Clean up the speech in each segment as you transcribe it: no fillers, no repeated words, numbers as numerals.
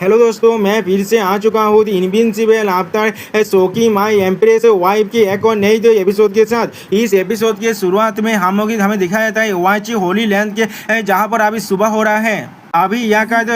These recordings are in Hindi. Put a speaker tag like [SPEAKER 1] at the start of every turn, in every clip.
[SPEAKER 1] हेलो दोस्तों, मैं फिर से आ चुका हूँ इनविंसिबल आफ्टर शोकी माई एम्प्रेस वाइफ की एक और नई एपिसोड के साथ। इस एपिसोड के शुरुआत में हमें दिखाया जाता है वाची होली लैंड के जहाँ पर अभी सुबह हो रहा है। अभी यहाँ का जो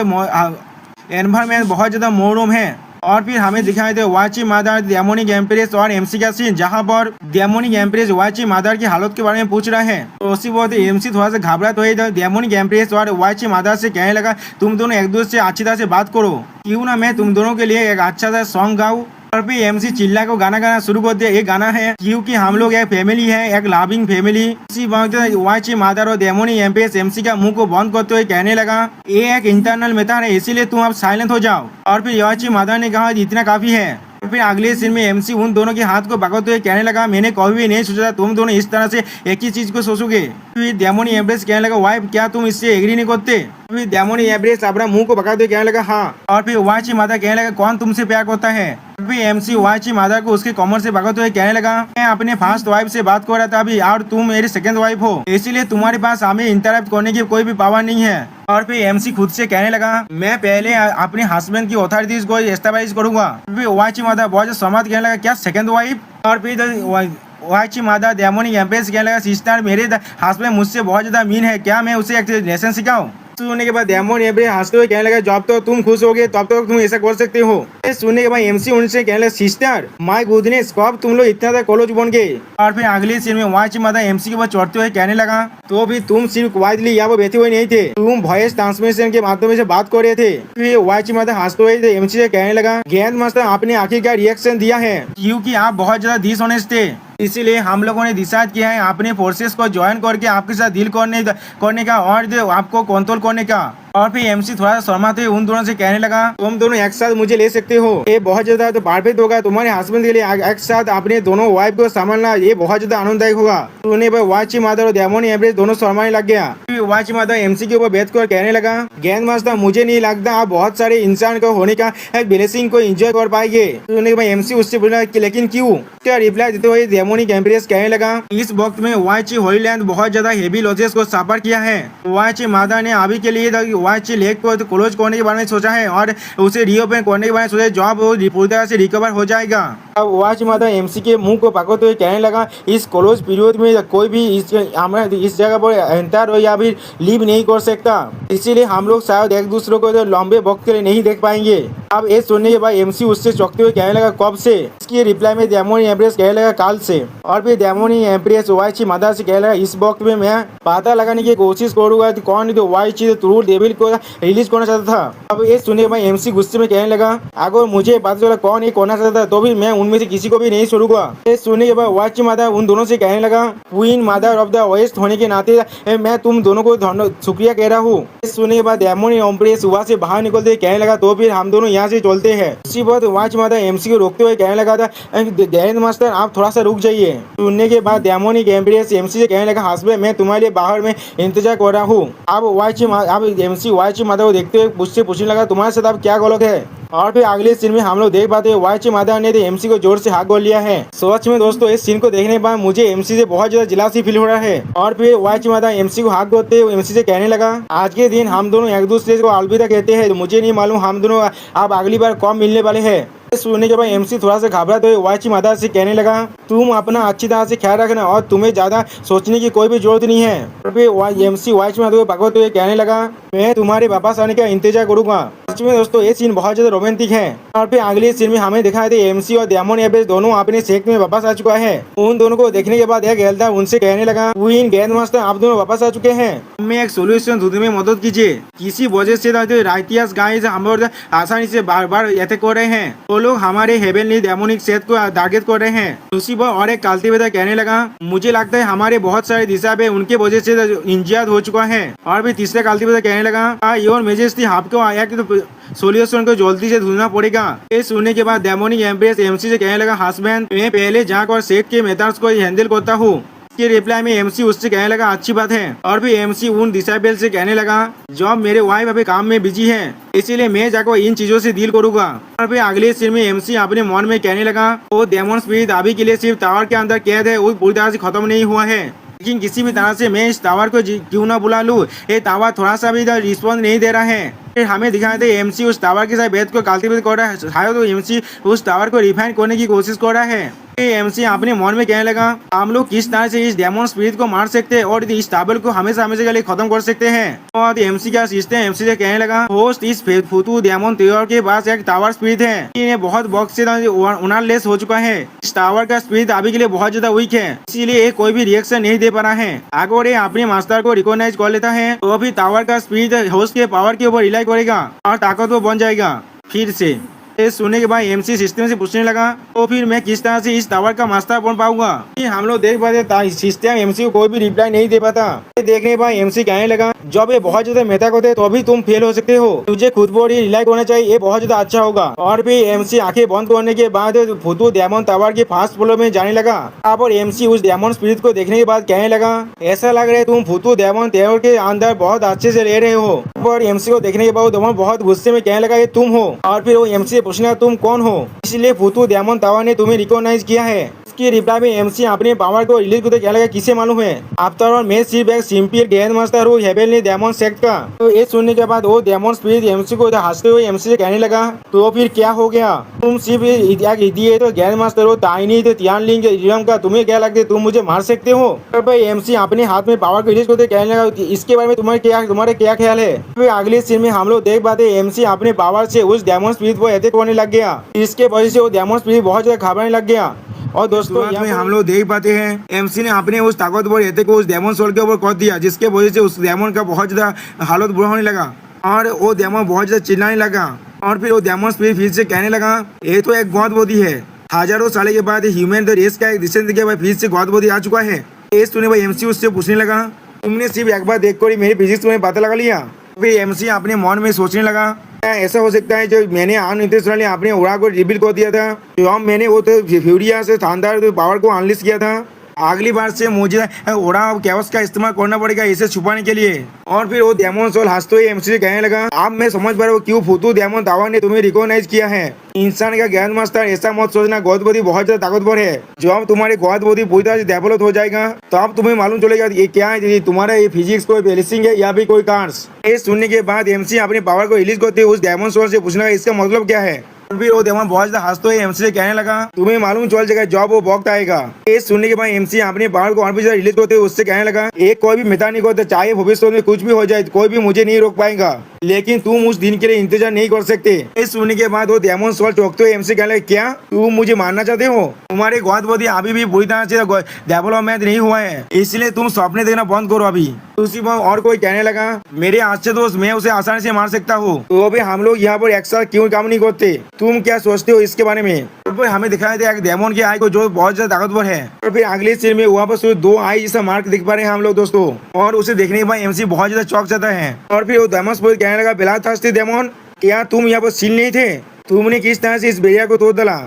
[SPEAKER 1] एनवायरमेंट बहुत ज़्यादा मनोरम है। और फिर हमें दिखाई दे वाची मादर डेमोनिक एम्प्रेस और एमसी का सीन, जहां पर डेमोनिक एम्प्रेस वाची मादर की हालत के बारे में पूछ रहा है। तो उसी वक्त एमसी थोड़ा सा घबरा तो है। डेमोनिक एम्प्रेस और वाची मादर से कहने लगा, तुम दोनों एक दूसरे से अच्छी तरह से बात करो, क्यों ना मैं तुम दोनों के लिए एक अच्छा सा सॉन्ग गाऊं। और फिर एमसी चिल्ला को गाना गाना शुरू कर दिया। ये गाना है क्योंकि हम लोग एक फैमिली है, एक लविंग फैमिली। इसी वक्त वाची मादर और डेमोनिक एम्प्रेस एमसी का मुंह को बंद करते हुए कहने लगा, ये एक इंटरनल मैटर है, इसीलिए तुम अब साइलेंट हो जाओ। और फिर वाची मादर ने कहा, इतना काफी है। और फिर अगले सीन में एमसी उन दोनों के हाथ को पकड़ते हुए कहने लगा, मैंने कभी भी नहीं सोचा तुम दोनों इस तरह से एक ही चीज को सोचोगे। फिर डेमोनिक एम्प्रेस कहने लगा, वाइफ क्या तुम इससे एग्री नहीं करते। फिर डेमोनिक एम्प्रेस अपना मुंह को पकड़ते हुए कहने लगा, हाँ। और फिर वाची मादर कहने लगा, कौन तुमसे प्यार करता है। फिर एमसी वाची मादर को उसके कमर से पकड़ते हुए कहने लगा, मैं अपने फर्स्ट वाइफ से बात कर रहा था अभी, और तुम मेरी सेकंड वाइफ हो, इसीलिए तुम्हारे पास हमें इंटरप्ट करने की कोई भी पावर नहीं है। और फिर एमसी खुद से कहने लगा, मैं पहले अपने हस्बैंड की अथॉरिटीज को एस्टेब्लिश करूंगा। फिर वाची मादर बहुत समझ कहने लगा, क्या सेकंड वाइफ। और फिर वाची मादर डेमोनिक एम्प्रेस कहने लगा, सिस्टर मेरे हस्बैंड मुझसे बहुत ज्यादा मीन है, क्या मैं उसे एक लेसन सिखाऊं। सुनने के बाद डेमोनिक एम्प्रेस हंसते हुए कहने लगा, जब तो तुम खुश होगे तब तो तुम ऐसा कर सकते हो। सुनने के बाद एमसी उनसे कहने लगा, सिस्टर माय गुडनेस, कब तुम लोग इतना कॉलेज बन गए। और फिर अगले सीन में वाची मादर एमसी के ऊपर चढ़ते हुए कहने लगा, तो भी तुम सिर्फ क्वाइटली यहाँ पर बैठे हुए नहीं थे, तुम वॉइस ट्रांसमिशन के माध्यम से बात कर रहे थे। फिर वाची मादर हंसते हुए एमसी से कहने लगा, ग्रैंड मास्टर आपने आखिरकार रिएक्शन दिया है, क्योंकि आप बहुत ज्यादा डिसऑनेस्ट थे, इसीलिए हम लोगों ने डिसाइड किया है अपने फोर्सेस को ज्वाइन करके आपके साथ डील करने का और आपको कंट्रोल करने का। और फिर एमसी थोड़ा सा शर्माते हुए उन दोनों से कहने लगा, तुम दोनों एक साथ मुझे ले सकते हो, ये बहुत ज्यादा तो परफेक्ट होगा तुम्हारे हस्बैंड के लिए। एक साथ अपने दोनों वाइफ को संभालना ये बहुत ज्यादा आनंददायक होगा। सुनने पर वाची मादर और डेमोनिक एम्प्रेस दोनों शर्माने लग गया। फिर वाची मादर एमसी के ऊपर बैठ कर कहने लगा, ग्रैंड मास्टर मुझे नहीं लगता आप बहुत सारे इंसान को होने का एक ब्लेसिंग को एंजॉय कर पाएंगे। सुनने के बाद एमसी उससे बोला, लेकिन क्यों। क्या रिप्लाई देते हुए डेमोनिक एम्प्रेस कहने लगा, इस वक्त में वाची होली लैंड बहुत ज्यादा हेवी लॉसेस को सफर किया है। वाची मादर ने अभी के लिए वाची लेक को क्लोज करने के बारे में सोचा है और उसे रीओपन करने के बारे में सोचा है, जब वो पूरी तरह से रिकवर हो जाएगा। अब वाची मादर एमसी के मुंह को पकड़ते हुए कहने लगा, इस क्लोज पीरियड में कोई भी इस जगह पर एंटर हो या फिर लीव नहीं कर सकता, इसीलिए हम लोग शायद एक दूसरे को लंबे वक्त के लिए नहीं देख पाएंगे। अब ये सुनने के बाद एमसी उससे चौंकते हुए कहने लगा, कब से। इसकी रिप्लाई में डेमोनिक एम्प्रेस कहने लगा, कल से। और फिर डेमोनिक एम्प्रेस वाची मादर से कहने लगा, इस वक्त में मैं पता लगाने की कोशिश करूंगा कौन वाची ट्रू डेविल को रिलीज करना चाहता था। अब ये सुनने के बाद एमसी गुस्से में कहने लगा, अगर मुझे पता चला कौन ये करना चाहता था तो भी मैं उनमें से किसी को भी नहीं छोड़ूंगा। ये सुनने के बाद वाची मादर उन दोनों से कहने लगा, Queen Mother of the West होने के नाते मैं तुम दोनों को शुक्रिया कह रहा हूँ। सुनने के बाद डेमोनिक एम्प्रेस वहाँ से बाहर निकलते कहने लगा, तो फिर हम दोनों यहाँ से चलते हैं। इसी बात वाची मादर एमसी को रोकते हुए कहने लगा था, ग्रैंड मास्टर आप थोड़ा सा रुक जाइए। सुनने के बाद डेमोनिक एम्प्रेस एमसी से कहने लगा, हस्बैंड मैं तुम्हारे लिए बाहर में इंतजार कर रहा हूँ। अब एमसी वाची मादर को देखते हुए मुझसे पूछने लगा, तुम्हारे साथ अब क्या गलत है। और फिर अगले सीन में हम लोग देख पाते हैं वाची मादर ने एमसी को जोर से हाथ गोल लिया है। सच में दोस्तों इस सीन को देखने पर मुझे एमसी से बहुत ज्यादा जिलासी फील हो रहा है। और फिर वाची मादर एमसी को हाथ गोलते हुए एमसी से कहने लगा, आज के दिन हम दोनों एक दूसरे को अलविदा कहते हैं, मुझे नहीं मालूम हम दोनों अब अगली बार कब मिलने वाले हैं। सुनने के बाद एमसी थोड़ा सा घबरा तो वाची मादर से कहने लगा, तुम अपना अच्छी तरह से ख्याल रखना और तुम्हें ज्यादा सोचने की कोई भी जरूरत नहीं है। फिर एमसी वाची मादर को पकड़ते हुए कहने लगा, मैं तुम्हारे वापस आने का इंतजार करूंगा। सच में दोस्तों ये सीन बहुत ज्यादा रोमांटिक है। और फिर अगले सीन में हमें दिखाए थे एमसी और डेमोनिक एम्प्रेस दोनों अपने सेक्ट में वापस आ चुका है। उन दोनों को देखने के बाद एक एल्डर उनसे कहने लगा, क्वीन ग्रैंड मास्टर आप दोनों वापस आ चुके हैं, हमें एक सोल्यूशन ढूंढने में मदद कीजिए। किसी वजह से राइटियस गाइस हम आसानी से बार बार अटैक कर रहे हैं, वो लोग हमारे हेवनली डेमोनिक सेट को टारगेट कर रहे हैं। उसी पर और एक कल्टिवेटर कहने लगा, मुझे लगता है हमारे बहुत सारे दिशा पे उनके वजह से इंजर्ड हो चुका है। और भी तीसरा कल्टिवेटर कहने लगा, योर मेजेस्टी आपको आया कि तो सोल्यूशन को जल्दी से ढूंढना पड़ेगा। ये सुनने के बाद डेमोनिक एम्प्रेस एमसी से कहने लगा, हस्बैंड मैं पहले जाकर सेट के मेथड्स को हैंडल करता हूँ। के रिप्लाई में एमसी उससे कहने लगा, अच्छी बात है। और भी एमसी उन डिसाइबल से कहने लगा, जब मेरे वाइफ अभी काम में बिजी है इसीलिए मैं जाकर इन चीजों से डील करूंगा। और फिर अगले सीन में एमसी अपने मन में कहने लगा, वो डेमन स्पिरिट अभी के लिए सिर्फ टावर के अंदर कैद है, वो पूरी तरह से खत्म नहीं हुआ है, लेकिन किसी भी तरह से मैं इस टावर को क्यों ना बुला लूं, ये टावर थोड़ा सा भी रिस्पॉन्स नहीं दे रहा है। फिर हमें दिखाया था एमसी उस टावर के साथ बेद को कल्टीवेट कर रहा है, शायद तो एमसी उस टावर को रिफाइन करने की कोशिश कर रहा है। एमसी अपने मन में कहने लगा हम लोग किस तरह से इस डेमन स्पिरिट को मार सकते हैं और इस टावर को हमेशा हमेशा के लिए खत्म कर सकते हैं। और एमसी क्या सोचते हैं, एमसी से कहने लगा होस्ट इस फुतू डेमन टावर के पास एक टावर स्पिरिट है, ये बहुत बॉक्स से उनारलेस हो चुका है। इस टावर का स्पिरिट अभी के लिए बहुत ज्यादा वीक है, इसीलिए ये कोई भी रिएक्शन नहीं दे पा रहा है। अगर ये अपने मास्टर को रिकॉग्नाइज कर लेता है तो अभी टावर का स्पिरिट होस्ट के पावर के ऊपर रिलाई करेगा और ताकतवर बन जाएगा। फिर से ये सुनने के बाद एमसी सिस्टम से पूछने लगा तो फिर मैं किस तरह से इस टावर का मास्टर बन पाऊंगा। हम लोग देख पाते सिस्टम एमसी को कोई भी रिप्लाई नहीं दे पाता। देखने के बाद एमसी कहने लगा जब ये बहुत ज्यादा मेहनत होते तो भी तुम फेल हो सकते हो, तुझे खुद पर ही रिलाई करना चाहिए, ये बहुत ज्यादा अच्छा होगा। और फिर एमसी आंखें बंद करने के बाद फुतू डेमन टावर के फर्स्ट फ्लोर में जाने लगा। अब और एमसी उस डेमन स्पिरिट को देखने के बाद कहने लगा ऐसा लग रहा है तुम फुतू डेमन टावर के अंदर बहुत अच्छे से ले रहे हो। और एमसी को देखने के बाद डेमन बहुत गुस्से में कहने लगा ये तुम हो। और फिर वो एमसी से पूछना तुम कौन हो, इसलिए फुतू डेमन टावर ने तुम्हें रिकॉग्नाइज किया है। की रिप्लाई में एमसी अपने पावर को रिलीज करते कहने लगा किसे मालूम है, आफ्टर ऑल मैं सिर्फ एक सिंपल ग्रैंड मास्टर हूँ हेवनली डेमन सेक्ट का। तो ये सुनने के बाद वो डेमन स्पिरिट एमसी को हंसते हुए एमसी से कहने लगा तो फिर क्या हो गया, तुम सिर्फ एक इडियट तो ग्रैंड मास्टर हो, ताइनी तो तियानलिंग इडियम का, तुम्हें क्या लगता है तुम मुझे मार सकते हो। और भाई एमसी अपने हाथ में पावर को रिलीज करते कहने लगा इसके बारे में तुम्हारे क्या ख्याल है। फिर अगले सीन में हम लोग देख पाते एमसी अपने पावर से उस डेमन स्पिरिट को अटैक करने लग गया, इसके वजह से वो डेमन स्पिरिट बहुत ज्यादा घबराने लग गया। और दोस्तों यहाँ में हम लोग देख पाते हैं एमसी ने अपने उस ताकतवर अटैक को उस डेमन सोल के ऊपर कर दिया, जिसके वजह से उस डेमन का बहुत ज्यादा हालत बुरा होने लगा और वो डेमन बहुत ज्यादा चिल्लाने लगा। और फिर वो डेमन स्पिरिट फिर से कहने लगा ये तो एक गॉड बॉडी है, हजारों साल के बाद ह्यूमन रेस का एक डिसीजन के बाद फिर से गॉड बॉडी आ चुका है। ये सुने भाई एमसी उससे पूछने लगा तुमने सिर्फ एक बार देख कर मेरी फिजिक्स में पता लगा लिया। फिर एमसी अपने मन में सोचने लगा ऐसा हो सकता है जो मैंने अनइंटेंशनली अपने ओरा को रिवील कर दिया था, तो मैंने वो तो फ्यूरिया से शानदार पावर को अनलिश किया था। अगली बार से मुझे ओरा कैओस का इस्तेमाल करना पड़ेगा इसे छुपाने के लिए। और फिर वो डेमन सोल हंसते हुए एमसी से कहने लगा अब मैं समझ पा रहा हूँ क्यों फुतू डेमन टावर ने तुम्हें रिकॉग्नाइज किया है। इंसान का ग्रैंड मास्टर ऐसा मत सोचना गॉड बॉडी बहुत ज्यादा ताकतवर है, जब तुम्हारी गॉड बॉडी पूरी तरह से डेवलप हो जाएगा तो अब तुम्हें मालूम चलेगा ये क्या है, तुम्हारा ये फिजिक्स कोई बैलेंसिंग है या भी कोई कार्स। ये सुनने के बाद एमसी अपने पावर को रिलीज करते उस डेमन सोल से पूछना इसका मतलब क्या है। फिर वो डेमन बहुत ज्यादा हंसते हुए एमसी से कहने लगा तुम्हें मालूम चल जाएगा जब वो वक्त आएगा। ये सुनने के बाद एमसी अपने पावर को और भी ज्यादा रिलीज करते हुए उससे कहने लगा एक कोई भी मिटा नहीं करता, चाहे भविष्य में कुछ भी हो जाए कोई भी मुझे नहीं रोक पाएगा, लेकिन तुम उस दिन के लिए इंतजार नहीं कर सकते। इस सुनने के बाद वो डेमन सोल चौंकते हुए एमसी कहने लगा क्या तुम मुझे मारना चाहते हो, तुम्हारे गॉड बॉडी अभी भी पूरी तरह से डेवलपमेंट नहीं हुआ है, इसलिए तुम सपने देखना बंद करो अभी। उसी पर और कोई कहने लगा मेरे अच्छे दोस्त मैं उसे आसानी से मार सकता हूँ, तो अभी हम लोग यहाँ पर एक साथ क्यों काम नहीं करते, तुम क्या सोचते हो इसके बारे में। तो फिर हमें दिखाया था एक डेमन की आई को जो बहुत ज्यादा ताकतवर है। और फिर अगले सीन में वहाँ पर सिर्फ 2 आई जैसा मार्क दिख पा रहे हैं हम लोग दोस्तों, और उसे देखने के बाद एमसी बहुत ज्यादा चौंक जाता है। और फिर वो डेमन कहने लगा बिलाथास्ती डेमन क्या तुम यहाँ पर सील नहीं थे, तुमने किस तरह से इस बेरिया को तोड़ डाला।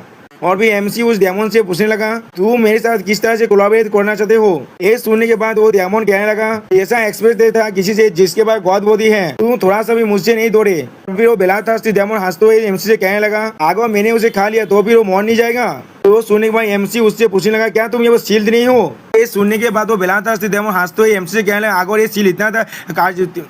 [SPEAKER 1] और भी एमसी उस डेमन से पूछने लगा तू मेरे साथ किस तरह से कोलैबोरेट करना चाहते हो। ये सुनने के बाद वो डेमन कहने लगा ऐसा एक्सप्रेस देता किसी से जिसके पास गॉड बॉडी है, तू थोड़ा सा भी मुझसे नहीं दौड़े। फिर वो बिलाथास्ती डेमन हंसते हुए एमसी से कहने लगा अगर मैंने उसे खा लिया तो फिर वो मर नहीं जाएगा। तो सुनने के बाद एमसी उससे पूछने लगा क्या तुम ये बस शील्ड नहीं हो। ये सुनने के बाद वो बिलाथास्ती डेमन हंसते हुए एमसी से कहने लगा अगर ये शील्ड इतना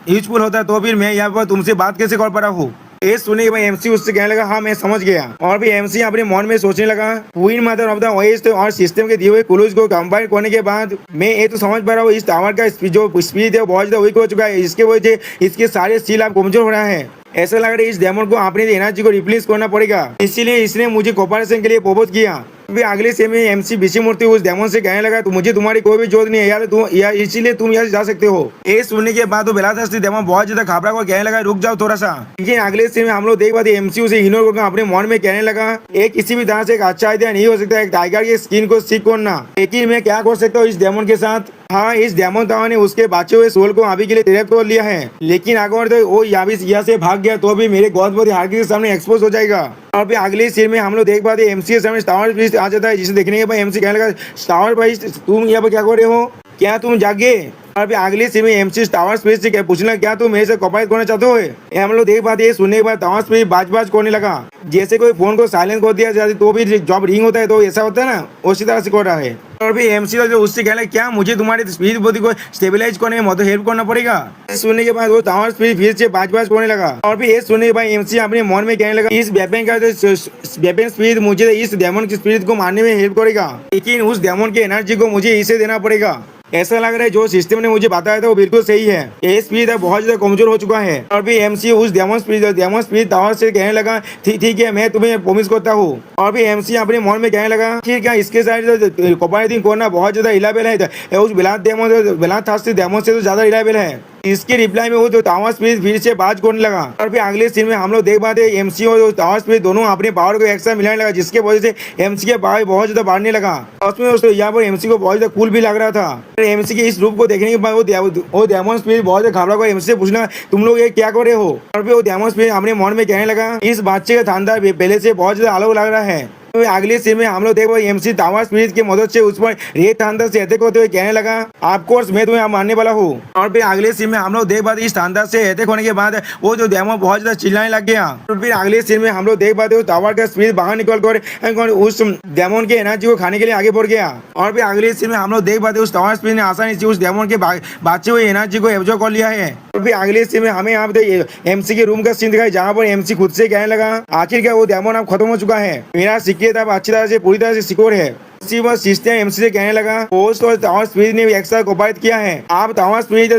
[SPEAKER 1] यूजफुल होता तो फिर मैं यहाँ पर तुमसे बात कैसे कर पा रहा हूँ। ये सुने के बाद एमसी उससे कहने लगा हाँ मैं समझ गया। और भी एमसी अपने मन में सोचने लगा Queen Mother of the West और सिस्टम के दिए हुए क्लूज को कंबाइन करने के बाद मैं ये तो समझ पा रहा हूँ इस टावर का जो स्पीड है बहुत ज्यादा वीक हो चुका है, इसके वजह से इसके सारे सील आप कमजोर हो रहा है। ऐसा लग रहा है इस डेमन को अपनी एनर्जी को रिप्लेस करना पड़ेगा, इसीलिए इसने मुझे कोऑपरेशन के लिए प्रपोज किया। फिर अगले से में एमसी विषि मूर्ति उस डेमन से कहने लगा तो मुझे तुम्हारी कोई भी जरूरत नहीं है यार इसीलिए तुम यहाँ जा सकते हो। ये सुनने के बाद बिलाथास्ती डेमन बहुत ज्यादा घबरा कर कहने लगा रुक जाओ थोड़ा सा। लेकिन अगले से में हम लोग देख पाते एमसी उसे इग्नोर करके अपने मन में कहने लगा ये किसी भी तरह से एक अच्छा आइडिया नहीं हो सकता एक टाइगर की स्किन को सीख करना, लेकिन मैं क्या कर सकता हूँ इस डेमन के साथ। हाँ इस डेमन टावर ने उसके बचे हुए सोल को अभी के लिए ट्रैप कर लिया है, लेकिन अगर तो वो यहाँ से भाग गया तो भी मेरे गॉड बॉडी हार्की के सामने एक्सपोज हो जाएगा। और फिर अगले सीन में हम लोग देख पाते एमसी के सामने टावर प्रीस्ट आ जाता है, जिसे देखने के बाद एमसी कहने लगा टावर प्रीस्ट तुम यहाँ पर क्या कर रहे हो, क्या तुम जागे। और फिर अगले सीन में एमसी टावर स्पेस से पूछना क्या तुम मेरे से कोऑपरेट करना चाहते हो। ये हम लोग देख पाते हैं सुनने के बाद टावर स्पेस बाज करने लगा, जैसे कोई फोन को साइलेंट कर दिया जाता तो भी जब रिंग होता है तो ऐसा होता है ना, उसी तरह से कर रहा है। और भी एमसी जो उससे कहला क्या मुझे तुम्हारे स्पीड बॉडी को स्टेबलाइज करने में मदद हेल्प करना पड़ेगा। सुनने के बाद वो टावर स्पीड फिर से बाज करने लगा। और भी ये सुनने के बाद एमसी अपने मन में कहने लगा इस वेपन का वेपन स्पीड मुझे इस डेमन की स्पीड को मारने में हेल्प करेगा, लेकिन उस डेमन की एनर्जी को मुझे इसे देना पड़ेगा। ऐसा लग रहा है जो सिस्टम ने मुझे बताया था वो बिल्कुल सही है। ये स्पीड बहुत ज्यादा कमजोर हो चुका है। और भी एमसी उस डेमन स्पीड टावर से कहने लगा ठीक है मैं तुम्हें प्रॉमिस करता हूँ। और भी एमसी अपने मन में कहने लगा कि क्या इसके साथ कोऑपरेटिंग करना बहुत ज्यादा रिलायबल है, उस बिलात था से डेमन से तो ज्यादा रिलायबल है। इसके रिप्लाई में वो जो टावर स्पीड फिर से बाज करने लगा। और फिर अगले सीन में हम लोग देख पाते एमसी और टावर स्पीड दोनों अपने पावर को एक साथ मिलाने लगा, जिसके वजह से एमसी के पावर बहुत ज्यादा बढ़ने लगा। उसमें दोस्तों यहाँ पर एमसी को बहुत ज्यादा कूल भी लग रहा था। एमसी के इस रूप को देखने के बाद वो डेमन स्पीड बहुत ज्यादा घबरा कर एमसी से पूछना तुम लोग ये क्या कर रहे हो। और फिर वो डेमन स्पीड अपने मन में कहने लगा इस बच्चे का शानदार पहले से बहुत ज्यादा अलग लग रहा है। तो अगले सीन में हम लोग देखो एमसी टावर स्पीड की मदद से उस पर रेत शानदार से अटैक होते हुए कहने लगा ऑफकोर्स मैं तुम्हें मारने वाला हूँ। और फिर अगले सीन में हम लोग देख पाते इस शानदार से अटैक होने के बाद वो जो डेमो बहुत ज्यादा चिल्लाने लग गया। तो फिर अगले सीन में हम लोग देख पाते टावर का स्पीड बाहर निकल कर उस डेमन के एनर्जी को खाने के लिए आगे बढ़ गया। और फिर अगले सीन में हम लोग देख पाते उस टावर स्पीड ने आसानी से उस डेमन के बच्चे हुए एनर्जी को एब्जॉर्ब कर लिया है। तो फिर अगले सीन में हमें यहाँ पे एमसी के रूम का सीन दिखाई जहाँ पर एमसी खुद से कहने लगा आखिरकार वो डेमन अब खत्म हो चुका है, मेरा सिक्के अब अच्छी तरह से पूरी तरह से सिक्योर है। इसी बात सिस्टम एमसी से कहने लगा होस्ट और टावर स्पीड ने भी एक साथ कोऑपरेट किया है। आप टावर स्पीड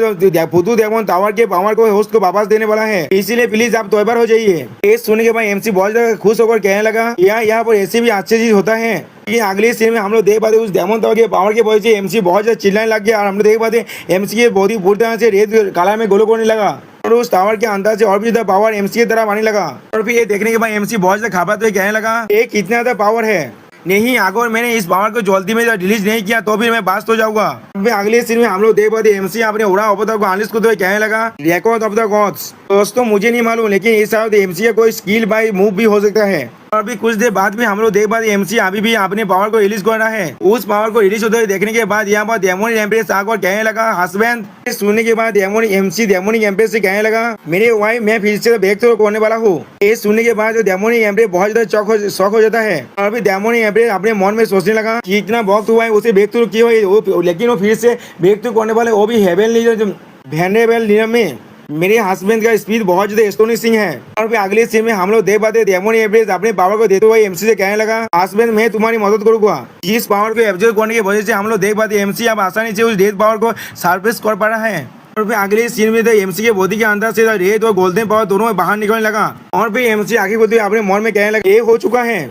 [SPEAKER 1] फुदू डेमन टावर के पावर को होस्ट को वापस देने वाला है, इसीलिए प्लीज आप तैयार हो जाइए। ये सुनने के बाद एमसी बहुत ज्यादा खुश होकर कहने लगा यहाँ पर ऐसे भी अच्छी चीज होता है। लेकिन अगले सीन में हम लोग देख पाते उस डेमन टावर के पावर के वजह से एमसी बहुत ज्यादा चिल्लाने लग गया। और हम लोग देख पाते एमसी के बॉडी पूरी तरह से रेत काला में गोलो करने लगा और उस टावर के अंदर से और भी ज्यादा पावर एमसी की तरफ आने लगा। और फिर ये देखने के बाद एमसी बहुत ज्यादा घबराते हुए कहने लगा ये कितना ज्यादा पावर है, नहीं अगर मैंने इस पावर को जल्दी में रिलीज नहीं किया तो फिर मैं बास्ट हो जाऊंगा। अगले सीन में हम लोग देख पाते एमसी अपने उड़ा अवतार को अनलिस्ट करते हुए कहने लगा रिकॉर्ड ऑफ द गॉड्स। दोस्तों मुझे नहीं मालूम लेकिन इस शायद एमसी का कोई स्किल बाय मूव भी हो सकता है। और भी कुछ देर बाद में हम लोग देख पाते एमसी अभी भी अपने पावर को रिलीज कर रहा है। उस पावर को रिलीज होते हुए देखने के बाद यहाँ पर डेमोनिक एम्प्रेस आकर कहने लगा हस्बैंड। सुनने के बाद डेमोनिक एम्प्रेस से कहने लगा मेरे वाइफ मैं फिर से बैक थ्रो करने वाला हूँ। ये सुनने के बाद डेमोनिक एम्प्रेस बहुत ज्यादा शॉक हो जाता है। और फिर डेमोनिक एम्प्रेस अपने मन में सोचने लगा कि इतना वक्त हुआ है उसे बैक थ्रो किया हुआ, लेकिन वो फिर से बैक थ्रो करने वाले वो भी हेवनली वेनेबल नियम में मेरे हस्बैंड का स्पीड बहुत ज्यादा एस्टोनिशिंग है। और फिर अगले सीन में हम लोग देख पाते डेमोनिक एम्प्रेस अपने पावर को देते हुए एमसी से कहने लगा हस्बैंड मैं तुम्हारी मदद करूंगा। इस पावर को एब्जॉर्ब करने की वजह से हम लोग देख पाते एमसी अब आसानी से उस डेथ पावर को सरफेस कर पा रहा है। और फिर अगले सीन में एमसी के बॉडी के अंदर से रेड और गोल्डन पावर दोनों बाहर निकलने लगा। और फिर एमसी आगे बढ़ते अपने मन में कहने लगा ये हो चुका है,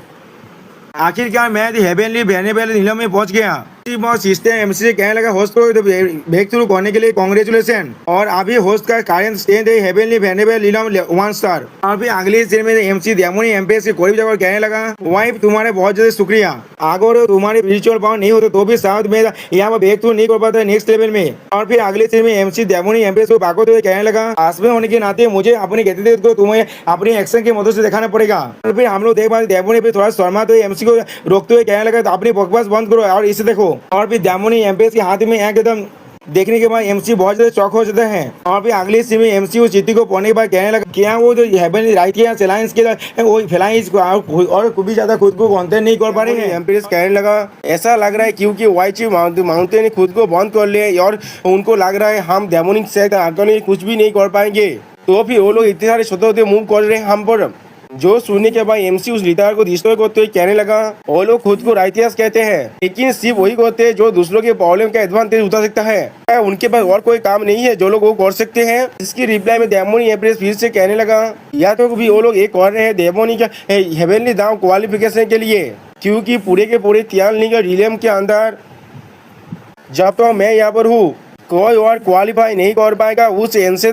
[SPEAKER 1] आखिरकार मैं हेवनली वेनेबल नीलम में पहुंच गया। सिस्टम एमसी से कहने लगा होस्ट को ब्रेक थ्रू करने के लिए कांग्रेचुलेशन और अभी होस्ट का करंट स्टेट है हेवनली वेनेबल नीलम 1 स्टार। और फिर अगले सीन में एमसी डेमोनिक एम्प्रेस के करीब जाकर कहने लगा वाइफ तुम्हारे बहुत ज्यादा शुक्रिया, अगर तुम्हारी स्पिरिचुअल पावर नहीं होता तो भी शायद मैं यहाँ पर ब्रेक थ्रू नहीं कर पाता नेक्स्ट लेवल में। और फिर अगले सीन में एमसी डेमोनिक एम्प्रेस को भागते हुए कहने लगा हस्बैंड होने के नाते मुझे अपनी गति को तुम्हें अपनी एक्शन की मदद से दिखाना पड़ेगा। और फिर हम लोग देख पाते डेमोनिक पे थोड़ा शर्माते हुए एमसी को रोकते हुए कहने लगा अपनी बकवास बंद करो और इसे देखो। और फिर डेमोनिक एम्प्रेस के हाथ में एकदम देखने के बाद एमसी बहुत ज्यादा चौक हो जाता है। और फिर अगले सीन में एमसी उस चिट्ठी को पढ़ने के बाद कहने लगा क्या वो जो हेवनली राइटियस अलायंस के वो फेलाइंस और भी ज्यादा खुद को कॉन्टेंट नहीं कर पा रहे हैं। एम्प्रेस कहने लगा ऐसा लग रहा है क्योंकि वाइची माउंटेन ने खुद को बंद कर लिया और उनको लग रहा है हम डेमोनिक से आगे कुछ भी नहीं कर पाएंगे, तो फिर वो लोग इतने सारे स्वतः होते मूव कर रहे हैं हम पर। जो सुनने के बाद एमसी उस रिटायर को डिस्ट्रॉय करते हुए कहने लगा वो लोग खुद को राइटियस कहते हैं लेकिन सिर्फ वही करते हैं जो दूसरों के प्रॉब्लम का एडवांटेज उठा सकता है, उनके पास और कोई काम नहीं है जो लोग वो कर सकते हैं। इसकी रिप्लाई में डेमोनिक एम्प्रेस फिर से कहने लगा या तो भी वो लोग एक कर रहे हैं डेमोनिक हेवनली दाव क्वालिफिकेशन के लिए, क्योंकि पूरे के पूरे त्यालनी के रिलेम के अंदर जब तो मैं यहाँ पर हूँ कोई और क्वालिफाई नहीं कर पाएगा उस से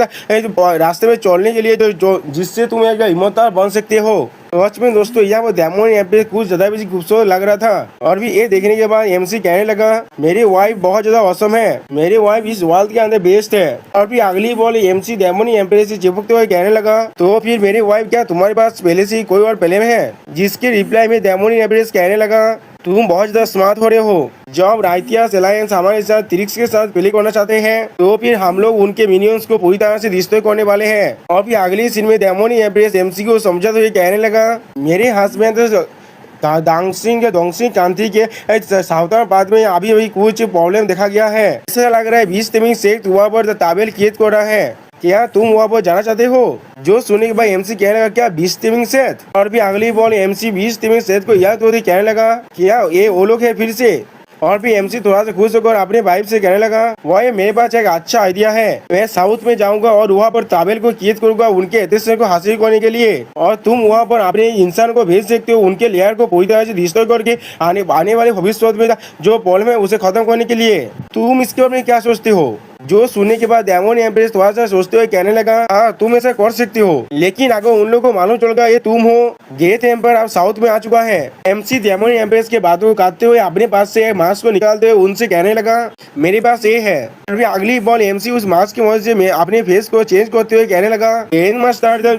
[SPEAKER 1] रास्ते में चलने के लिए जो जिससे तुम एक हिम्मतदार बन सकते हो। सच में दोस्तों यहाँ वो डेमोनिक एम्प्रेस कुछ ज्यादा भी खूबसूरत लग रहा था। और भी ये देखने के बाद एमसी कहने लगा मेरी वाइफ बहुत ज्यादा औसम है, मेरी वाइफ इस वर्ल्ड के अंदर बेस्ट है। और फिर अगली बॉल एमसी डेमोनिक एम्प्रेस से चिपकते हुए कहने लगा तो फिर मेरी वाइफ क्या तुम्हारे पास पहले से कोई और प्लान है? जिसके रिप्लाई में डेमोनिक एम्प्रेस कहने लगा तुम बहुत ज्यादा स्मार्ट हो रहे हो, जब राइटियस अलायंस हमारे साथ ट्रिक्स के साथ प्ले करना चाहते हैं तो फिर हम लोग उनके मिनियंस को पूरी तरह से डिस्ट्रॉय करने वाले हैं। और फिर अगली सीन में डेमोनिक एम्प्रेस एमसी को समझाते हुए कहने लगा मेरे हस्बैंड
[SPEAKER 2] दोंगसिंग कांति के साउथर्न पार्ट में अभी अभी कुछ प्रॉब्लम देखा गया है। ऐसा लग रहा है 20 तिमिंग सेठ वहाँ पर ताबेल कियत कर रहा है। क्या तुम वहाँ पर जाना चाहते हो? जो सुनने के बाद एमसी कहने लगा क्या 20 तिमिंग सेठ, और भी अगली बॉल एमसी 20 तिमिंग सेठ को याद होती कहने लगा क्या ये वो लोग है फिर से। और फिर एमसी थोड़ा सा खुश होकर अपने वाइफ से कहने लगा वह मेरे पास एक अच्छा आइडिया है, मैं साउथ में जाऊंगा और वहाँ पर ताबेल को कियत करूंगा उनके एतिश्य को हासिल करने के लिए, और तुम वहाँ पर अपने इंसान को भेज सकते हो उनके लेयर को पूरी तरह से डिस्ट्रॉय करके आने वाले भविष्य में जो प्रॉब्लम है उसे खत्म करने के लिए। तुम इसके बारे में क्या सोचते हो? जो सुनने के बाद डेमन एम्प्रेस थोड़ा सा सोचते हुए कहने लगा हाँ तुम ऐसा कर सकते हो, लेकिन अगर उन लोगों को मालूम चल गया ये तुम हो। गेथ एम्पर अब साउथ में आ चुका है। एमसी डेमन एम्प्रेस के बातों को काटते हुए अपने पास से मास्क को निकालते हुए उनसे कहने लगा मेरे पास ये है। अभी अगली बॉल एमसी उस मास्क की वजह से अपने फेस को चेंज करते हुए कहने लगा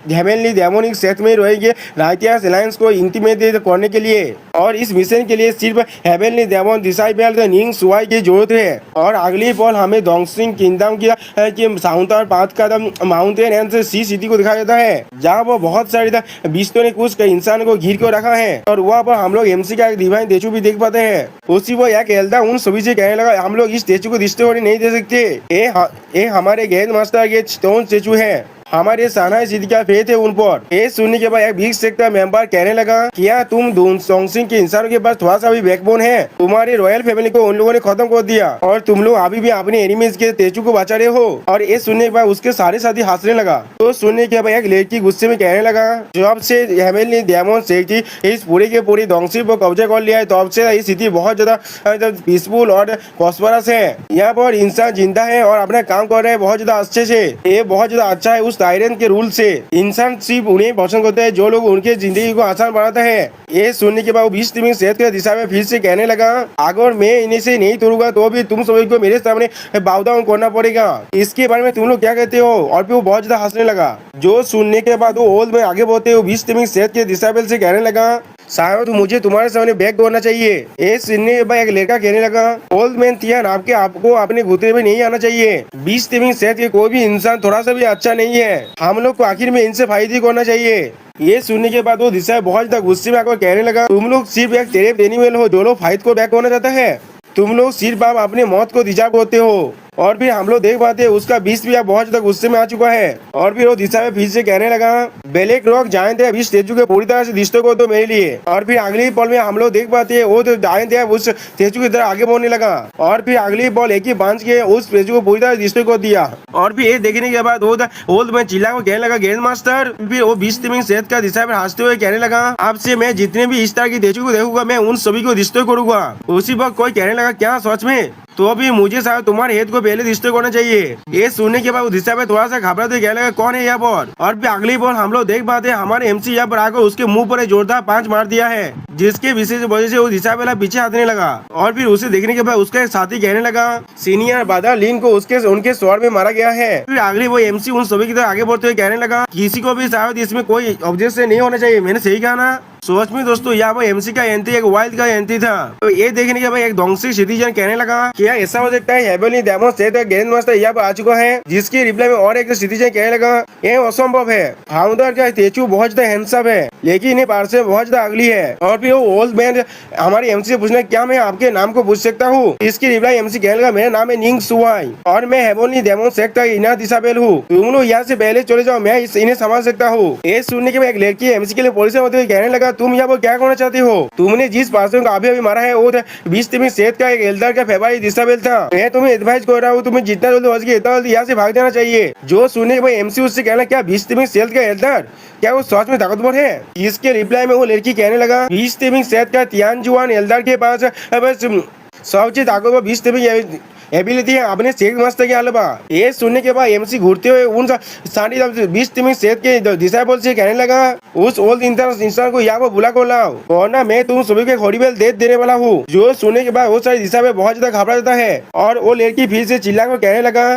[SPEAKER 2] हेवनली डेमोनिक सेट में रहेंगे राइटियस अलायंस को इंटीमेट करने के लिए, और इस मिशन के लिए सिर्फ हेवनली डेमन डिसाइबल निंग सुआई की जरूरत है। और अगली बॉल हमें डोंगसिंग किंगडम की साउथर्न पार्ट का माउंटेन एंड सी सिटी को दिखाया जाता है, जहाँ वो बहुत सारे बिस्तों ने कुछ इंसान को घिर कर रखा है, और वहाँ पर हम लोग एमसी का एक डिवाइन स्टेचू भी देख पाते हैं। उसी वो एक एल्डा उन सभी से कहने लगा हम लोग इस स्टेचू को डिस्ट्रॉय होने नहीं दे सकते, ये हमारे ग्रैंड मास्टर के स्टोन स्टेचू है, हमारे साना सिद्धि का फेथ है उन पर। ये सुनने के बाद एक बिग सेक्टर मेंबर कहने लगा क्या तुम डोंगसिंग के इंसानों के पास थोड़ा सा भी बैकबोन है? तुम्हारी रॉयल फैमिली को उन लोगों ने खत्म कर दिया और तुम लोग अभी भी अपने एनिमीज के स्टेचू को बचा रहे हो। और ये सुनने के बाद उसके सारे साथी हंसने लगा। तो सुनने के बाद एक लड़की गुस्से में कहने लगा जब से हेवनली डेमन सेठी इस पूरे के पूरी डोंगसिंग पर कब्जा कर लिया है तब से ये सिटी बहुत ज्यादा पीसफुल और प्रॉस्परस है। यहाँ पर इंसान जिंदा है और अपना काम कर रहे हैं बहुत ज्यादा अच्छे से। ये बहुत ज्यादा अच्छा है उस टायरेंट के रूल से। इंसान सिर्फ उन्हें पसंद करते हैं जो लोग उनके जिंदगी को आसान बनाता है। ये सुनने के बाद वो 20 तिमिंग सेठ के दिशा में फिर से कहने लगा अगर मैं इन्हें से नहीं तोड़ूंगा तो भी तुम सभी को मेरे सामने बाव डाउन करना पड़ेगा। इसके बारे में तुम लोग क्या कहते हो? और फिर वो बहुत ज्यादा हंसने लगा। जो सुनने के बाद वो ओल्ड में आगे बढ़ते हुए 20 तिमिंग सेठ के दिशा से कहने लगा शायद मुझे तुम्हारे सामने बैक करना चाहिए। ये सुनने के बाद एक लड़का कहने लगा ओल्ड मैन थियन आपको अपने घुटने में नहीं आना चाहिए। 20 तिमिंग सेठ के कोई भी इंसान थोड़ा सा भी अच्छा नहीं है, हम लोग को आखिर में इनसे फायदे करना चाहिए। ये सुनने के बाद वो दिशा बहुत ज्यादा गुस्से में आकर कहने लगा तुम लोग सिर्फ एक टेरेफ एनिमल हो जो लोग फाइट को बैक करना चाहता है। तुम लोग सिर्फ आप अपने मौत को डिजर्व करते हो। और फिर हम लोग देख पाते हैं उसका 20 भी बहुत ज्यादा गुस्से में आ चुका है। और फिर वो दिशा में फिर से कहने लगा ब्लैक रॉक जायंट है अभी स्टेचू के पूरी तरह से डिस्ट्रॉय कर दो मेरे लिए। और फिर अगली बॉल में हम लोग देख पाते हैं वो जो जायंट है उस स्टेचू की तरह आगे बढ़ने लगा, और फिर अगली बॉल एक ही बांध के उस स्टेचू को पूरी तरह डिस्ट्रॉय कर दिया। और फिर ये देखने के बाद वो ओल्ड मैन चिल्ला को कहने लगा ग्रैंड मास्टर। फिर वो 20 तिमिंग सेठ का दिशा में हंसते हुए कहने लगा आपसे मैं जितने भी इस तरह की स्टेचू को देखूंगा मैं उन सभी को डिस्ट्रॉय करूंगा। उसी वक्त कोई कहने लगा क्या सच में? तो अभी मुझे शायद तुम्हारे हेड को पहले डिस्ट्रॉय करना चाहिए। ये सुनने के बाद दिशा में थोड़ा सा घबराते कहने लगा कौन है यहाँ पर? और फिर अगली बॉल हम लोग देख पाते हैं हमारे एमसी यहाँ पर आकर उसके मुंह पर जोरदार पंच मार दिया है, जिसके विशेष वजह से वो दिशा वाला पीछे हटने लगा। और फिर उसे देखने के बाद उसका एक साथी कहने लगा सीनियर बादल लिन को उनके स्वर में मारा गया है। फिर अगली वो एमसी उन सभी की तरह आगे बढ़ते हुए कहने लगा किसी को भी शायद इसमें कोई ऑब्जेक्शन नहीं होना चाहिए। मैंने सही कहा ना? सोच में दोस्तों यहाँ पर एमसी का एंट्री एक वाइल्ड का एंट्री था। तो ये देखने के बाद एक डोंगसिंग सिटीजन कहने लगा क्या ऐसा हो सकता है हेवनली डेमन सेठ का ग्रैंड मास्टर यहाँ पर आ चुका है? जिसकी रिप्लाई में और एक सिटीजन कहने लगा ये असंभव है, फाउंडर का स्टेचू बहुत ज्यादा हैंडसम है लेकिन ये पार से बहुत ज्यादा अगली है। और फिर वो ओल्ड मैन हमारे एमसी से पूछना क्या मैं आपके नाम को पूछ सकता हूँ? इसकी रिप्लाई एमसी कहने लगा मेरा नाम है निंग सुआई और मैं हेवनली डेमन सेठ का इनर डिसेबल हूँ, तुम लोग यहाँ से पहले चले जाओ, मैं इन्हें संभाल सकता हूँ। ये सुनने के बाद एक लड़की एमसी के लिए पुलिस होते हुए कहने लगा तुम यहाँ पर क्या करना चाहते हो? तुमने जिस पर्सन को अभी अभी मारा है वो 20 तिमिंग सेठ का एक एल्डर का फेवरेट डिसेबल था। मैं तुम्हें एडवाइस कर रहा हूँ तुम्हें जितना जल्दी हो सके इतना जल्दी यहाँ से भाग जाना चाहिए। जो सुनने के बाद एमसी उससे कहना क्या 20 तिमिंग सेठ का एल्डर क्या वो सच में ताकतवर है? इसके रिप्लाई में वो लड़की कहने लगा 20 तिमिंग सेठ का तियानजुआन एल्डर के पास सबसे ताकतवर 20 तिमिंग एबिलिटी है अपने शेख मास्टर के अलावा। ये सुनने के बाद एमसी घूरते हुए उन 20 तिमिंग सेठ के डिसाइबल से कहने लगा उस ओल्ड इंसान को यहाँ पर बुला कर लाओ वरना मैं तुम सभी को हॉरिबल डेथ देने वाला हूँ। जो सुनने के बाद वो सारी दिशा में बहुत ज्यादा घबरा जाता है और वो लड़की फिर से चिल्ला कर कहने लगा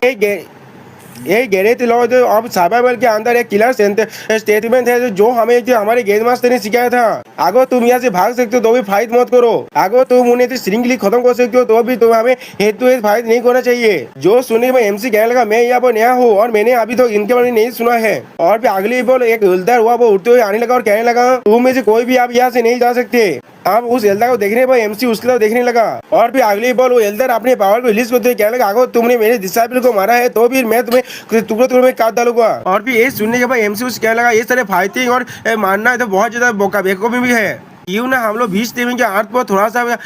[SPEAKER 2] ये गैरेज लॉ ऑफ सर्वाइवल के अंदर एक किलर स्टेटमेंट है जो हमें हमारे गेम मास्टर ने सिखाया था। अगर तुम यहाँ से भाग सकते हो तो भी फाइट मत करो, अगर तुम उन्हें श्रृंखली खत्म कर सकते हो तो भी तुम हमें हेड टू हेड फाइट नहीं करना चाहिए। जो सुनने में एमसी कहने लगा मैं यहाँ पर नया हूँ और मैंने अभी तो इनके बारे में नहीं सुना है। और फिर अगली बॉल एक हिलदार हुआ वो उठते हुए आने लगा और कहने लगा तुम में से कोई भी आप यहाँ से नहीं जा सकते। अब उस एल्डर को देखने पर एमसी उसके तरफ देखने लगा और फिर अगली बॉल वो एल्डर अपने पावर को रिलीज करते हुए कहने लगा अगर तुमने मेरे डिसाइपल को मारा है तो फिर मैं तुम्हें टुकड़े टुकड़े में काट डालूंगा। और फिर ये सुनने के बाद एमसी उसे कहने लगा ये सारे फाइटिंग और मारना है तो बहुत ज्यादा बेवकूफी भी है, क्यों ना हम लोग 20 टीम के हाथ पर थोड़ा सा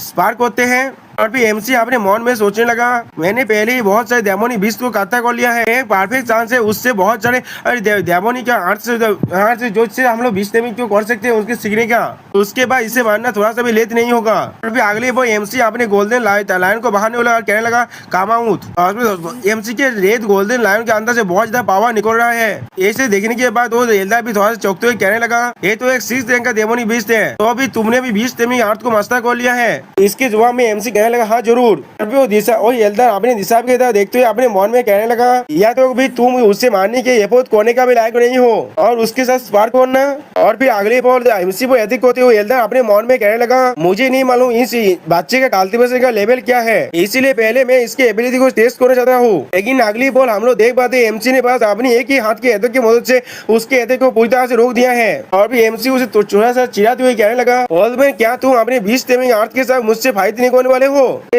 [SPEAKER 2] स्पार्क करते हैं। और फिर एमसी अपने मन में सोचने लगा मैंने पहले ही बहुत सारे डेमोनी बीस्ट को काटा कर लिया है, परफेक्ट चांस है उससे बहुत सारे डेमोनी का हाथ से जो से हम लोग 20 टीम क्यों कर सकते हैं उसके सीखने का, उसके बाद इसे मारना थोड़ा सा भी लेट नहीं होगा। और फिर अगले वो एमसी अपने गोल्डन लाइन को बाहर निकला और कहने लगा कामाउथ। और एमसी के रेड गोल्डन लाइन के अंदर से बहुत ज्यादा पावर निकल रहा है। ऐसे देखने के बाद वो एल्डर भी थोड़ा सा चौंकते हुए कहने लगा ये तो एक 6 रैंक का डेमोनी बीस्ट है, तो अभी तुमने भी 20 टीम हाथ को मस्ता कर लिया है। इसके जवाब में एमसी कहने लगा हाँ जरूर। वो दिशा और एल्डर अपने दिशा की तरफ देखते हुए अपने मन में कहने लगा या तो भी तुम उससे मारने के एफोर्ट करने का भी लायक नहीं हो और उसके साथ स्पार्क करना। और फिर अगले बॉल एमसी को एथिक होते हुए एल्डर अपने मन में कहने लगा मुझे नहीं मालूम इस बच्चे का कल्टीवेशन का लेवल क्या है, इसीलिए पहले मैं इसके एबिलिटी को टेस्ट करना चाहता हूँ। लेकिन अगली बॉल हम लोग देख पाते एमसी ने पास अपनी एक ही हाथ के एथिक की मदद से उसके एथिक को पूरी तरह से रोक दिया है। और भी एमसी उसे थोड़ा सा चिढ़ाते हुए कहने लगा ऑलमैन क्या तुम अपने 20 टीम हाथ के साथ मुझसे फाइट नहीं करने वाले हो।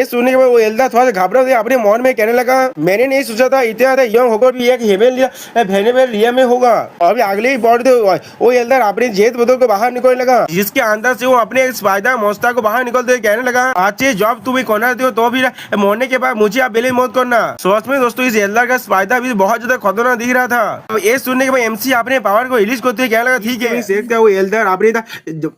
[SPEAKER 2] सुनने के बाद वो एल्डर थोड़ा सा घबरा हुआ अपने मन में कहने लगा मैंने नहीं सोचा था इतना यंग होकर भी एक हेवेल रिया में होगा। और अगले ही बॉल वो एल्डर अपने जेट बदल को बाहर निकलने लगा जिसके अंदर से वो अपने स्पाइडर मोस्ता को बाहर निकलते हुए कहने लगा अच्छे जॉब तुम्हें करना हो तो भी मरने के बाद मुझे आप बेले मौत करना। सच में दोस्तों इस एल्डर का स्पाइडर भी बहुत ज्यादा खतरनाक दिख रहा था। अब ये सुनने के बाद एमसी अपने पावर को रिलीज करते हुए कहने लगा ठीक है। वो एल्डर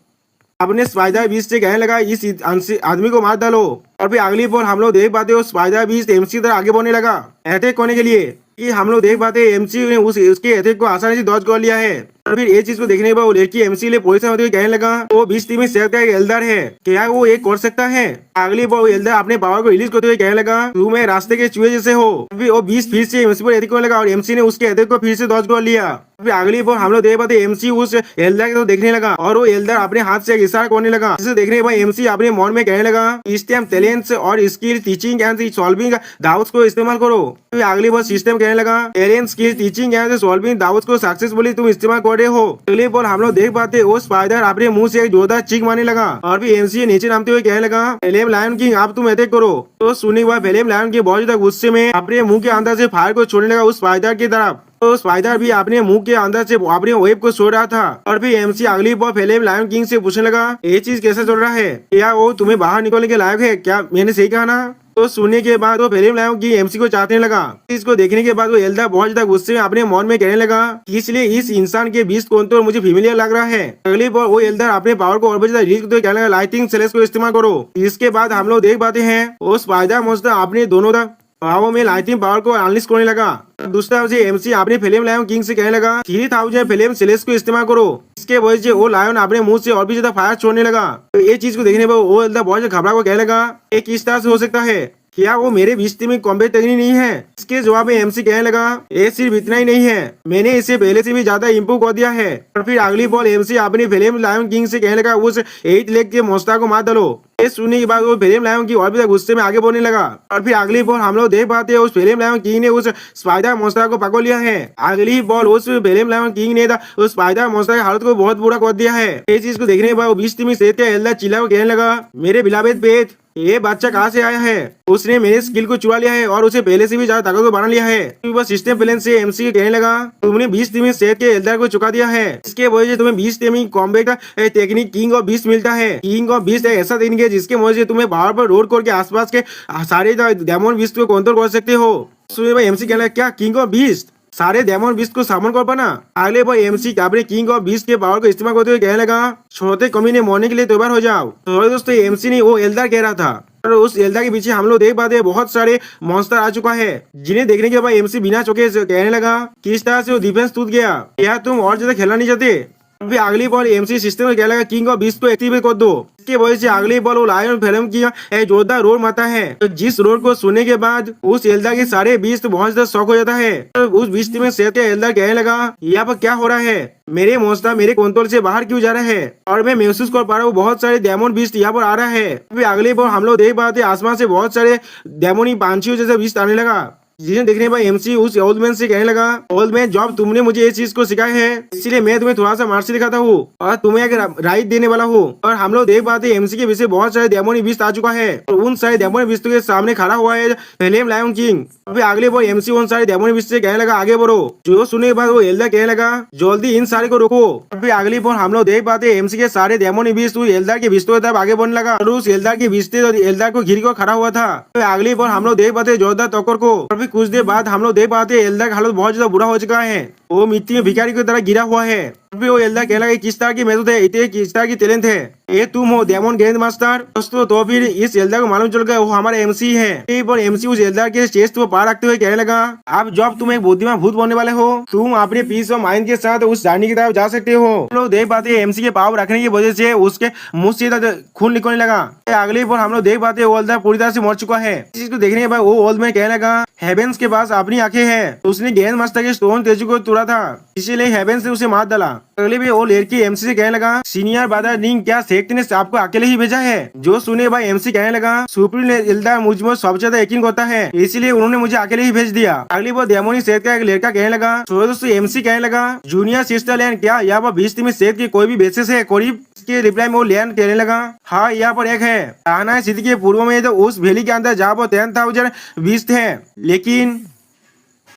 [SPEAKER 2] अपने स्पाइडर बीस्ट से कहने लगा इस आदमी को मार डालो। और फिर अगली बॉल हम लोग देख पाते हो स्पाइडर बीस्ट एमसी तरह आगे बढ़ने लगा अटैक करने के लिए कि हम लोग देख पाते एमसी ने उसके अटैक को आसानी से डॉज कर लिया है। और फिर ये चीज को देखने के बाद वो लड़की एमसी लिए पोजीशन होते हुए कहने लगा वो 20 टीम में शेयर का एक एल्डर है, क्या वो एक कर सकता है। अगली बॉल एल्डर अपने पावर को रिलीज करते हुए कहने लगा तू मैं रास्ते के चूहे जैसे हो। फिर वो 20 फिर से एमसी पर अटैक करने लगा और एमसी ने उसके अटैक को फिर से डॉज कर लिया। फिर अगली बॉल हम लोग देख पाते एमसी उस एल्डर को देखने लगा और वो एल्डर अपने हाथ से इशारा करने लगा। इसे देखने के बाद एमसी अपने मन में कहने लगा इस टाइम टैलेंट्स और skill teaching and solving doubts को इस्तेमाल करो। फिर अगली बार सिस्टम कहने लगा talent skill teaching and solving doubts को सक्सेसफुली तुम इस्तेमाल कर रहे हो। अगली बार हम लोग देख पाते वो स्पाइडर अपने मुंह से एक जोरदार चीख मारने लगा और फिर एमसी नीचे नामते हुए कहने लगा फेलेम लायन किंग आप तुम अटैक करो। तो सुनने के बाद फेलेम लायन की बहुत ज्यादा गुस्से में अपने मुंह के अंदर से फायर को छोड़ने लगा उस स्पाइडर की तरफ। तो स्पाइडर भी अपने मुंह के अंदर से अपने वेब को छोड़ रहा था। और फिर एमसी अगली बार फेलेम लायन किंग से पूछने लगा ये चीज कैसे चल रहा है, क्या वो तुम्हें बाहर निकलने के लायक है, क्या मैंने सही कहा ना। तो सुनने के बाद वो फेलेम लायन किंग एमसी को चाहने लगा। इसको देखने के बाद वो एल्डर बहुत ज्यादा गुस्से में अपने मन में कहने लगा इसलिए इस इंसान के बीच कौन तो मुझे फेमिलियर लग रहा है। अगली बार वो एल्डर अपने पावर को और भी ज्यादा रिलीज करते हुए कहने लगा लाइटिंग सेलेस को इस्तेमाल करो। इसके बाद हम लोग देख पाते हैं वो स्पाइडर मोस्टर अपने दोनों पावों में लाइटिंग पावर को अनलिश करने लगा। दूसरा से एमसी अपने फेलेम लायन किंग से कहने लगा 3000 फेलेम सेलेस को इस्तेमाल करो। इसके वजह से वो लायन अपने मुंह से और भी ज्यादा फायर छोड़ने लगा। तो ये चीज को देखने पर वो एल्डर बहुत ज्यादा घबरा को कहने लगा ये किस तरह से हो सकता है, क्या वो मेरे 20 टीम में कॉम्बैट टेक्निक नहीं है। इसके जवाब में एमसी कहने लगा ये सिर्फ इतना ही नहीं है, मैंने इसे पहले से भी ज्यादा इम्प्रूव कर दिया है। और फिर अगली बॉल एमसी अपने फेलेम लायन किंग से कहने लगा उस 8 लेग के मोस्ता को मार डालो। ये सुनने के बाद वो फेलेम लायन की और भी गुस्से में आगे बढ़ने लगा। और फिर अगली बॉल हम लोग देख पाते हैं उस फेलेम लायन किंग ने उस स्पाइडर मोस्ता को पकड़ लिया है। अगली बॉल उस फेलेम लायन किंग ने उस स्पाइडर मोस्ता की हालत को बहुत बुरा कर दिया है। ये चीज को देखने के बाद 20 टीम से एल्डर चिल्ला को कहने लगा मेरे बिलावेद पेट ये बच्चा कहाँ से आया है, उसने मेरे स्किल को चुरा लिया है और उसे पहले से भी ज्यादा ताकतवर बना लिया है। तो सिस्टम प्लान से एमसी कहने लगा तुमने 20 टीम सेट के एल्डर को चुका दिया है, इसके वजह से तुम्हें 20 team combat technique king of beast मिलता है। किंग ऑफ बीस्ट एक ऐसा टेक्निक है जिसके वजह से तुम्हें बाहर पर रोड करके आसपास के सारे डेमन बीस्ट को कंट्रोल कर सकते हो। सुनिए भाई एमसी कहने लगा क्या किंग ऑफ बीस्ट सारे डेमन बीस्ट को सामन कर पाना। अगले बार एमसी अपने किंग ऑफ बीस्ट के पावर को इस्तेमाल करते हुए कहने लगा छोटे कमीने मरने के लिए तैयार हो जाओ। तो दोस्तों एमसी ने वो एल्डर कह रहा था और उस एल्डर के पीछे हम लोग देख पाते हैं बहुत सारे मॉन्स्टर आ चुका है जिन्हें देखने के बाद एमसी बिना चौके कहने लगा किस तरह से वो डिफेंस टूट गया, क्या तुम और ज्यादा खेलना नहीं चाहते।
[SPEAKER 1] अभी अगली बॉल एमसी सिस्टम में कहने लगा किंग ऑफ बीस्ट को एक्टिवेट कर दो। इसके वजह से अगली बॉल वो लायन फिल्म की जोरदार रोर मारता है। तो जिस रोर को सुनने के बाद उस एल्डर के सारे बीस्ट बहुत ज्यादा शॉक हो जाता है। तो उस बीस्ट में सेठ के एल्डर कहने लगा यहाँ पर क्या हो रहा है, मेरे मौसम मेरे कंट्रोल से बाहर क्यों जा रहा है और मैं महसूस कर पा रहा हूँ बहुत सारे डेमन बीस्ट यहाँ पर आ रहा है। अभी अगली बार हम लोग देख पाते आसमान से बहुत सारे डेमोनी पांचियों जैसे बीस्ट आने लगा, जिसे देखने के बाद एमसी उस ओल्ड मैन से कहने लगा ओल्ड मैन जॉब तुमने मुझे ये चीज को सिखाया है इसलिए मैं तुम्हें थोड़ा सा मार्क्स दिखाता हूँ और तुम्हें एक राइट देने वाला हूँ। और हम लोग देख पाते एमसी के पीछे बहुत सारे डेमोनी बीस्ट आ चुका है और उन सारे डेमोनी बीस्ट के सामने खड़ा हुआ है फ्लेम लायन किंग। अभी अगले बार एमसी उन सारे डेमोनी बीस्ट से कहने लगा आगे बढ़ो। जो सुनने के बाद वो एल्डर कहने लगा जल्दी इन सारे को रोको। अभी अगली बार हम लोग देख पाते एमसी के सारे डेमोनी बीस्ट उस एल्डर के बीस्तों की तरफ आगे बढ़ने लगा और उस एल्डर के बीस्ते एल्डर को घिर कर खड़ा हुआ था। अगली बार हम लोग देख पाते जोरदार टक्कर को। अभी कुछ देर बाद हम लोग देख पाते एल्डर का हालत बहुत ज्यादा बुरा हो चुका है, वो मिट्टी में भिखारी की तरह गिरा हुआ है। अभी वो एल्डर कहने लगा किस तरह की मेहनत है, इतने किस तरह की टैलेंट है, ये तुम हो डेमन ग्रैंड मास्टर। दोस्तों तो फिर इस एल्डर को मालूम चल गया वो हमारा एमसी है। एमसी उस एल्डर के चेस्ट को पार रखते हुए कहने लगा अब जब तुम एक बुद्धिमान भूत बनने वाले हो तुम अपने पीस और माइंड के साथ उस जर्नी की तरफ जा सकते हो। हम लोग देख पाते एमसी के पावर रखने की वजह से उसके मुंह से खून निकलने लगा। अगले पर हम लोग देख पाते वो एल्डर पूरी तरह से मर चुका है। इस चीज को देखने के बाद वो ओल्ड मैन कहने लगा हेवेंस के पास अपनी आंखें हैं, तो उसने ग्रैंड मास्टर के स्टोन तेजू को तोड़ा था इसीलिए हेवेंस ने उसे मार डाला। अगले भी वो लड़की एमसी से कहने लगा सीनियर ब्रदर रिंग क्या सेठ ने आपको अकेले ही भेजा है। जो सुने भाई एमसी कहने लगा सुप्रीम एल्डर मुझ में सबसे ज्यादा यकीन करता है इसलिए उन्होंने मुझे अकेले ही भेज दिया। अगली बार डेमोनी सेठ का एक लड़का कहने लगा तो दोस्तों एमसी कहने लगा जूनियर सिस्टर लैंड क्या यहाँ पर 20 में सेठ की कोई भी बेसिस है करीब के रिप्लाई में वो लैंड कहने लगा हाँ यहाँ पर एक है आना सिटी के पूर्व में तो उस वैली के अंदर जहाँ पर 10,000 बीस्ट है, लेकिन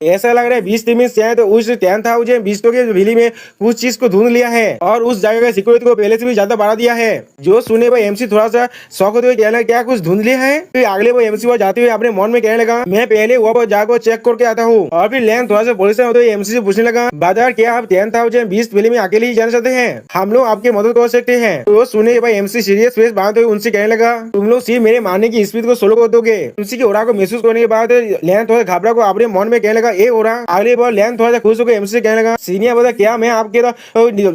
[SPEAKER 1] ऐसा लग रहा है 20 टीम से तो उस 10,000 बीस्तों के वैली में कुछ चीज को ढूंढ लिया है और उस जगह का सिक्योरिटी को पहले से भी ज्यादा बढ़ा दिया है। जो सुने भाई एमसी थोड़ा सा शौक होते हुए कहने लगा क्या कुछ ढूंढ लिया है। फिर अगले बार एमसी वहां जाते हुए अपने मन में कहने लगा मैं पहले वहाँ पर जाकर चेक करके आता हूँ। और फिर लैंड थोड़ा सा परेशान होते हुए एमसी से पूछने लगा बाजार क्या आप 10,000 बीस्ट वैली में अकेले ही जाना चाहते हैं, हम लोग आपकी मदद कर सकते हैं। तो सुने भाई एमसी सीरियस फेस बांधते हुए उनसे कहने लगा तुम लोग सिर्फ मेरे मारने की स्पीड को सोलो कर दोगे। एमसी की ओरा को महसूस करने के बाद लैंड थोड़ा घबरा को अपने मन में कहने लगा ए ओरा। अगले बार लैंड थोड़ा सा खुश होकर एमसी से कहने लगा सीनियर ब्रदर क्या मैं आपके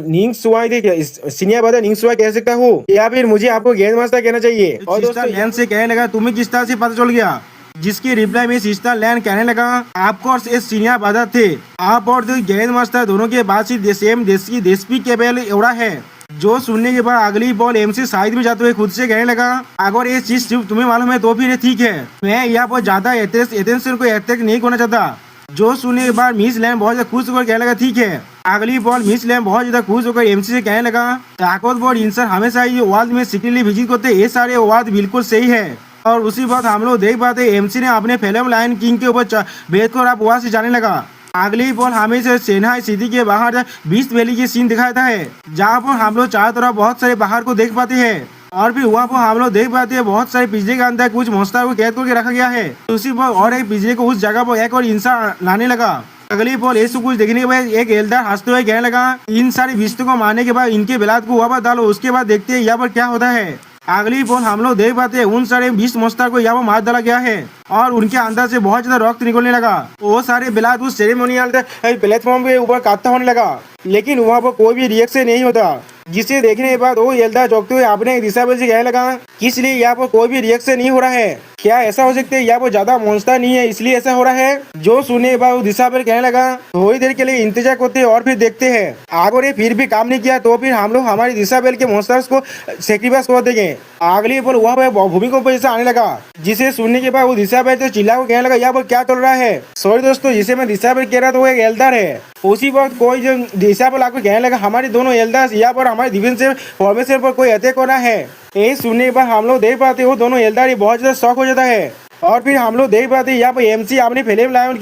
[SPEAKER 1] निंग सुवाई सीनियर ब्रदर निंग सुवाई कह सकता हूँ या फिर मुझे आपको ग्रैंड मास्टर कहना चाहिए। और दोस्तों लैंड से कहने लगा तुम्हें किस तरह से पता चल गया, जिसकी रिप्लाई में सिस्टर लैंड कहने लगा आपको और इस सीनियर ब्रदर थे आप और ग्रैंड मास्टर दोनों के बाद से सेम देश केवल एवरा है। जो सुनने के बाद अगली बॉल एमसी साइड में जाते हुए खुद से कहने लगा अगर ये चीज सिर्फ तुम्हें मालूम है तो फिर ठीक है, मैं यहाँ पर ज्यादा अटेंशन को अटैक नहीं करना चाहता। जो सुनने के बाद मिस लैंड बहुत ज्यादा खुश होकर कहने लगा ठीक है। अगली बॉल मिस लैंड बहुत ज्यादा खुश होकर एमसी से कहने लगा ताकतवर इंसान हमेशा ये वर्ल्ड में सीक्रेटली विजिट करते ये सारे वर्ड बिल्कुल सही है। और उसी बात हम लोग देख पाते एमसी ने अपने फिल्म लाइन किंग के ऊपर बैठ कर आप वहां से जाने लगा। अगली बॉल हमें से सेना सिटी के बाहर 20 वैली की सीन दिखाता है जहाँ पर हम लोग चारों तरफ बहुत सारे बाहर को देख पाते हैं और फिर वहाँ पर हम लोग देख पाते हैं बहुत सारे पिंजरे के अंदर कुछ मॉन्स्टर को कैद करके रखा गया है। उसी पर और एक पिंजरे को उस जगह पर एक और इंसान लाने लगा। अगली बॉल ऐसा कुछ देखने के बाद एक एल्डर हंसते हुए कहने लगा इन सारे बिस्तों को मारने के बाद इनके बिलाद को वहाँ पर डालो उसके बाद देखते हैं यहाँ पर क्या होता है। अगली बॉल हम लोग देख पाते हैं उन सारे 20 मॉन्स्टर को यहाँ पर मार डाला गया है और उनके अंदर से बहुत ज्यादा रक्त निकलने लगा। वो सारे बिलाद उस सेरेमोनियल प्लेटफॉर्म के ऊपर काटता होने लगा लेकिन वहाँ पर कोई भी रिएक्शन नहीं होता, जिसे देखने के बाद वो एल्डर चौंकते हुए अपने दिशाबल से कहने लगा किस लिए यहाँ पर कोई भी रिएक्शन नहीं हो रहा है, क्या ऐसा हो सकता है यहाँ पर ज्यादा मॉन्स्टर नहीं है इसलिए ऐसा हो रहा है। जो सुनने के बाद वो दिशाबल कहने लगा थोड़ी देर के लिए इंतजार करते हैं और फिर देखते हैं अगर ये फिर भी काम नहीं किया तो फिर हम लोग हमारी दिशाबल के मॉन्स्टर्स को सेक्रीफाइस कर देंगे। अगली पर वहाँ पर भूमिकंप जैसा आने लगा जिसे सुनने के बाद वो दिशाबल तो चिल्ला को कहने लगा यहाँ पर क्या चल रहा है। सॉरी दोस्तों जिसे मैं दिशाबल कह रहा था वो एक एल्डर है। उसी वक्त कोई जो दिशाबल आकर कहने लगा हमारे दोनों एल्डर्स यहाँ पर हमारे डिफेंसिव फॉर्मेशन पर कोई अटैक हो रहा है। यही सुनने के बाद हम लोग देख पाते वो दोनों एल्डर बहुत ज्यादा शॉक हो जाता है और फिर हम लोग देख पाते यहाँ पर एमसी अपने फिल्म लायन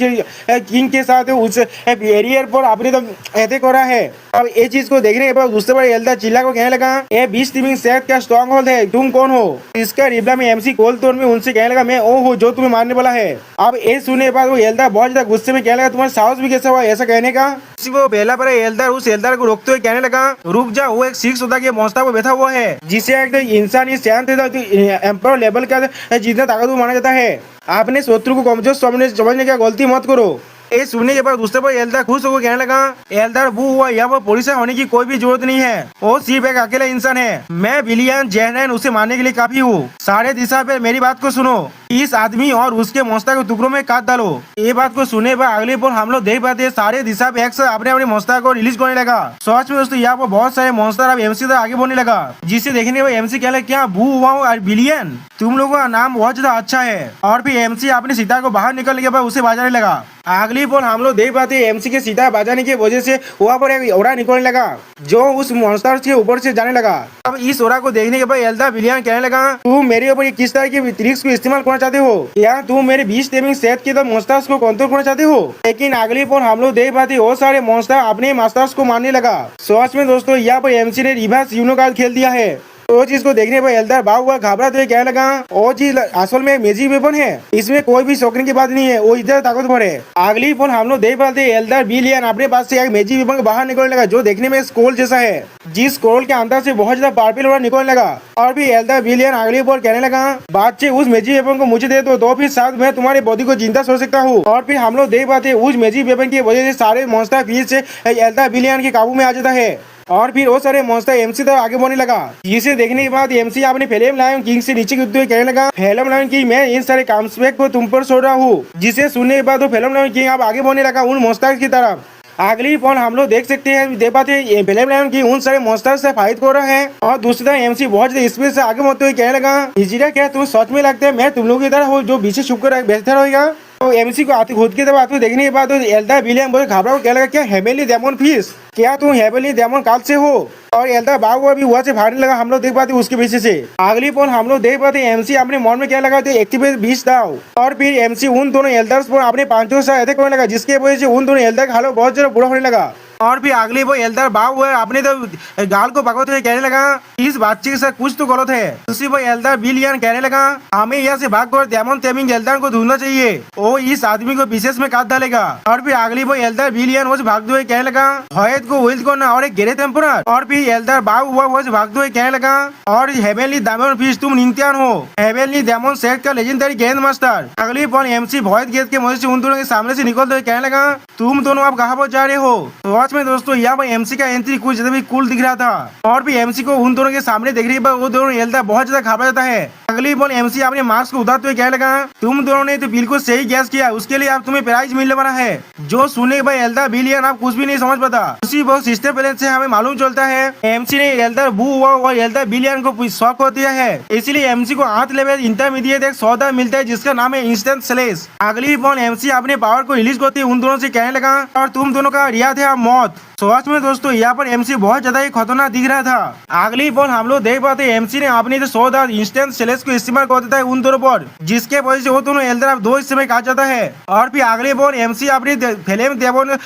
[SPEAKER 1] किंग के साथ उस एरियर पर अपने तो अटैक हो रहा है। अब ये चीज को देखने के बाद दूसरे बार एल्डर चिल्ला को कहने लगा ये 20 टीमिंग सेट का स्ट्रॉन्ग होल्ड है, तुम कौन हो। इसका रिप्लाई में एमसी कोल तोड़ में उनसे कहने लगा मैं वो हूँ जो तुम्हें मारने वाला है। अब ये सुनने के बाद वो एल्डर बहुत ज्यादा गुस्से में कहने लगा तुम्हारा साहस भी कैसा हुआ ऐसा कहने का। वो पहला बार एल्डर उस एल्डर को रोकते हुए कहने लगा रुक जा, वो एक 6 के मॉन्स्टर पर बैठा हुआ है जिसे एक इंसानी शांत एम्पायर लेवल का जितना ताकतवर माना जाता है। आपने शत्रु को कमजोर समझने का गलती मत करो। ये सुनने के बाद उससे पर एल्दार खुश होकर कहने लगा, एल्दार वो हुआ यहाँ पर परेशान होने की कोई भी जरूरत नहीं है, वो सिर्फ एक अकेला इंसान है। मैं विलियन जेनरन उसे मारने के लिए काफी हूँ। सारे दिशा पे मेरी बात को सुनो, इस आदमी और उसके मोस्ता को टुकड़ों में काट डालो। ये बात को सुनने पर अगले पल हम लोग देख पाते हैं सारे दिशा पे एक्स अपने अपने मोस्ता को रिलीज करने लगा। सच में दोस्तों यहाँ पर बहुत सारे मोस्टर अब एमसी तक आगे बढ़ने लगा, जिसे देखने पर एमसी कहला क्या बू हुआ और विलियन तुम लोगों का नाम बहुत ज्यादा अच्छा है। और फिर एमसी अपने सीता को बाहर निकलने के बाद उसे बाजाने लगा। अगली पल हम लोग देख पाते हैं एमसी के सीता बजाने की वजह से वहाँ पर एक ओरा निकलने लगा जो उस मॉन्स्टर के ऊपर से जाने लगा। अब इस ओरा को देखने के बाद एल्दार विलियन कहने लगा, तुम मेरे ऊपर किस तरह की ट्रिक्स को इस्तेमाल करना चाहते हो, या तुम मेरे 20 टेमिंग सेट के मॉन्स्टर्स को कंट्रोल करना चाहते हो। लेकिन अगली पल हम लोग देख पाते वो सारे मॉन्स्टर अपने मास्टर्स को मारने लगा। सच में दोस्तों यहाँ पर एमसी ने रिवर्स यूनो कार्ड खेल दिया है। वो चीज को देखने पर एल्दार बाग हुआ घबराते हुए कहने लगा, वो चीज असल में मैजिक वेपन है, इसमें कोई भी शौकीन की बात नहीं है, वो इधर ताकतवर है। अगली पल हम लोग देख पाते एल्दार विलियन अपने पास से एक मैजिक वेपन बाहर निकलने लगा जो देखने में स्क्रोल जैसा है, जिस स्क्रोल के अंदर से बहुत ज्यादा पावरफुल ओरा निकलने लगा। और भी एल्दार विलियन अगली पल कहने लगा, बादशाह उस मैजिक वेपन को मुझे दे दो, तो फिर साथ मैं तुम्हारे बॉडी को जिंदा छोड़ सकता हूँ। और फिर हम लोग देख पाते उस मैजिक वेपन की वजह से सारे मॉन्स्टर फिर से एल्दार विलियन के काबू में आ जाता है। और फिर वो सारे मॉन्स्टर एमसी तक आगे बढ़ने लगा, जिसे देखने के बाद एमसी अपने फ्लेम लायन किंग से नीचे गिरते हुए कहने लगा, फ्लेम लायन किंग मैं इन सारे कामस्पेक को तुम पर छोड़ रहा हूँ। जिसे सुनने के बाद वो फ्लेम लायन किंग अब आगे बढ़ने लगा उन मॉन्स्टर की तरफ। अगली पल हम लोग देख सकते हैं देख पाते हैं फ्लेम लायन की उन सारे मॉन्स्टर से फाइट कर रहा है। और दूसरी तरफ एमसी बहुत ज्यादा स्पीड से आगे बढ़ते हुए कहने लगा, इजीरा क्या तुम सच में लगता है मैं तुम लोगों की तरह हूँ जो पीछे छुप कर बेहतर होगा। तो एमसी को आते खुद की तरफ आते देखने के बाद एल्दार विलियन बहुत घबरा को कहने लगा, क्या हेवनली डेमन फिश, क्या तुम हेवनली डेमन काल से हो। और एल्दार बाग हुआ भी वहाँ से भागने लगा। हम लोग देख पाते उसके पीछे से। अगली पल हम लोग देख पाते एमसी अपने मन में क्या लगा एक्टिवेट 20 दाव। और फिर एमसी उन दोनों एल्दार्स पर अपने 5 से अटैक करने लगा, जिसके वजह से उन दोनों एल्दार का हालत बहुत ज्यादा बुरा होने लगा। और फिर अगले वो एल्दार बाग हुआ अपने तो गाल को पकड़ते हुए कहने लगा, इस बच्चे के साथ कुछ तो गलत है। दूसरी वो एल्दार विलियन कहने लगा, हमें यहाँ से भाग कर डेमन टेमिंग एल्दार को ढूंढना चाहिए, वो इस आदमी को विशेष में काट डालेगा। और फिर अगली वो एल्दार विलियन वो भागते हुए कहने लगा, हयत को विल्ड करना और एक गेरे टेम्पोरर। और फिर एल्दार बाग हुआ वो भागते हुए कहने लगा, और हेवनली डेमन फिश तुम नित्यान हो, हेवनली डेमन सेट का लेजेंडरी ग्रैंड मास्टर। अगली पल एमसी भयत गेट के मदद से उन दोनों के सामने से निकलते हुए कहने लगा, तुम दोनों अब कहाँ पर जा रहे हो। तो में दोस्तों यहाँ पर एमसी का एंट्री कुछ ज्यादा भी कूल दिख रहा था। और भी एमसी को उन दोनों के सामने देखने के बाद वो दोनों एल्दार बहुत ज्यादा घबरा जाता है। अगली बॉल एमसी अपने मास्क को उतारते हुए कहने लगा, तुम दोनों ने तो बिल्कुल सही गैस किया, उसके लिए अब तुम्हें प्राइज मिलने वाला है। जो सुनने के बाद एल्दार विलियन आप कुछ भी नहीं समझ पाता। उसी बहुत सिस्टम बैलेंस से हमें मालूम चलता है एमसी ने एल्दार बू हुआ और एल्दार विलियन को शॉक हो दिया है, इसलिए एमसी को 8 लेवल इंटरमीडिएट एक सौदा मिलता है जिसका नाम है इंस्टेंट स्लेश। अगली बॉल एमसी अपने पावर को रिलीज करते उन दोनों से कहने लगा, और तुम दोनों का रियाद है मौत। सच में दोस्तों यहाँ पर एमसी बहुत ज्यादा ही खतरनाक दिख रहा था। अगली बॉल हम लोग देख पाते एमसी ने अपने जो 100 इंस्टेंट स्लेश को इस्तेमाल कर देता है उन दोनों पर, जिसके वजह से वो दोनों एल्दार अब 2 हिस्से में काट जाता है। और फिर अगली बॉल एमसी अपनी फ्लेम डेमन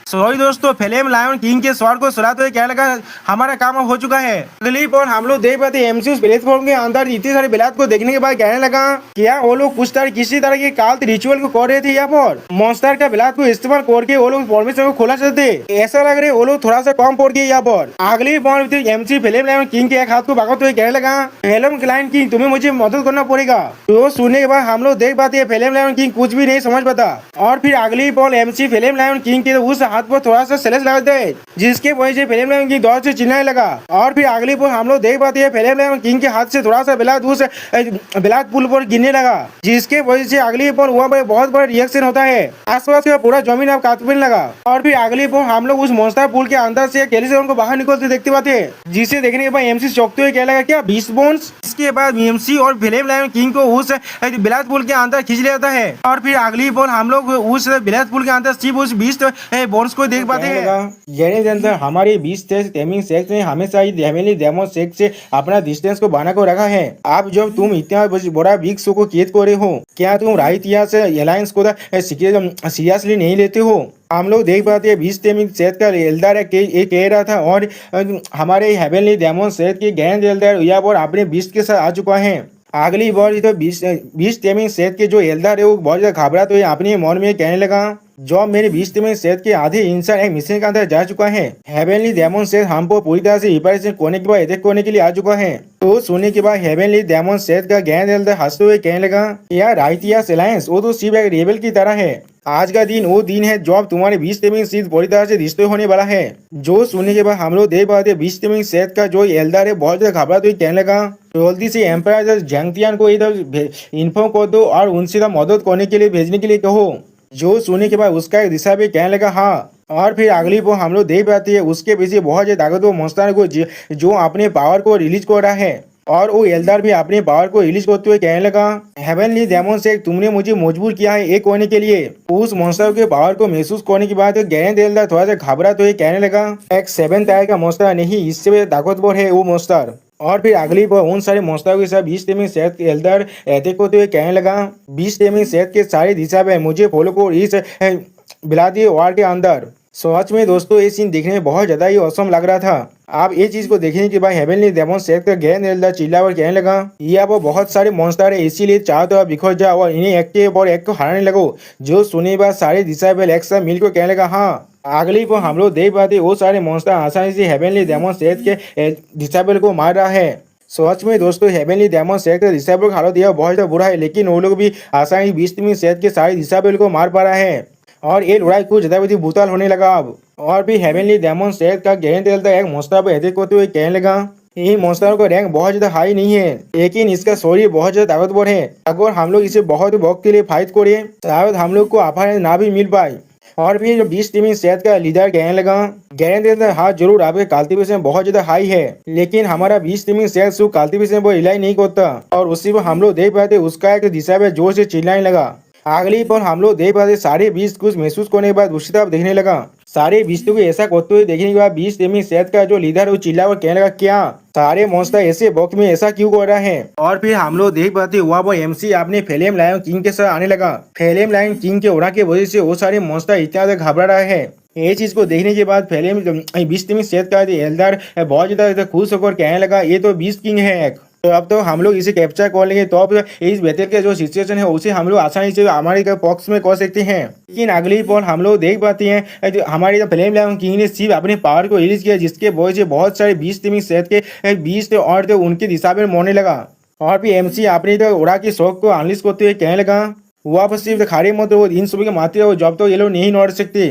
[SPEAKER 1] सॉरी दोस्तों फ्लेम लायन किंग के स्वॉर्ड को सुलाते हुए कहने लगा, हमारा काम हो चुका है। अगली पॉल हम लोग देख पाते एमसी उस प्लेटफॉर्म के अंदर इतने सारे बिलात को देखने के बाद कहने लगा, क्या वो लोग कुछ तरह किसी तरह के काल्ट रिचुअल को कर रहे थे यहाँ पर मॉन्स्टर का बिलात को इस्तेमाल करके वो लोग फॉर्मेशन को खोला चाहते थे। ऐसा लग रहा है वो लोग थोड़ा सा कम पड़ गए यहाँ पर। अगली पॉल एमसी फ्लेम लायन किंग के एक हाथ को पकड़ते हुए कहने लगा, फ्लेम लायन किंग तुम्हें मुझे मदद करना पड़ेगा। तो सुनने के बाद हम लोग देख पाते फ्लेम लायन किंग कुछ भी नहीं समझ पाता। और फिर अगली पॉल एमसी फ्लेम लायन किंग के उस हाथ पर थोड़ा सा लगा दे, जिसके वजह से फ्लेम लायन किंग दौड़ से चिल्लाने लगा। और फिर अगली पल हम लोग देख पाते हैं फ्लेम लायन किंग के हाथ से थोड़ा सा बिलात उस बिलात पुल पर गिरने लगा, जिसके वजह से अगली पल वहाँ पर बहुत बड़ा रिएक्शन होता है। आसपास का पूरा जमीन अब कांपने लगा। और फिर अगली पल हम लोग उस मॉन्स्टर पुल के अंदर से कैलिसोन को बाहर निकलते देखते पाते हैं, जिसे देखने के बाद एमसी चौंकते हुए कहने लगा, क्या 20 बोन्स। इसके बाद एमसी और फ्लेम लायन किंग को उस बिलात पुल के अंदर खींच लेता है। और फिर अगली पल हम लोग उस बिलात पुल के अंदर सिर्फ उस 20 बोन्स को देख पाते हैं।
[SPEAKER 2] यानी जनता हमारे 20 टेमिंग सेक्स ने हमेशा ही हेवनली डेमन सेक्स से अपना डिस्टेंस को बना कर रखा है। अब जब तुम इतना बड़ा बिग शो को कैद करे हो, क्या तुम राइट या से अलायंस को सीरियसली नहीं लेते हो। हम लोग देख पाते हैं 20 टेमिंग सेट का एल्दार कह रहा था, और हमारे हेवनली डेमन सेट के ग्रैंड एल्दार यहाँ पर अपने 20 के साथ आ चुका है। अगली बार तो 20 टेमिंग सेट के जो एल्दार है वो बहुत ज्यादा घबरा तो अपने मन में कहने लगा, जो मेरे 20 टीम सेट के आधे इंसान एक मिशन के अंदर जा चुका है। हेवनली डेमन सेट हमको पूरी तरह से रिपेयरेशन करने के बाद अटैक करने के लिए आ चुका है। तो सुनने के बाद हेवनली डेमन सेट का ग्रैंड एल्डर हंसते हुए कहने लगा, यार राइट या अलायंस वो तो सिर्फ एक रेबल की तरह है,
[SPEAKER 1] आज का दिन वो दिन है जब तुम्हारे 20 टेमिंग सीध पूरी तरह से रिश्ते होने वाला है। जो सुनने के बाद हम लोग देख पाते 20 टेमिंग सेठ का जो एल्डर है बहुत ज्यादा घबरा तो कहने लगा जल्दी से एम्पायर जंगतियान को इधर इन्फॉर्म कर दो और उनसे मदद करने के लिए भेजने के लिए कहो। जो सुनने के बाद उसका एक दिशा भी कहने लगा हाँ। और फिर अगली वो हम लोग देख पाते हैं उसके पीछे बहुत ज्यादा ताकतवर मॉन्स्टर को जो अपने पावर को रिलीज कर रहा है और वो एल्डर भी अपने पावर को रिलीज करते हुए कहने लगा हेवनली डेमन से तुमने मुझे मजबूर किया है एक होने के लिए। उस मॉन्स्टर के पावर को महसूस करने के बाद गैरेंट एल्डर थोड़ा सा घबरा तो ये कहने लगा एक 7 टायर का मॉन्स्टर नहीं इससे ताकतवर है वो मॉन्स्टर। और फिर अगली बार उन सारे मॉन्स्टरों के साथ 20 टेमिंग सेठ के एल्डर अटैक करते हुए कहने लगा 20 टेमिंग सेठ के सारे दिशा में मुझे फॉलो को इस बिलादी वार के अंदर। सच में दोस्तों ये सीन देखने में बहुत ज्यादा ही औसम लग रहा था। आप ये चीज को देखने के बाद हेवनली डेमन सेठ का गैरेंट एल्डर चिल्ला और कहने लगा ये अब बहुत सारे मॉन्स्टर है इसीलिए चाहो तो आप बिखर जाओ और इन्हें एक के और एक को हराने लगो। जो सुने बाद सारे दिशा में एक साथ मिलकर कहने लगा हाँ। अगली पर हम लोग देख पाते वो सारे मॉन्स्टर आसानी से हेवनली डेमन सेठ के डिसेबल को मार रहा है। सच में दोस्तों हेवनली डेमन सेठ का डिसेबल का हालत यह बहुत बुरा है लेकिन वो लोग भी आसानी 20 टेमिंग सेठ के सारे डिसेबल को मार पा रहा है और ये लड़ाई कुछ ज्यादा भी भूताल होने लगा अब। और भी हेवनली डेमन सेठ का गैरेंट एल्डर एक मॉन्स्टर पर अटैक करते हुए कहने लगा ये मॉन्स्टर का रैंक बहुत ज्यादा हाई नहीं है लेकिन इसका शरीर बहुत ज्यादा ताकतवर है। अगर हम लोग इसे बहुत वक्त के लिए फाइट करें शायद हम लोग को आफर ना भी मिल पाए। और फिर जो 20 टेमिंग सेठ का लीडर कहने लगा गैरेंट एल्डर हाँ जरूर आपके कल्टीवेशन बहुत ज्यादा हाई है लेकिन हमारा 20 टेमिंग सेठ सिर्फ कल्टीवेशन वो रिलाई नहीं करता। और उसी पर हम लोग देख पाते उसका एक दिशा में जोर से चिल्लाने लगा। अगली पर हम लोग देख पाते सारे 20 कुछ महसूस करने के बाद दूसरी तरफ देखने लगा सारे 20 को ऐसा करते हुए देखने के बाद 20 टेमिंग सेठ का जो लीडर वो चिल्ला और कहने लगा क्या सारे मॉन्स्टर ऐसे वक्त में ऐसा क्यों कर रहा है। और फिर हम लोग देख पाते हुआ वो एमसी अपने फ्लेम लायन किंग के साथ आने लगा। फ्लेम लायन किंग के उड़ा के वजह से वो सारे मॉन्स्टर इतना ज्यादा घबरा रहा है। ये चीज को देखने के बाद फ्लेम 20 टेमिंग सेठ का एल्डर बहुत ज्यादा खुश होकर कहने लगा ये तो 20 किंग है एक। तो अब तो हम लोग इसे कैप्चर कर लेंगे तो अब इस बैटल के जो सिचुएशन है उसे हम लोग आसानी से हमारे पॉक्स में कर सकते हैं। लेकिन अगली पॉल हम लोग देख पाते हैं हमारे फ्लेम लायन किंग ने सिर्फ अपने पावर को रिलीज किया जिसके वजह से बहुत सारे 20 टेमिंग सेठ के 20 और तो उनके दिशा में मरने लगा। और फिर एमसी अपनी तो उड़ा की शौक को अनलिश करते हुए कहने लगा वहाँ पर सिर्फ खाड़ी मत वो इन सभी के मारते रहो जब तो ये लोग नहीं लड़ सकते।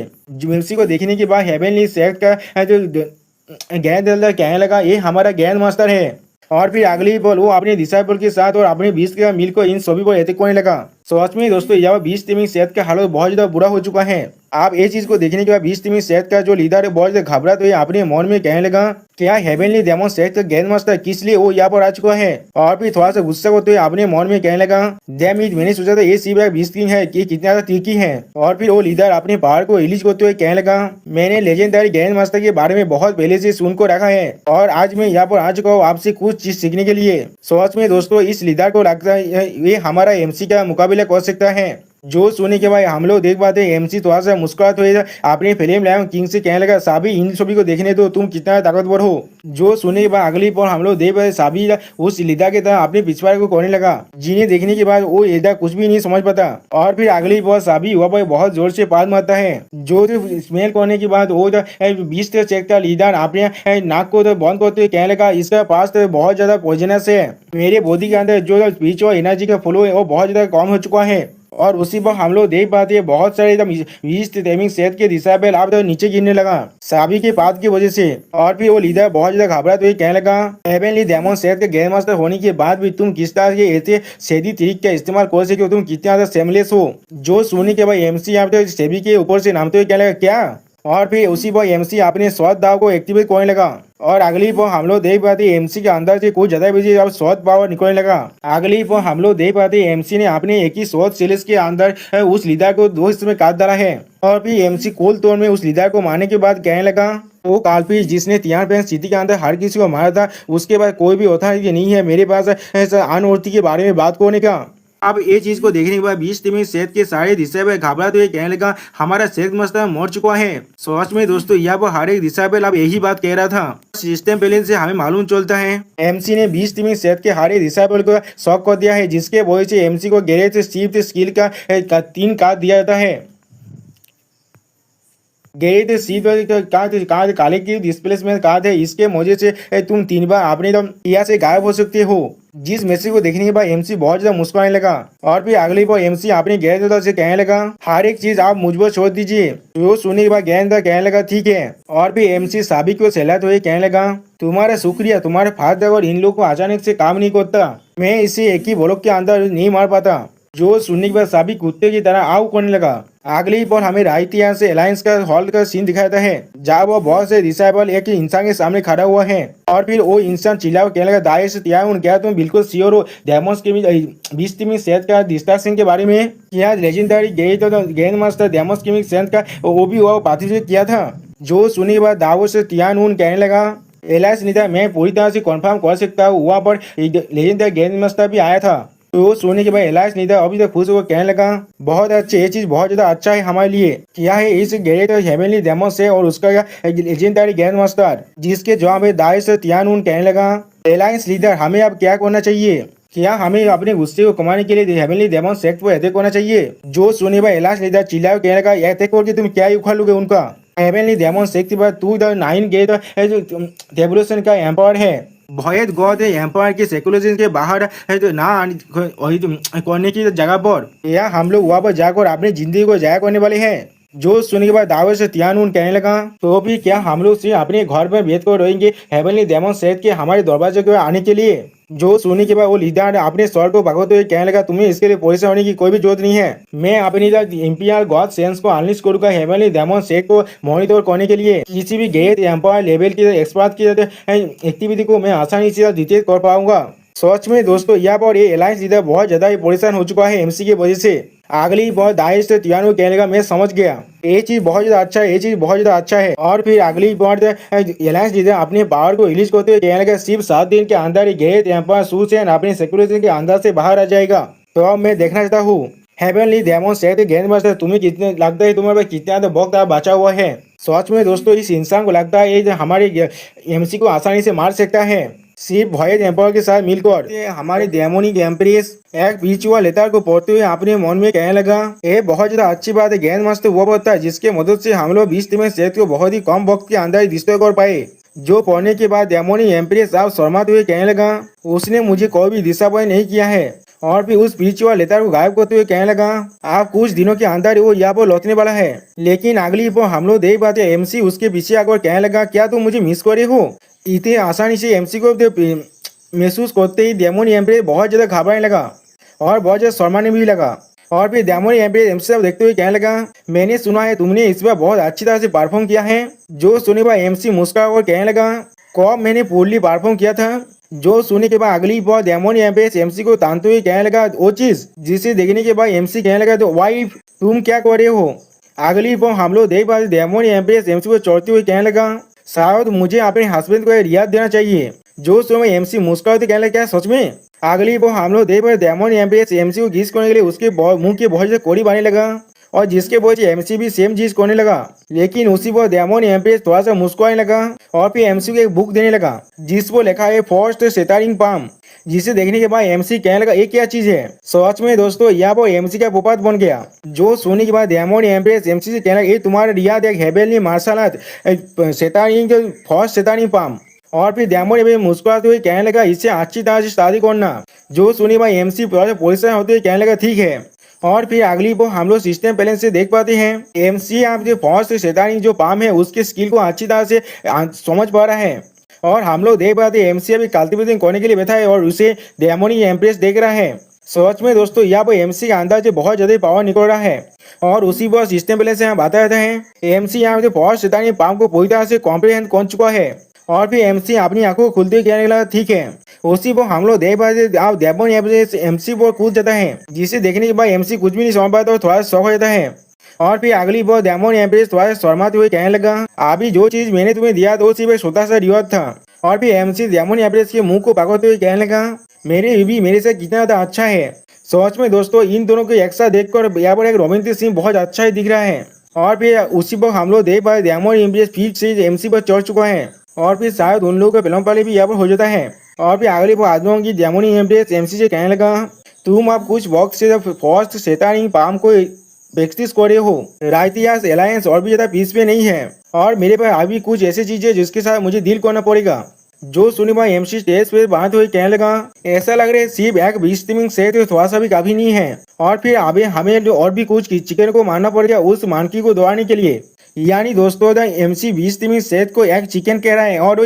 [SPEAKER 1] एमसी को देखने के बाद हेवनली सेठ का जो गैरेंट एल्डर कहने लगा ये हमारा ग्रैंड मास्टर है। और फिर अगली बॉल वो अपने डिसाइपल के साथ और अपने 20 के मिलकर इन सभी पर अटैक करने लगा। सच में दोस्तों यहाँ 20 टेमिंग सेठ का हालत बहुत ज्यादा बुरा हो चुका है। आप ये चीज को देखने के बाद 20 टेमिंग सेठ का जो लीडर है बहुत ज्यादा घबरा तो ये अपने मन में कहने लगा क्या हेवनली डेमन सेठ का ग्रैंड मास्टर किस लिए वो यहाँ पर आ चुका है। और फिर थोड़ा सा गुस्सा करते हुए अपने मन में कहने लगा डैम इट मैंने सोचा था ये सिर्फ 20 किंग है कि कितना ज्यादा तीखी है। और फिर वो लीडर अपने पावर को रिलीज करते हुए कहने लगा मैंने लेजेंडरी ग्रैंड मास्टर के बारे में बहुत पहले से सुनकर रखा है और आज मैं यहाँ पर आ चुका हूँ आपसे कुछ चीज सीखने के लिए। सच में दोस्तों इस लीडर को लगता है ये हमारा एमसी का मुकाबला कर सकता है। जो सुनने के बाद हम लोग देख पाते हैं एमसी थोड़ा सा मुस्कुराते हुए अपने फ्लेम लायन किंग से कहने लगा साबी इन सभी को देखने दो तुम कितना ताकतवर हो। जो सुनने के बाद अगली पल हम लोग देख पाते साबी उस लीडर के तरह अपने पिछवाड़े को करने लगा जिन्हें देखने के बाद वो लीडर कुछ भी नहीं समझ पाता। और फिर अगली पल साबी हुआ पर बहुत जोर से पाद मारता है जो स्मेल करने के बाद वो 20 चेक का लीडर अपने नाक को बंद करते हुए कहने लगा इसका पास तो बहुत ज्यादा पॉइजनस है मेरे बॉडी के अंदर जो स्पिरिचुअल एनर्जी का फ्लो है वो बहुत ज्यादा कम हो चुका है। और उसी पर हम लोग देख पाते हैं बहुत सारे 20 टेमिंग सेठ के दिशा पे लाभ तो नीचे गिरने लगा साबी के पाद की वजह से। और फिर वो लीडर बहुत ज्यादा घबरा तो ये कहने लगा हेवनली डेमन सेठ के ग्रैंड मास्टर होने के बाद भी तुम किस तरह के ऐसे सेधी तरीके का इस्तेमाल कर सके हो तुम कितना ज्यादा सेमलेस हो। जो सुनने के बाद एमसी यहाँ पे सेबी के ऊपर से नामते हुए कहने लगा क्या। और फिर उसी पर एमसी अपने स्वाद दाव को एक्टिवेट करने लगा। और अगली पर हम लोग देख पाते एमसी के अंदर से कुछ ज्यादा बिजी अब स्वाद पावर निकलने लगा। अगली पर हम लोग देख पाते एमसी ने अपने एक ही स्वाद सेलेस के अंदर उस लीडर को 2 हिस्सों में काट डाला है। और फिर एमसी कोल तौर में उस लीडर को मारने के बाद कहने लगा वो कालपी जिसने तियानपेन सिटी के अंदर हर किसी को मारा था उसके बाद कोई भी अथॉरिटी नहीं है मेरे पास अनौरती के बारे में बात करने का। अब ये चीज को देखने के बाद 20 टेमिंग सेठ के सारे दिशा पे घबरा तो ये कहने लगा हमारा सेठ मास्टर मर चुका है। सच में दोस्तों यहाँ पर हर एक दिशा पे अब यही बात कह रहा था। सिस्टम बैलेंस से हमें मालूम चलता है एमसी ने 20 टेमिंग सेठ के हर एक दिशा पे को शॉक कर दिया है जिसके वजह से एमसी को गैरेज से शिफ्ट स्किल का 3 कार्ड दिया जाता है। गए थे सी कहा काले की डिस्प्लेसमेंट कहा थे इसके वजह से तुम 3 बार अपने तो यहाँ से गायब हो सकते हो। जिस मैसेज को देखने के बाद एमसी बहुत ज्यादा मुस्कुराने लगा और फिर अगली बार एमसी अपने गैरेज से कहने लगा हर एक चीज आप मुझ पर छोड़ दीजिए। वो सुनने के बाद गैरेज कहने लगा ठीक है। और फिर एमसी साबिक को सहलाते हुए कहने लगा तुम्हारा शुक्रिया, तुम्हारे फादर और इन लोगों को अचानक से काम नहीं करता, मैं इसे एक ही ब्लॉक के अंदर नहीं मार पाता। जो सुनने के बाद साबिक कुत्ते की तरह आउ करने लगा। अगले ही पल हमें राइटिया से अलायंस का हॉल का सीन दिखाता है जहाँ वो बहुत से डिसाइबल एक इंसान के सामने खड़ा हुआ है और फिर वो इंसान चिल्ला कहने लगा दाएश त्यागुन क्या तुम बिल्कुल श्योर हो डेमोस के 20 में सेट का डिस्ट्रैक्शन के बारे में? क्या लेजेंडरी गेंद मास्टर डेमोस के सेट का वो भी वो पार्टिसिपेट किया था? जो सुनने के बाद दावोस त्यागुन कहने लगा एलायंस नेता मैं पूरी तरह से कन्फर्म कर सकता हूँ वहाँ पर लेजेंडरी गेंद मास्टर भी आया था। तो सोने के बाद एलायंस नेता अभी तक खुश होकर कहने लगा बहुत अच्छे, ये चीज बहुत ज्यादा अच्छा है हमारे लिए। क्या है इस गैरेज हेवनली डेमोस है और उसका लेजेंडरी ग्रैंड मास्टर? जिसके जवाब में दाइश त्यागुन कहने लगा एलायंस लीडर हमें अब क्या करना चाहिए? क्या हमें अपने गुस्से को कमाने के लिए हेवनली डेमोस सेक्ट पर अटैक करना चाहिए? जो सुने भाई एलायंस लीडर चिल्लाए कहने लगा अटैक करके तुम क्या उखाड़ लोगे उनका? हेवनली डेमोस सेक्ट पर तू द 9 गेट रेवोल्यूशन का एम्पायर है, भयद गॉड एम्पायर की साइकोलॉजी के बाहर है तो ना वही करने की जगह पर या हम लोग वहाँ पर जाकर अपनी जिंदगी को जाया करने वाले हैं। जो सुनने के बाद दावे से त्यागुन कहने लगा तो भी क्या हम लोग सिर्फ अपने घर पर भेद कर रहेंगे हेवनली डेमोस सेट के हमारे दरवाजे को आने के लिए? जो सुनने के बाद वो लीडर अपने स्वर को भगवते हुए कहने लगा तुम्हें इसके लिए परेशान होने की कोई भी जरूरत नहीं है। मैं अपनी इंपीरियल गॉड सेंस को अनलिस्ट करूंगा हेवनली डेमोस सेट को मॉनिटर करने के लिए। किसी भी गेट एम्पायर लेवल की एक्सपर्ट की एक्टिविटी को मैं आसानी से डिटेक्ट कर पाऊंगा। सच में दोस्तों यहाँ पर ये अलायंस लीडर बहुत ज्यादा परेशान हो चुका है एमसी की वजह से। अगली बहुत दाइश से त्यागुन कहने लगा मैं समझ गया, ये चीज बहुत ज्यादा अच्छा है, ये चीज बहुत ज्यादा अच्छा है। और फिर अगली बार अलायंस लीडर अपने पावर को रिलीज करते हुए कहने लगा सिर्फ 7 दिन के अंदर ही गेट एम्पायर सूचैन अपने सिक्योरिटी के अंदर से बाहर आ जाएगा। तो अब मैं देखना चाहता हूँ हेवनली डेमोस सेट गेंद मास्टर तुम्हें कितने लगता है तुम्हारे पास कितना वक्त बचा हुआ है? सच में दोस्तों इस इंसान को लगता है ये हमारे एमसी को आसानी से मार सकता है सिर्फ भयद एम्पायर के साथ मिलकर। हमारे डेमोनिक एम्प्रेस एक विचुअल लेटर को पढ़ते हुए अपने मन में कहने लगा ये बहुत ज्यादा अच्छी बात है, गेंद मास्टर वो पड़ता है जिसके मदद से हम लोग 20 में सेट को बहुत ही कम वक्त के अंदर डिस्ट्रॉय कर पाए। जो पढ़ने के बाद डेमोनिक एम्प्रेस आप शर्माते हुए कहने लगा उसने मुझे कोई भी डिसअपॉइंट नहीं किया है। और फिर उस स्पिरिचुअल लेटर को गायब करते हुए कहने लगा आप कुछ दिनों के अंदर वो यहाँ पर लौटने वाला है। लेकिन अगली पर हम लोग देख पाते एमसी उसके पीछे आकर कहने लगा क्या तुम मुझे मिस करे हो? इतने आसानी से एमसी को महसूस करते ही डेमोनिक एम्प्रेस बहुत ज्यादा घबराने लगा और बहुत ज्यादा शर्माने भी लगा। और फिर डेमोनिक एम्प्रेस एमसी को देखते हुए कहने लगा मैंने सुना है तुमने इस बार बहुत अच्छी तरह से परफॉर्म किया है। जो सुने बाद एमसी मुस्कुरा और कहने लगा कब मैंने पूर्ली परफॉर्म किया था? जो सुनने के बाद अगली बार डेमोनिक एम्प्रेस एमसी को तानते हुए कहने लगा वो चीज जिसे देखने के बाद एमसी कहने लगा तो वाइफ तुम क्या कर रहे हो? अगली बार हम लोग देख पाते डेमोनिक एम्प्रेस एमसी को चढ़ते हुए कहने लगा शायद मुझे अपने हस्बैंड को रियायत देना चाहिए। जो समय एमसी मुस्कुराते कहने लगा क्या सच में? अगली बार हम लोग देख पाते डेमोनिक एम्प्रेस एमसी को गीस करने के लिए उसके मुंह की बहुत ज्यादा कोड़ी बनने लगा और जिसके वजह से एमसी भी सेम चीज करने लगा। लेकिन उसी पर डेमोनिक एम्प्रेस थोड़ा सा मुस्कुराने लगा और फिर एमसी को एक बुक देने लगा जिस पर लिखा है फर्स्ट सेटारिंग पाम, जिसे देखने के बाद एमसी कहने लगा ये क्या चीज है? सच में दोस्तों यहाँ पर एमसी का पुपात बन गया। जो सोने के बाद डेमोनिक एम्प्रेस एमसी से कहने लगा ये तुम्हारा रियाद एक heavenly martial art shattering first shattering palm. और फिर डेमोनिक एम्प्रेस मुस्कुराते हुए कहने लगा इससे अच्छी तरह से शादी करना। जो सुनी भाई एमसी परेशान होते हुए कहने लगा ठीक है। और फिर अगली बार हम लोग सिस्टम पहले से देख पाते हैं एमसी आप जो फर्स्ट शैतानी जो पाम है उसके स्किल को अच्छी तरह से समझ पा रहा है। और हम लोग देख पाते हैं एमसी अभी कल्टिवेटिंग करने के लिए बैठा है और उसे डेमोनिक एम्प्रेस देख रहा है। सच में दोस्तों यहाँ पर एमसी के अंदर से बहुत ज्यादा पावर निकल रहा है और उसी पर सिस्टम पहले से यहाँ बात रहता है एमसी यहाँ जो फर्स्ट शैतानी पाम को पूरी तरह से कॉम्प्रीहेंड कर चुका है। और फिर एमसी अपनी आंखों को खुलते कहने लगा ठीक है। उसी पर हम लोग देख पाते डेमोनिक एमसी पर कूद जाता है जिसे देखने के बाद एमसी कुछ भी नहीं समझ पाता और थोड़ा शौक हो जाता है। और फिर अगली बार डेमोनिक एम्प्रेस थोड़ा शर्माते हुए कहने लगा अभी जो चीज मैंने तुम्हें दिया था वो सिर्फ एक छोटा सा रिवॉर्ड था। और फिर एमसी डेमोनिक एम्प्रेस के मुंह को पकड़ते हुए कहने लगा मेरे बीवी मेरे से कितना ज्यादा अच्छा है। सच में दोस्तों इन दोनों को एक साथ देखकर यहाँ पर एक रोमांटिक सीन बहुत अच्छा ही दिख रहा है। और फिर उसी पर हम लोग देख पाए डेमोनिक एम्प्रेस फिर से एमसी पर चढ़ चुका है और फिर शायद उन लोगों का फिल्म वाले भी यहाँ पर हो जाता है। और फिर अगली बार आदमियों की डेमोनिक एम्प्रेस एमसी से कहने लगा तुम अब कुछ वक्त से फर्स्ट शैतानी पाम को प्रैक्टिस कर रहे हो। राइटियास अलायंस और भी ज्यादा पीस पे नहीं है और मेरे पास अभी कुछ ऐसी चीजें जिसके साथ मुझे डील करना पड़ेगा। जो सुनी भाई एमसी स्टेज पे बात हुई कहने लगा ऐसा लग रहा है सिर्फ एक 20 स्ट्रीमिंग से तो थोड़ा सा भी काफी नहीं है और फिर अभी हमें जो और भी कुछ चिकन को मारना पड़ेगा उस मानकी को दौड़ाने के लिए। यानी दोस्तों एमसी 20 स्ट्रीमिंग सेट को एक चिकन कह रहा है और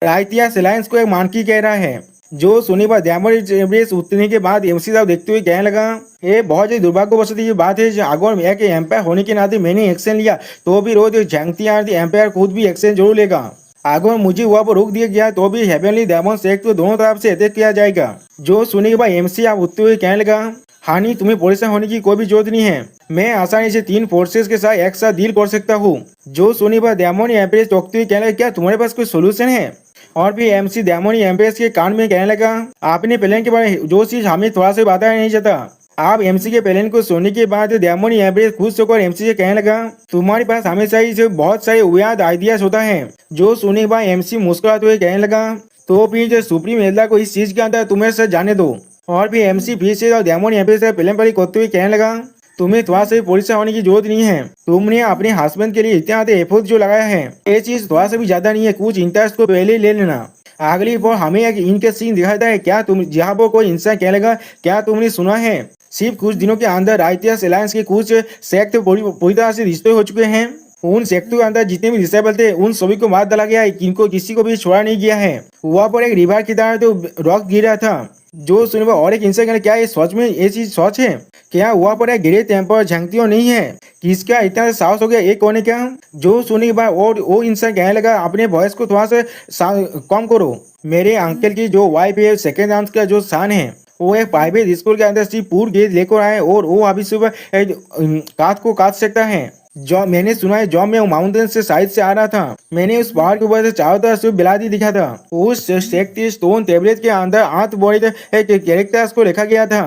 [SPEAKER 1] राइटियास अलायंस को एक मानकी कह रहा है। जो सुनी पर डायमंड एवरेस्ट उतरने के बाद एमसी साहब देखते हुए कहने लगा ये बहुत ही दुर्भाग्यवश ये बात है अगर एक एम्पायर होने के नाते मैंने एक्शन लिया तो भी रोज झांकती एम्पायर खुद भी एक्शन जरूर लेगा। अगर मुझे वहाँ पर रोक दिया गया तो भी हेवनली डेमन सेक्ट को दोनों तरफ से अटैक किया जाएगा। जो सुनने के बाद एमसी आप उठते हुए कहने लगा हानि तुम्हें परेशान होने की कोई भी जरूरत नहीं है, मैं आसानी से 3 फोर्सेस के साथ एक साथ डील कर सकता हूँ। जो सुनने के बाद डेमन एम्प्रेस टोकते हुए कहने लगा क्या तुम्हारे पास कोई सोल्यूशन है। और फिर एमसी डेमन एम्प्रेस के कान में कहने लगा आपने प्लान के बारे में जो चीज हमें थोड़ा सा बताया नहीं चाहता। आप एमसी के प्लान को सुनने के बाद डेमन एम्प्रेस खुश होकर एमसी से कहने लगा तुम्हारे पास हमेशा ही से बहुत सारे उयाद आइडियाज होता है। जो सुनने के बाद एमसी मुस्कुराते हुए कहने लगा तो फिर जो सुप्रीम एल्डा को इस चीज के अंदर तुम्हें से जाने दो। और फिर एमसी फिर से और डेमन एम्प्रेस से प्लान पर करते हुए कहने लगा तुम्हें थोड़ा सा भी परेशान होने की जरूरत नहीं है, तुमने अपने हस्बैंड के लिए इतना एफर्ट जो लगाया है ये चीज थोड़ा सा भी ज्यादा नहीं है, कुछ इंटरेस्ट को पहले ले लेना। अगली बार हमें एक इनके सीन दिखाता है क्या तुम जहाँ पर कोई इंसान कहने लगा क्या तुमने सुना है सिर्फ कुछ दिनों के अंदर राइटियास अलायंस के कुछ सेक्ट पूरी तरह से रिश्ते हो चुके हैं। उन सेक्टों के अंदर जितने भी डिसेबल थे उन सभी को मार डाला गया है, किनको किसी को भी छोड़ा नहीं गया है। वहाँ पर एक रिवर की तरह तो रॉक गिरा था। जो सुनने और एक इंसान क्या ये सच में ये चीज सच है क्या वहाँ पर एक गिरे टेम्पर झांकती नहीं है, किसका इतना साहस हो गया एक होने क्या। जो सुनने के बाद और वो इंसान कहने लगा अपने वॉइस को थोड़ा सा कम करो, मेरे अंकल की जो वाइफ है सेकेंड आंस का जो सन है वो एक प्राइवेट स्कूल के अंदर सिर्फ पूर गेज लेकर आए और वो अभी सुबह काट को काट सकता है। जो मैंने सुना है जब मैं माउंटेन से साइड से आ रहा था मैंने उस पहाड़ के ऊपर से चारों तरफ से बिलादी दिखा था। उस शक्ति स्टोन टेबलेट के अंदर 8 बॉडी कैरेक्टर्स को लिखा गया था।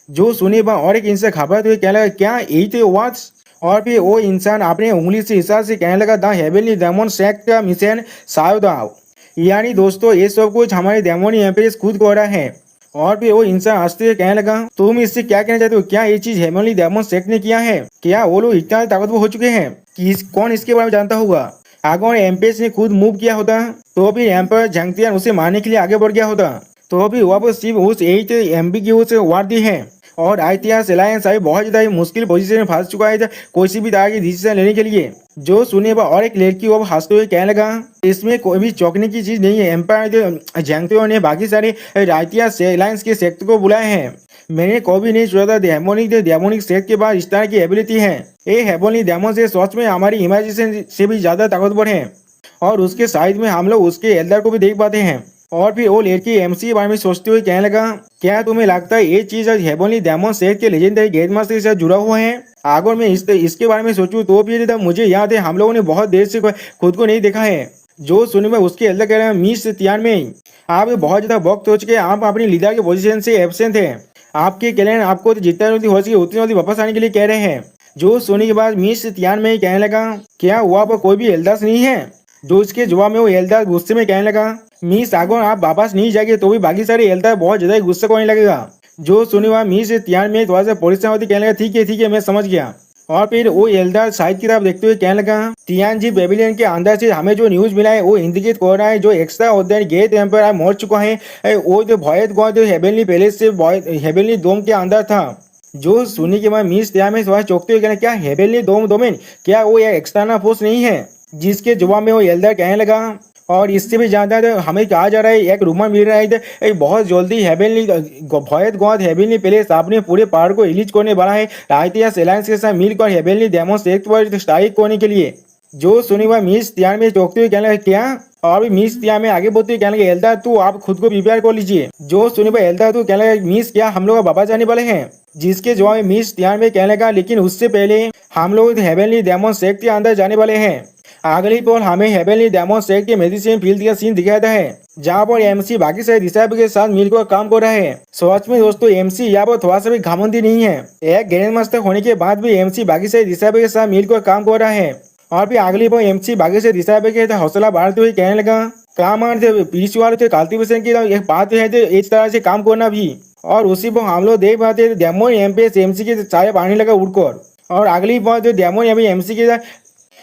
[SPEAKER 1] जो सुनी बा और एक इंसान घबराते हुए कहने लगा क्या यही थे व्हाट्स। और फिर वो इंसान अपने उंगली से इशारा से कहने लगा द हेवनली डेमन सेक्ट का मिशन सावधान। यानी दोस्तों ये सब कुछ हमारे डेमोनी एम्प्रेस खुद को रहा है। और फिर वो इंसान हंसते हुए कहने लगा तुम इससे क्या कहना चाहते हो, क्या ये चीज हेवनली डेमन सेक्ट ने किया है, क्या वो लोग इतना ताकतवर हो चुके हैं कि कौन इसके बारे में जानता होगा। अगर एम्प्रेस ने खुद मूव किया होता तो फिर एम्पर झांकतियान उसे मारने के लिए आगे बढ़ गया होता तो भी वह सिर्फ उस 8 MB की उस वार दी है। और आइटियास अलायंस अभी बहुत ज्यादा मुश्किल पोजीशन में फंस चुका है कोई भी तरह की डिसीजन लेने के लिए। जो सुने और एक लड़की वो हंसते हुए कहने लगा इसमें कोई भी चौंकने की चीज नहीं है, एम्पायर झांकते ने बाकी सारे आइटियास अलायंस के सेक्टर को बुलाए हैं। मैंने कभी नहीं सोचा था डेमोनिक सेक्ट के बाद इस तरह की एबिलिटी है। ये हेवनली डेमन से सच में हमारी इमेजिनेशन से भी ज्यादा ताकतवर है और उसके साइड में हम लोग उसके एल्डर को भी देख पाते हैं। और फिर वो लड़की एमसी के बारे में सोचते हुए कहने लगा क्या तुम्हें लगता है ये चीज आज हेवनली डेमन सेक्ट के लेजेंडरी गेट मास्टर के साथ जुड़ा हुआ है। अगर मैं इसके बारे में सोचूं तो भी मुझे याद है हम लोगों ने बहुत देर से खुद को नहीं देखा है। जो सुनने में उसके एल्डर कह रहे हैं मिस तियान में आप बहुत ज्यादा वक्त हो चुके, आप अपनी लीडर के पोजीशन से एब्सेंट है, आपके क्लैन आपको जितना जल्दी हो सके उतनी जल्दी वापस आने के लिए कह रहे हैं। जो सुनने के बाद मिस तियान में कहने लगा क्या वहाँ पर कोई भी एल्डर्स नहीं है। जो इसके जवाब में वो एल्डर गुस्से में कहने लगा मिस अगर आप वापस नहीं जाएंगे तो भी बाकी सारे एल्डर बहुत ज्यादा गुस्सा होने लगेगा। जो सुने हुआ मिस तियान में थोड़ा सा परेशान होती कहने लगा ठीक है मैं समझ गया। और फिर वो एल्डर साइड की तरफ देखते हुए कहने लगा तियान जी पेविलियन के अंदर से हमें जो न्यूज मिला है वो इंडिकेट कर रहा है जो एक्स्ट्रा ऑर्डिनरी गेट एम्पायर मर चुका है वो जो भयत गॉड हेवनली पैलेस से हेवनली डोम के अंदर था। जो सुनी के बाद मिस तियान में थोड़ा चौंकते हुए कहना क्या हेवनली डोमेन क्या वो एक्सटर्नल फोर्स नहीं है। जिसके जवाब में वो एल्डर कहने लगा और इससे भी ज्यादा हमें कहा जा रहा है एक रूमर मिल रहा है बहुत जल्दी हेवनली भयत गॉड हेवनली पैलेस अपने पूरे पहाड़ को रिलीज करने वाला है राइटियास अलायंस के साथ मिलकर हेवनली डेमन सेक्ट पर स्ट्राइक करने के लिए। जो सुनी हुआ मिस तियान में चौंकते हुए कहने लगा क्या। और मिस तियान में आगे बढ़ते हुए कहने लगे एल्डर तू आप खुद को प्रिपेयर कर लीजिए। जो सुनी हुआ एल्डर तू कहने लगा मिस क्या हम लोग बाबा जाने वाले हैं। जिसके जवाब में मिस तियान में कहने लगा लेकिन उससे पहले हम लोग हेवनली डेमन सेक्ट के अंदर जाने वाले हैं। अगली पल हमें हेवनली डेमन सेक्ट के मेडिसिन फील्ड का सीन दिखाता है जहाँ पर एमसी बाकी सारे डिसाइबल के साथ मिलकर काम कर रहा है। सच में दोस्तों एमसी यहाँ पर थोड़ा सा भी घमंडी नहीं है, एक ग्रैंड मास्टर होने के बाद भी एमसी बाकी सारे डिसाइबल के साथ मिलकर काम कर रहा है। और फिर अगली बार एमसी बाकी से डिसाइबल के हौसला बढ़ाते हुए कहने लगा काम पीछे वाले कल्टीवेशन की एक बात है इस तरह से काम करना भी। और उसी पर हम लोग देख पाते डेमन एम्प्रेस एमसी के सारे पानी लगा उड़कर और अगली बार जो डेमोन अभी एमसी के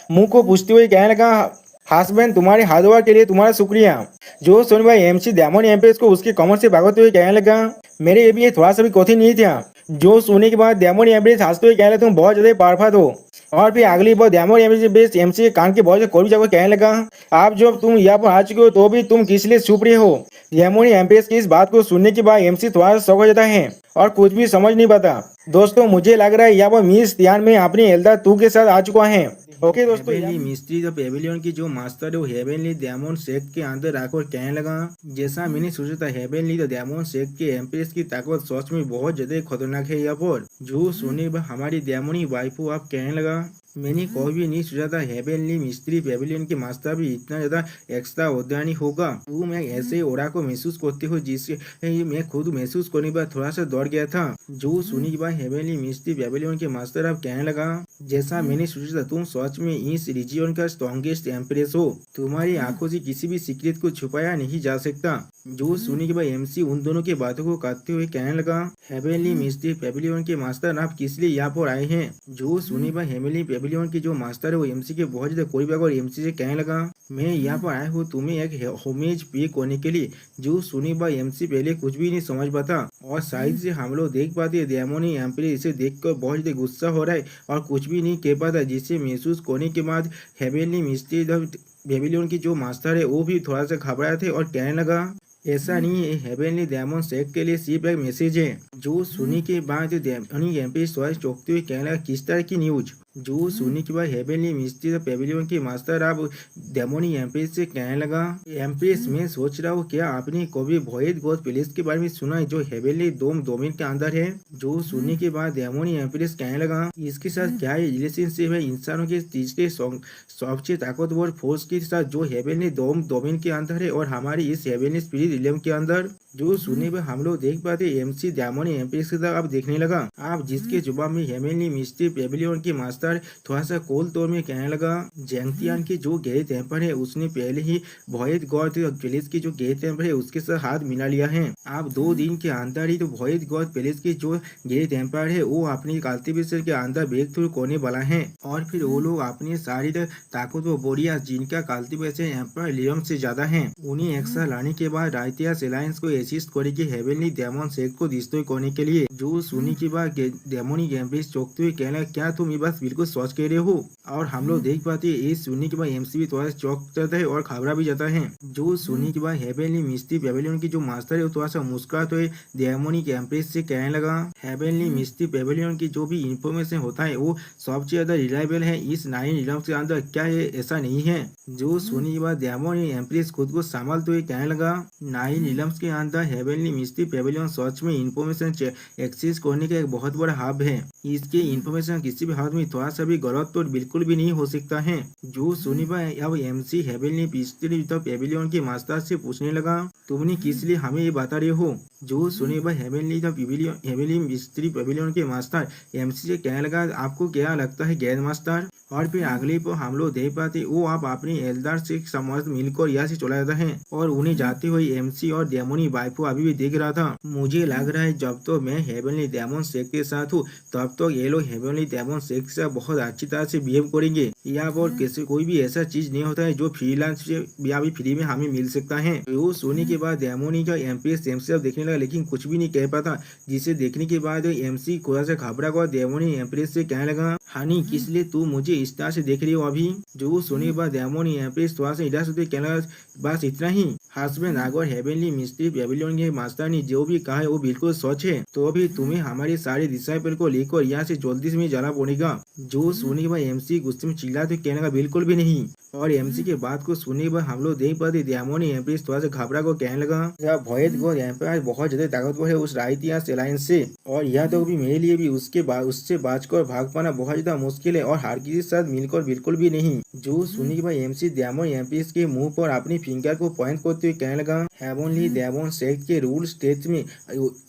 [SPEAKER 1] मुंह को पूछते हुए कहने लगा, हस्बैंड तुम्हारे हार्डवर्क के लिए तुम्हारा शुक्रिया। जो सुन भाई एमसी डेमोन एम्प्रेस को उसके कमर से भागते हुए कहने लगा, मेरे ये भी थोड़ा सा भी कठिन नहीं था। जो सुनने के बाद डेमोन एम्प्रेस हंसते हुए कहने लगा, तुम बहुत ज्यादा पावरफुल हो। और फिर अगली बार डेमोन एम्प्रेस एमसी के कान के बहुत से कोई जगह कहने लगा, आप जब तुम यहाँ पर आ चुके हो तो भी तुम किस लिए छुप रहे हो। डेमोन एम्प्रेस की इस बात को सुनने के बाद एमसी थोड़ा सा शौक हो जाता है और कुछ भी समझ नहीं पाता। दोस्तों मुझे लग रहा है यहाँ पर मिस ध्यान में अपनी एल्डर तू के साथ आ चुका है। ओके दोस्तों, हेवनली मिस्ट्री द पेविलियन की जो मास्टर है वो हेवनली डेमन सेक्ट के अंदर आकर कहने लगा, जैसा मैंने सोचा था हेवनली द डेमन सेक्ट के एम्प्रेस की ताकत सच में बहुत ज्यादा खतरनाक है। यहाँ पर जो सुने हमारी डेमोनी वाइफ आप कहने लगा, मैंने कभी भी नहीं सोचा था हेवनली मिस्ट्री पेविलियन के मास्टर भी इतना ज्यादा एक्स्ट्रा उद्यानी होगा। वो मैं ऐसे ओरा को महसूस करती हूँ जिससे मैं खुद महसूस करने के बाद थोड़ा सा डर गया था। जो सुनी के बाद हेवनली मिस्ट्री पेविलियन के मास्टर अब कहने लगा, जैसा मैंने सोचा था तुम सच में इस रीजियन का स्ट्रॉन्गेस्ट एम्प्रेस हो। तुम्हारी आंखों से किसी भी सीक्रेट को छुपाया नहीं जा सकता। जो सुनी के बाद एमसी उन दोनों की बातों को काटते हुए कहने लगा, हेवनली मिस्ट्री पेविलियन के मास्टर आप किस लिए यहाँ पर आए हैं। जो सुनी के बाद हेवनली पेविलियन के जो मास्टर है वो एमसी के बहुत ज्यादा कोई और एमसी से कहने लगा, मैं यहाँ पर आया हूँ तुम्हें एक होमेज पे करने के लिए। जो सुनी बाय एमसी पहले कुछ भी नहीं समझ पाता और साइड से हम लोग देख पाते डेमोनी एम्प्रेस इसे देखकर बहुत ज्यादा गुस्सा हो रहा है और कुछ भी नहीं कह पाता, जिसे महसूस करने के बाद हेवनली मिस्ट्री पेविलियन की जो मास्टर है वो भी थोड़ा सा घबराए थे और कहने लगा, ऐसा नहीं है, हेवनली डेमन सेक्ट के लिए सिर्फ एक मैसेज है। जो सुनी के बाद डेमोनी एम्प्रेस चौंकते हुए कहने लगा, किस तरह की न्यूज। जो सुनी के बाद हेवनली मिस्ट्री पेविलियन के मास्टर अब डेमोनी एम्प्रेस से कहने लगा, एम्प्रेस मैं सोच रहा हूँ क्या आपने कभी भोएद गोद प्लेस के बारे में सुना है जो हेवनली डोमेन के अंदर है। जो सुनी के बाद डेमोनी एम्प्रेस कहने लगा, इसके साथ क्या रिलेशनशिप है इंसानों के तीसरे सबसे ताकतवर फोर्स के साथ जो हेवनली डोमेन के अंदर है और हमारी इस हेवनली स्पिरिट रिलम के अंदर। जो सुने पर हम लोग देख पाते एमसी डेमोनी एम्प्रेस के साथ अब देखने लगा, आप जिसके जवाब में हेवनली मिस्ट्री पेविलियन के मास्टर थोड़ा सा कोल तौर में कहने लगा, जेंगतियान के जो गहरे टेम्पर है उसने पहले ही भोएद गॉड पैलेस की जो गहरे टेम्पर है उसके साथ हाथ मिला लिया है। आप 2 दिन के अंदर ही तो भोएद गॉड पैलेस की जो गहरे टेम्पर है वो अपनी कल्टीवेशन के अंदर ब्रेक थ्रू करने वाला है और फिर वो लोग अपनी सारी ताकत व बोरिया जिनका कल्टीवेशन एम्पर लियम से ज्यादा है उन्हें एक्स्ट्रा लाने के बाद राइटियस एलायंस को असिस्ट करेगी हेवनली डेमन सेक्ट को डिस्ट्रॉय करने के लिए। जो सुनी के बाद डेमोनी एम्प्रेस चौंकते हुए कहना, क्या तुम ये बात बिल्कुल सोच कह रहे हो। और हम लोग देख पाते हैं इस सुनी के बाद एमसी भी थोड़ा चौंक जाता है और घबरा भी जाता है। जो सुनी के बाद हेवनली मिस्ट्री पेविलियन की जो मास्टर है वो थोड़ा सा मुस्कुराते हुए डेमोनी एम्प्रेस से कहने लगा, हेवनली मिस्ट्री पेविलियन की जो भी इंफॉर्मेशन होता है वो सबसे ज्यादा रिलायबल है इस 9 रिलम के अंदर, क्या है ऐसा नहीं है। जो सुनी के बाद डेमोनी एम्प्रेस खुद को संभालते हुए कहने लगा, 9 रिलम्स के अंदर हेवनली मिस्ट्री पेविलियन सच में इंफॉर्मेशन एक्सेस करने का एक बहुत बड़ा हब है। इसके इंफॉर्मेशन किसी भी हाथ में थोड़ा सा भी गलत तो बिल्कुल भी नहीं हो सकता है। जो सुनी भाई अब एमसी हेवनली मिस्ट्री पेविलियन के मास्टर से पूछने लगा, तुमने किस लिए हमें ये बता रहे हो। जो सुनी भाई हेवनली मिस्ट्री पेविलियन के मास्टर एमसी से कहने लगा, आपको क्या लगता है ग्रैंड मास्टर। और फिर अगले पर हम लोग देख पाते वो आप अपनी एल्डर से समझ मिलकर यहाँ से चला जाता है और उन्हें जाते हुए एमसी और डेमोनी वाइफ को अभी भी देख रहा था। मुझे लग रहा है जब तो मैं हेवनली डेमन सेक्ट के साथ हूँ तब तो ये लोग हेवनली डेमन सेक्ट से बहुत अच्छी तरह से बिहेव करेंगे। यहाँ पर कैसे कोई भी ऐसा चीज नहीं होता है जो फ्रीलांस से या भी फ्री में हमें मिल सकता है। वो सोने के बाद डेमोनी का एम्प्रेस एमसी देखने लगा लेकिन कुछ भी नहीं कह पाता, जिसे देखने के बाद एमसी थोड़ा सा घबरा हुआ डेमोनी एम्प्रेस से कहने लगा, हानी किस लिए तू मुझे इस तरह से देख रही हो अभी। जो सोने के बाद डेमोनी एम्प्रेस थोड़ा सा इधर से कहने लगा, बस इतना ही हस्बैंड। अगर हेवनली मिस्ट्री पेविलियन के मास्टर ने जो भी कहा है वो बिल्कुल सच है तो अभी तुम्हें हमारे सारे डिसाइपल को लेकर यहाँ से जल्दी से जाना पड़ेगा। जो सुनने के बाद एमसी गुस्से में चिल्ला तो कहने का बिल्कुल भी नहीं। और एमसी के बात को सुनने के बाद हम लोग देख पाते डेमोनी एम्प्रेस थोड़ा सा घबरा को कहने लगा, भोएद गॉड एम्पायर बहुत ज्यादा ताकतवर है उस राइटियस एलायंस से और यह तो भी मेरे लिए भी उससे बचकर भाग पाना बहुत ज्यादा मुश्किल है और हार के साथ मिलकर बिल्कुल भी नहीं। जो सुनने के बाद एमसी डेमोनी एम्प्रेस के मुंह पर अपनी फिंगर को पॉइंट करते हुए कहने लगा, हेवनली डेमन सेक्ट के रूल स्टेट में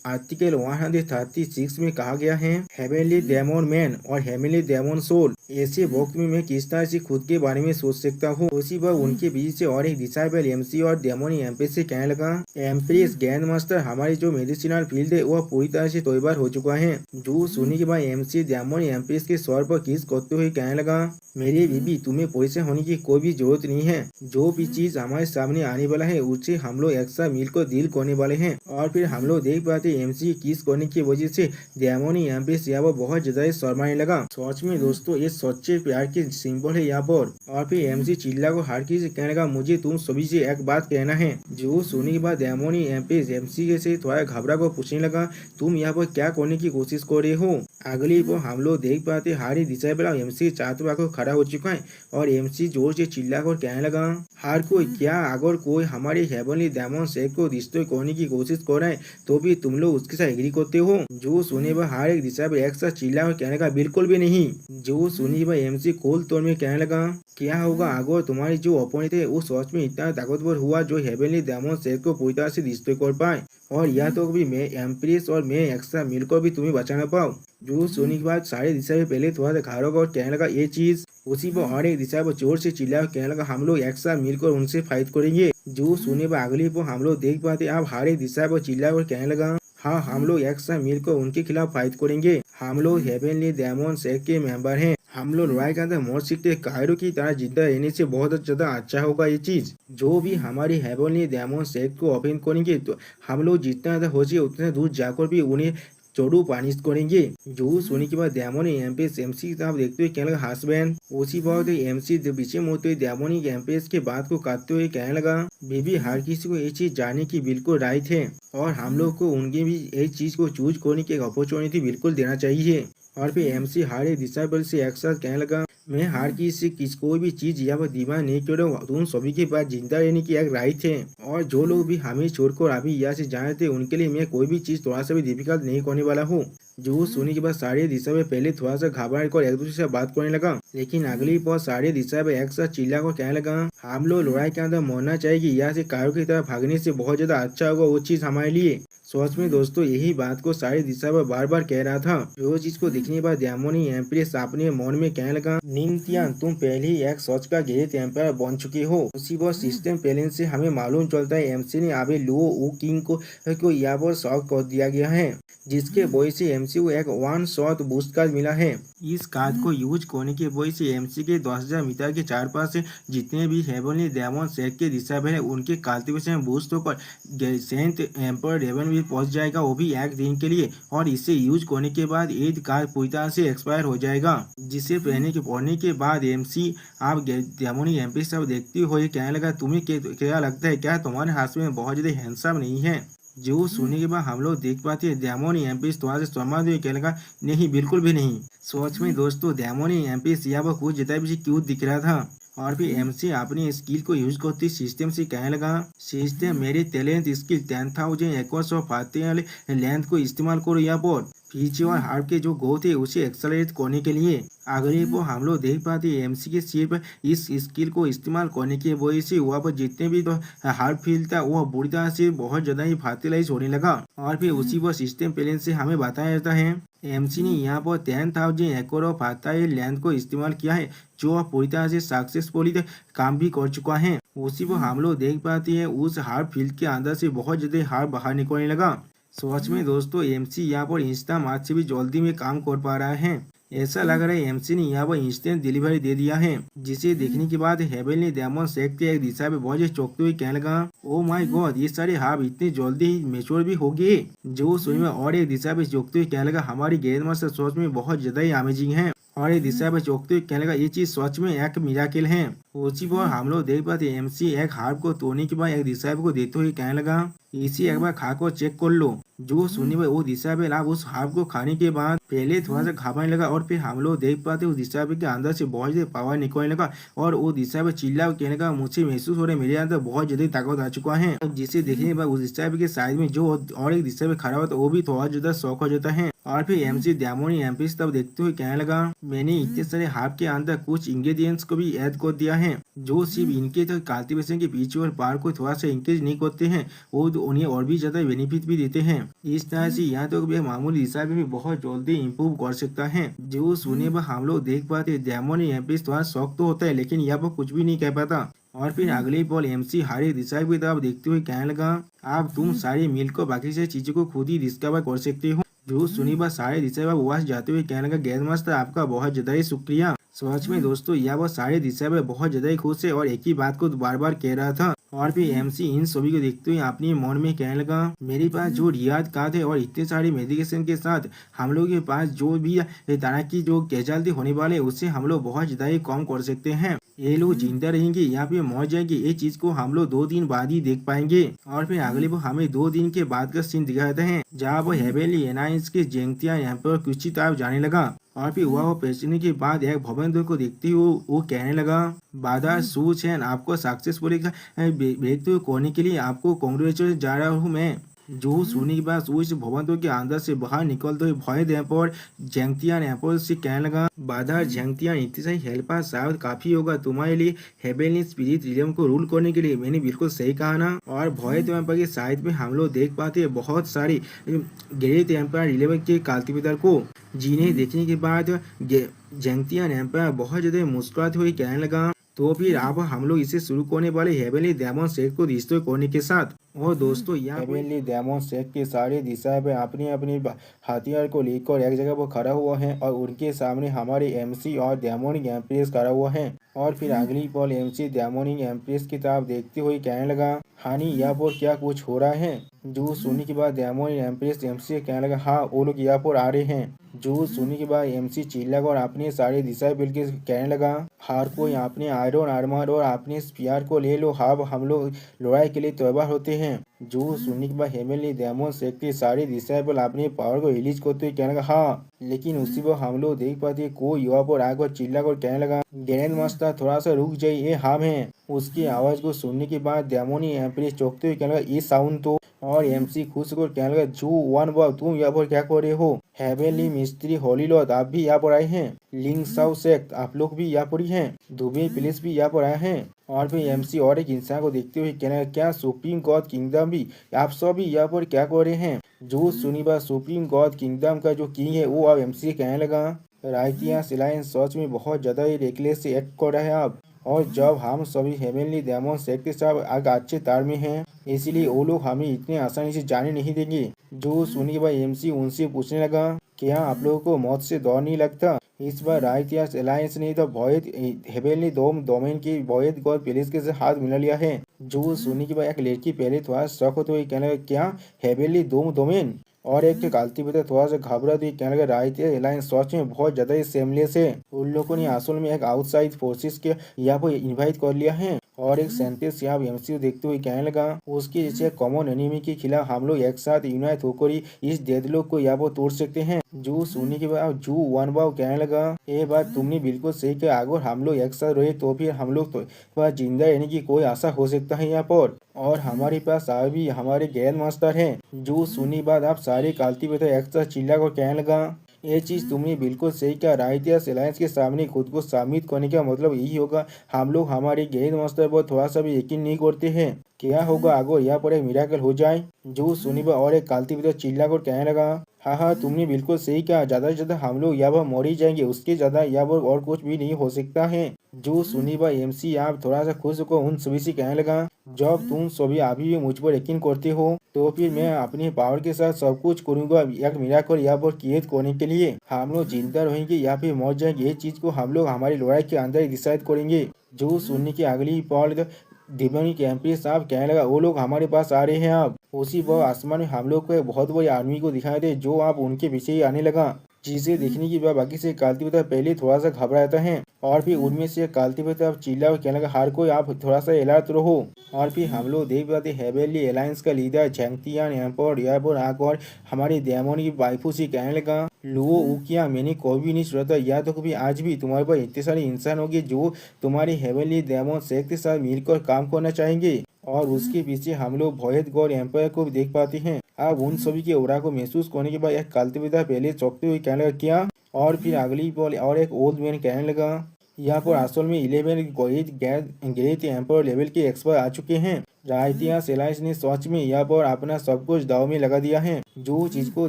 [SPEAKER 1] आर्टिकल 136 में कहा गया है, हेवनली डेमन मैन और हेवनली डेमन सोल ऐसे वक्त में मैं किस तरह से खुद के बारे में सोच सकता हूँ। उसी पर उनके बीच से और एक डिसाइबल एमसी और डेमोनी एम्प्रेस से कहने लगा, एम्प्रेस ग्रैंड मास्टर, हमारी जो मेडिसिनल फील्ड है वह पूरी तरह से तैयार हो चुका है। जो सुनने के बाद एमसी डेमोनी एम्प्रेस के स्वर पर किस करते हुए कहने लगा, मेरी बीबी, तुम्हें परेशान होने की कोई भी जरूरत नहीं है। जो भी चीज हमारे सामने आने वाला है उससे हम लोग एक साथ मिलकर डील करने वाले हैं। और फिर हम लोग देख पाते एमसी किस करने की वजह से डेमोनी एम्प्रेस यहाँ पर बहुत ज्यादा शर्माने लगा। सच में दोस्तों ये सच्चे प्यार के सिंबल है यहाँ पर। और फिर एमसी चिल्ला को हर किसी कहने लगा, मुझे तुम सभी से एक बात कहना है। जो सुनने के बाद डेमोनी एम्प्रेस एमसी के से थोड़ा घबरा को पूछने लगा, तुम यहाँ पर क्या करने की कोशिश कर रहे हो। अगली पर हम लोग देख पाते हारी डिसाइबल और एमसी चारों आकर खड़ा हो चुका है और एमसी जोर से चिल्लाकर कहने लगा, हर कोई क्या अगर कोई हमारे हेवनली डेमन सेक को डिस्ट्रॉय करने की कोशिश कर रहा है तो भी तुम लोग उसके साथ एग्री करते हो। जो सुने पर हर एक डिसाइबल एक साथ चिल्ला और कहने लगा, बिल्कुल भी नहीं। जो सुनी पर एमसी खोल तौर में कहने लगा, क्या होगा अगर तुम्हारी जो अपोनेंट है वो सच में इतना ताकतवर हुआ जो हेवनली डेमन सेक को पूरी तरह से डिस्ट्रॉय कर पाए, और या तो भी मैं एम्प्रेस और मैं एक्स्ट्रा मिलकर भी तुम्हें बचाना पाऊँ। जो सुनने के बाद सारे दिशा में पहले थोड़ा सा घारों और कहने लगा ये चीज। उसी पर और एक दिशा पर जोर से चिल्ला और कहने लगा, हम लोग एक साथ मिलकर उनसे फाइट करेंगे। जो सुने पर अगली पर हम लोग देख पाते अब हर एक दिशा पर चिल्ला और कहने लगा, हाँ हम लोग एक साथ मिलकर उनके खिलाफ फाइट करेंगे। हम लोग हेवनली डेमन सेक के मेंबर हैं। हम लोग लड़ाई के अंदर मर सकते कायरो की तरह जिंदा रहने से बहुत ज्यादा अच्छा होगा ये चीज। जो भी हमारी हेवनली डेमन सेक को ओपन करेंगे तो हम लोग जितना ज्यादा हो सके उतना दूर जाकर भी उन्हें चोरू पानिश करेंगे। जो सुनने के बाद डेमोनी एम्प्रेस एमसी की तरफ देखते हुए कहने लगा, हस्बैंड। उसी बात एमसी पीछे मुड़ते हुए डेमोनी एम्प्रेस के बात को काटते हुए कहने लगा, बेबी हर किसी को ये चीज जानने की बिल्कुल राइट है और हम लोग को उनके भी इस चीज को चूज करने की एक अपॉर्चुनिटी बिल्कुल देना चाहिए। और फिर एमसी हर एक डिसाइबल से एक साथ कहने लगा, मैं हर किसी से कोई भी चीज यहाँ पर दीवार नहीं कर रहा हूँ, तुम सभी के पास जिंदा रहने की एक राइट है और जो लोग भी हमें छोड़कर अभी यहाँ से जाए थे उनके लिए मैं कोई भी चीज थोड़ा सा भी डिफिकल्ट नहीं करने वाला हूँ। जो सुनने के बाद सारे दिशा में पहले थोड़ा सा घबरा कर एक दूसरे से बात करने लगा, लेकिन अगली पर सारे दिशा में एक साथ चिल्ला कर कहने लगा, हम लोग लड़ाई के अंदर मरना चाहिए, यहाँ से कारों की तरफ भागने से बहुत ज्यादा अच्छा होगा वो चीज हमारे लिए। सच में दोस्तों यही बात को सारी दिशा पर बार बार कह रहा था। जो चीज को देखने के बाद डेमोनी एम्प्रेस अपने मन में कहने लगा, निंगथियान तुम पहले ही एक सोच का ग्रेट एम्पायर बन चुके हो। उसी पर सिस्टम पैलेंस से हमें मालूम चलता है एमसी ने अभी लुओ ऊ किंग को यहाँ पर शॉक कर दिया गया है, जिसके वजह से एमसी को एक 1 शॉट बूस्ट कार्ड मिला है। इस कार्ड को यूज करने के वजह से एमसी के 10,000 मीटर के चार पास से जितने भी हेवनली डेमन सेक के दिशा में है उनके कल्टिवेशन बूस्ट होकर सेंट एम्पर डेवन भी पहुंच जाएगा, वो भी एक दिन के लिए। और इसे यूज करने के बाद ये कार्ड पूरी तरह से एक्सपायर हो जाएगा, जिसे पढ़ने के बाद एमसी आप डेमोनी एम्प्रेस सब देखते हुए कहने लगा, तुम्हें क्या लगता है क्या तुम्हारे हाथ में बहुत ज्यादा हैंडसम नहीं है। जो सुनने के बाद हम लोग देख पाते हैं डेमोनी एम्प्रेस थोड़ा सा शर्मा हुए कहने लगा, नहीं बिल्कुल भी नहीं। सच में दोस्तों डेमोनी एम्प्रेस यहाँ पर कुछ ज्यादा भी क्यूट दिख रहा था। और फिर एमसी अपने स्किल को यूज करते सिस्टम से कहने लगा, सिस्टम मेरे talent skill 10,000 acres of length को इस्तेमाल करो यहाँ पर पीछे और हार्प के जो गो थे उसे एक्सेलरेट करने के लिए। अगले को हम लोग देख पाते एमसी के सिर्फ इस स्किल को इस्तेमाल करने की वजह से वहाँ पर जितने भी तो हार्प फील्ड था वह बुरी तरह से बहुत ज्यादा ही फर्टिलाइज होने लगा। और फिर उसी पर सिस्टम पैलेंस से हमें बताया जाता है एमसी ने यहाँ पर 10,000 एकड़ ऑफ फर्टाइल लैंड को इस्तेमाल किया है, जो पूरी तरह से सक्सेसफुली काम भी कर चुका है। उसी पर हम लोग देख पाते हैं उस हार्प फील्ड के अंदर से बहुत ज्यादा हार्प बाहर निकलने लगा। सच में दोस्तों एमसी यहाँ पर इंस्टा मार्च से भी जल्दी में काम कर पा रहा है। ऐसा लग रहा है एमसी ने यहाँ पर इंस्टेंट डिलीवरी दे दिया है, जिसे देखने के बाद हेवनली डेमन सेक के एक दिशा में बहुत चौंकते हुए कहने लगा, ओ माय गॉड ये सारे हार्प इतने जल्दी ही मेच्योर भी हो गए। जो सुन में और एक दिशा में चौंकते हुए कहने लगा, हमारी ग्रैंड मास्टर सच में बहुत ज्यादा ही अमेजिंग है। और एक दिशा में चौंकते हुए कहने लगा, ये चीज सच में एक मिराकिल है। उसी पर हम लोग देख पाते एमसी एक हार्प को तोड़ने के बाद एक दिशा को देते हुए कहने लगा, इसी एक बार खाकर चेक कर लो। जो सुनने में वो दिशा पे लाभ उस हार्प को खाने के बाद पहले थोड़ा सा घबराने लगा और फिर हम लोग देख पाते उस दिशा के अंदर से बहुत ज्यादा पावर निकलने लगा और वो दिशा पे चिल्ला कहने लगा, मुझे महसूस हो रहा है मेरे अंदर बहुत ज्यादा ताकत आ चुका है। जिसे देखने के बाद उस दिशा के साइड में जो और एक दिशा में खड़ा हुआ था वो भी थोड़ा ज्यादा शौक हो जाता है। और फिर एमसी डेमोनी एम्प्रेस तब देखते हुए कहने लगा, मैंने इतने सारे हाफ के अंदर कुछ इंग्रेडिएंट्स को भी ऐड कर दिया है जो सिर्फ इनके तो कल्टीवेशन के पीछे और पार को थोड़ा सा इंक्रीज नहीं करते हैं, वो तो उन्हें और भी ज्यादा बेनिफिट भी देते हैं। इस तरह से यहाँ तो मामूली हिसाब में भी बहुत जल्दी इम्प्रूव कर सकता है। जो सुने पर हम लोग देख पाते डेमोनी एम्प्रेस थोड़ा शौक तो होता है लेकिन यहाँ पर कुछ भी नहीं कह पाता। और फिर अगले पल एमसी हारी दिशा की तरफ देखते हुए कहने लगा, अब तुम सारे मिल को बाकी से चीजों को खुद ही डिस्कवर कर सकते हो। जो सुनी बात सारे दिशा वास जाते हुए कहने लगा, गेंद मास्टर आपका बहुत ज्यादा ही शुक्रिया। सच में दोस्तों यह वो सारे दिशा में बहुत ज्यादा ही खुश है और एक ही बात को बार बार कह रहा था। और फिर एमसी इन सभी को देखते हुए अपने मन में कहने लगा, मेरे पास जो रियाद कार्ड है और इतने सारे मेडिकेशन के साथ हम लोग के पास जो भी तरह की जो कैजुअलिटी होने वाले उससे हम लोग बहुत ज्यादा ही कम कर सकते हैं। ये लोग जिंदा रहेंगे या फिर मर जाएंगे ये चीज को हम लोग 2 दिन बाद ही देख पाएंगे। और फिर अगले वो हमें 2 दिन के बाद का सीन दिखाते हैं जहाँ वो हेवेली एनाइंस के जेंगतिया यहाँ पर कुछ तरफ जाने लगा। और फिर वह पहुंचने के बाद एक भवन को देखते हुए वो कहने लगा, बादर सूचैन आपको सक्सेसफुली ब्रेकथ्रू करने के लिए आपको कांग्रेचुलेट जा रहा हूँ मैं। जो सुनने के बाद उस भवन के अंदर से बाहर निकलते हुए भय देने पर जेंगतियान एयरपोर्ट से कहने लगा, बादर जेंगतियान इतनी सारी हेल्पर शायद काफी होगा तुम्हारे लिए हेवेली स्पिरिट रिलम को रूल करने के लिए। मैंने बिल्कुल सही कहा ना। और भय टेम्पर के साइड में हम लोग देख पाते हैं बहुत सारी ग्रेट एम्पायर रिलेवन के कल्टीवेटर को, जिन्हें देखने के बाद जेंगतियान एम्पायर बहुत ज्यादा मुस्कुराते हुए कहने लगा, तो फिर अब हम लोग इसे शुरू करने वाले हेवेली डेमन सेट को डिस्ट्रॉय करने के साथ। और दोस्तों यहाँ हेवेली डेमन सेट के सारे दिशा पे अपनी अपनी हथियार को लेकर एक जगह पर खड़ा हुआ है और उनके सामने हमारे एमसी और डेमोनिक एम्प्रेस खड़ा हुआ है। और फिर अगली पल एमसी डेमोनिक एम्प्रेस की तरफ देखते हुए कहने लगा, हानी यहाँ पर क्या कुछ हो रहा है। जो सुनने के बाद डेमोनिक एम्प्रेस एमसी कहने लगा, हाँ वो लोग यहाँ पर आ रहे हैं। जो सुनने के बाद एमसी चिल्लाकर अपने सारे दिशा बिल के कहने लगा, हार को अपने आयरन आर्मर और अपने स्पीयर को ले लो, अब हम लोग लड़ाई के लिए तैयार होते हैं। जो सुनने के बाद हेवेली डेमन सेट के सारे दिशा पर अपने पावर को रिलीज करते हुए कहने लगा, हाँ। लेकिन उसी पर हम लोग देख पाते कोई युवा पर आकर चिल्लाकर कहने लगा, ग्रैंड मास्टर थोड़ा सा रुक जाइए, ये हम हैं। उसकी आवाज को सुनने के बाद डेमोनी एम्प्रेस चौंकते हुए कहने लगा, ये साउंड तो। और एमसी खुश होकर कहने लगा, जो वन बाव तुम यहाँ पर क्या कर रहे हो। हेवेली मिस्त्री होली लॉर्ड आप भी यहाँ पर आए हैं। लिंग साउ सेक्ट आप लोग भी यहाँ पर ही हैं। दुबे पुलिस भी यहाँ पर आए हैं। और फिर एमसी और एक इंसान को देखते हुए कहने लगा, क्या सुप्रीम गॉड किंगडम भी आप सब भी यहाँ पर क्या कर रहे हैं। जो सुनी बात सुप्रीम गॉड किंगडम का जो किंग है वो अब एमसी कहने लगा, राइटिया सिलायंस सच में बहुत ज्यादा ही रेकलेस से एक्ट कर रहा है आप। और जब हम सभी हेवेनली डेमन सेट के साथ आग अच्छे तार में हैं, इसलिए वो लोग हमें इतने आसानी से जाने नहीं देंगे। जो सुनने के बाद एमसी उनसे पूछने लगा, क्या आप लोगों को मौत से डर नहीं लगता। इस बार राइटियास अलायंस ने तो वॉयड हेवेनली डोमेन की वॉयड गॉड पुलिस के साथ हाथ मिला लिया है। जो सुनने के बाद एक लड़की पहले थोड़ा शौक होते हुए कहने लगा, क्या हेवेनली डोमेन। और एक कल्टीवेटर थोड़ा सा घबरा दी कहने लगा, राइटियास अलायंस सच में बहुत ज्यादा ही सेमलेस है। उन लोगों ने असल में एक आउटसाइड फोर्सेस के यहाँ पर इन्वाइट कर लिया है। और एक सेंटेंस यहाँ एमसी देखते हुए कहने लगा, उसके जैसे कॉमन एनिमी के खिलाफ हम लोग एक साथ यूनाइट होकर ही इस डेडलॉक को यहाँ पर तोड़ सकते हैं। जो सुनने के बाद जो वन बाव कहने लगा, ये बात तुमने बिल्कुल सही कहा, अगर हम लोग एक साथ रहे तो फिर हम लोग तो जिंदा रहने की कोई आशा हो सकता है यहाँ पर। और हमारे पास अभी हमारे ग्रैंड मास्टर हैं। जो सुनने बाद आप सारे कल्टीवेटर एक साथ चिल्ला कर कहने लगा, ये चीज तुमने बिल्कुल सही कहा, राइटियास अलायंस के सामने खुद को साबित करने का मतलब यही होगा, हम लोग हमारे ग्रैंड मास्टर पर थोड़ा सा भी यकीन नहीं करते हैं। क्या होगा अगर यहाँ पर एक मिराकल हो जाए। जो सुनिबा और एक कल्टीवेटर चिल्ला कर कहने लगा, हाँ तुमने बिल्कुल सही कहा, ज्यादा से ज्यादा हम लोग यहाँ पर मर ही जाएंगे, उसके ज्यादा यहाँ पर और कुछ भी नहीं हो सकता है। जो सुनिबा एमसी आप थोड़ा सा खुश होकर उन सभी से कहने लगा, जब तुम सभी अभी भी मुझ पर यकीन करते हो तो फिर मैं अपने पावर के साथ सब कुछ करूंगा एक मिराकल यहाँ पर क्रिएट करने के लिए। हम लोग जिंदा रहेंगे या फिर मर जाएंगे, ये चीज को हम लोग हमारी लड़ाई के अंदर ही डिसाइड करेंगे। जो सुनने की अगली पल डिमोनिक एम्प्रेस साहब कहने लगा, वो लोग हमारे पास आ रहे हैं। अब उसी वह आसमान में हम लोग को एक बहुत बड़ी आर्मी को दिखाई दे जो आप उनके पीछे ही आने लगा। जिसे देखने के बाद बाकी से कल्टीवेटर पहले थोड़ा सा घबराता है और फिर उनमें से कल्टीवेटर अब चिल्ला और कहने लगा, हर कोई आप थोड़ा सा अलर्ट रहो। और फिर हम लोग देख पाते हेवेनली अलायंस का लीडर झेंगतियान एम्पर एयरपोर्ट आकर हमारी डेमन की वाइफू से कहने लगा, लुओ उकिया मैंने कभी भी नहीं सोचा था या तो कभी आज भी तुम्हारे पास इतने सारे इंसान होंगे जो तुम्हारी हेवेनली डेमन सेक्ट के साथ मिलकर काम करना चाहेंगे। और उसके पीछे हम लोग भोयत गौर एम्पायर को भी देख पाते हैं। अब उन सभी के ओरा को महसूस करने के बाद एक कल्तवेदा पहले चौंकते हुए कहने लगा क्या, और फिर अगली पल और एक ओल्ड मैन कहने लगा यहाँ पर असल में 11 ग्रेट एम्पर लेवल के एक्सपर्ट आ चुके हैं। रायतिया सेलाइस ने सच में यहाँ पर अपना सब कुछ दाव में लगा दिया है। जो चीज को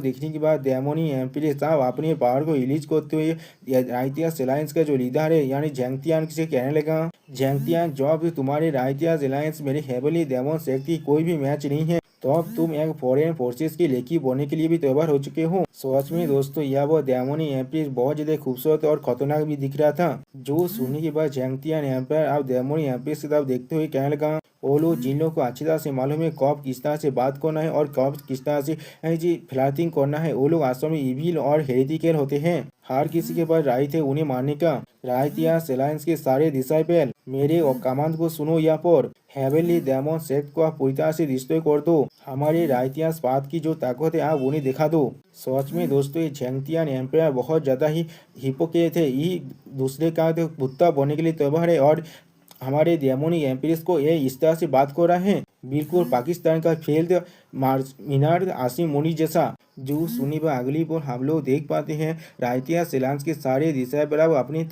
[SPEAKER 1] देखने के बाद डेमोनी एम्प्रेस साहब अपने पावर को रिलीज करते हुए रायतिया सेलाइंस का जो लीडर है यानी जेंगतियान से कहने लगा, जेंगतियान जब तुम्हारे रायतिया सेलाइंस मेरे हेवली डेमन सेट की कोई भी मैच नहीं है, तो अब तुम एक फॉरेन फोर्सेस की लेकी बनने के लिए भी तैयार हो चुके हो। सच में दोस्तों यह वो डेमोनी एम्प्रेस बहुत ज्यादा खूबसूरत और खतरनाक भी दिख रहा था। जो सुनने के बाद जेंगतियान एम्पायर अब डेमोनी एम्प्रेस की तरफ देखते हुए कहने लगा, वो लोग जिन लोगों को अच्छी तरह से मालूम है कब किस तरह से बात करना है और कब किस तरह से जी फ्लर्टिंग करना है, वो लोग वास्तव में इविल और हेरेटिकल होते हैं। हर किसी के पास राइट है उन्हें मारने का। रायतिया सेलाइंस के सारे डिसाइपल मेरे और कमांड को सुनो, यहाँ पर हेवनली डेमन सेट को आप पूरी तरह से डिस्ट्रॉय कर दो। हमारे रायतिया स्पात की जो ताकत है आप उन्हें दिखा दो। सच में दोस्तों ये जेंगतियान एम्पायर बहुत ज्यादा ही हिपोक्रेट है, ये दूसरे का तो कुत्ता बनने के लिए तैयार है और हमारे डेमोनी एम्प्रेस को ये इस तरह से बात कर रहे हैं, बिल्कुल पाकिस्तान का फेल्ड मीनार आसिम मुनी जैसा। जो सुनी व अगली पर हम लोग देख पाते हैं रायतिया सेलांस के सारे डिसाइपल अपनी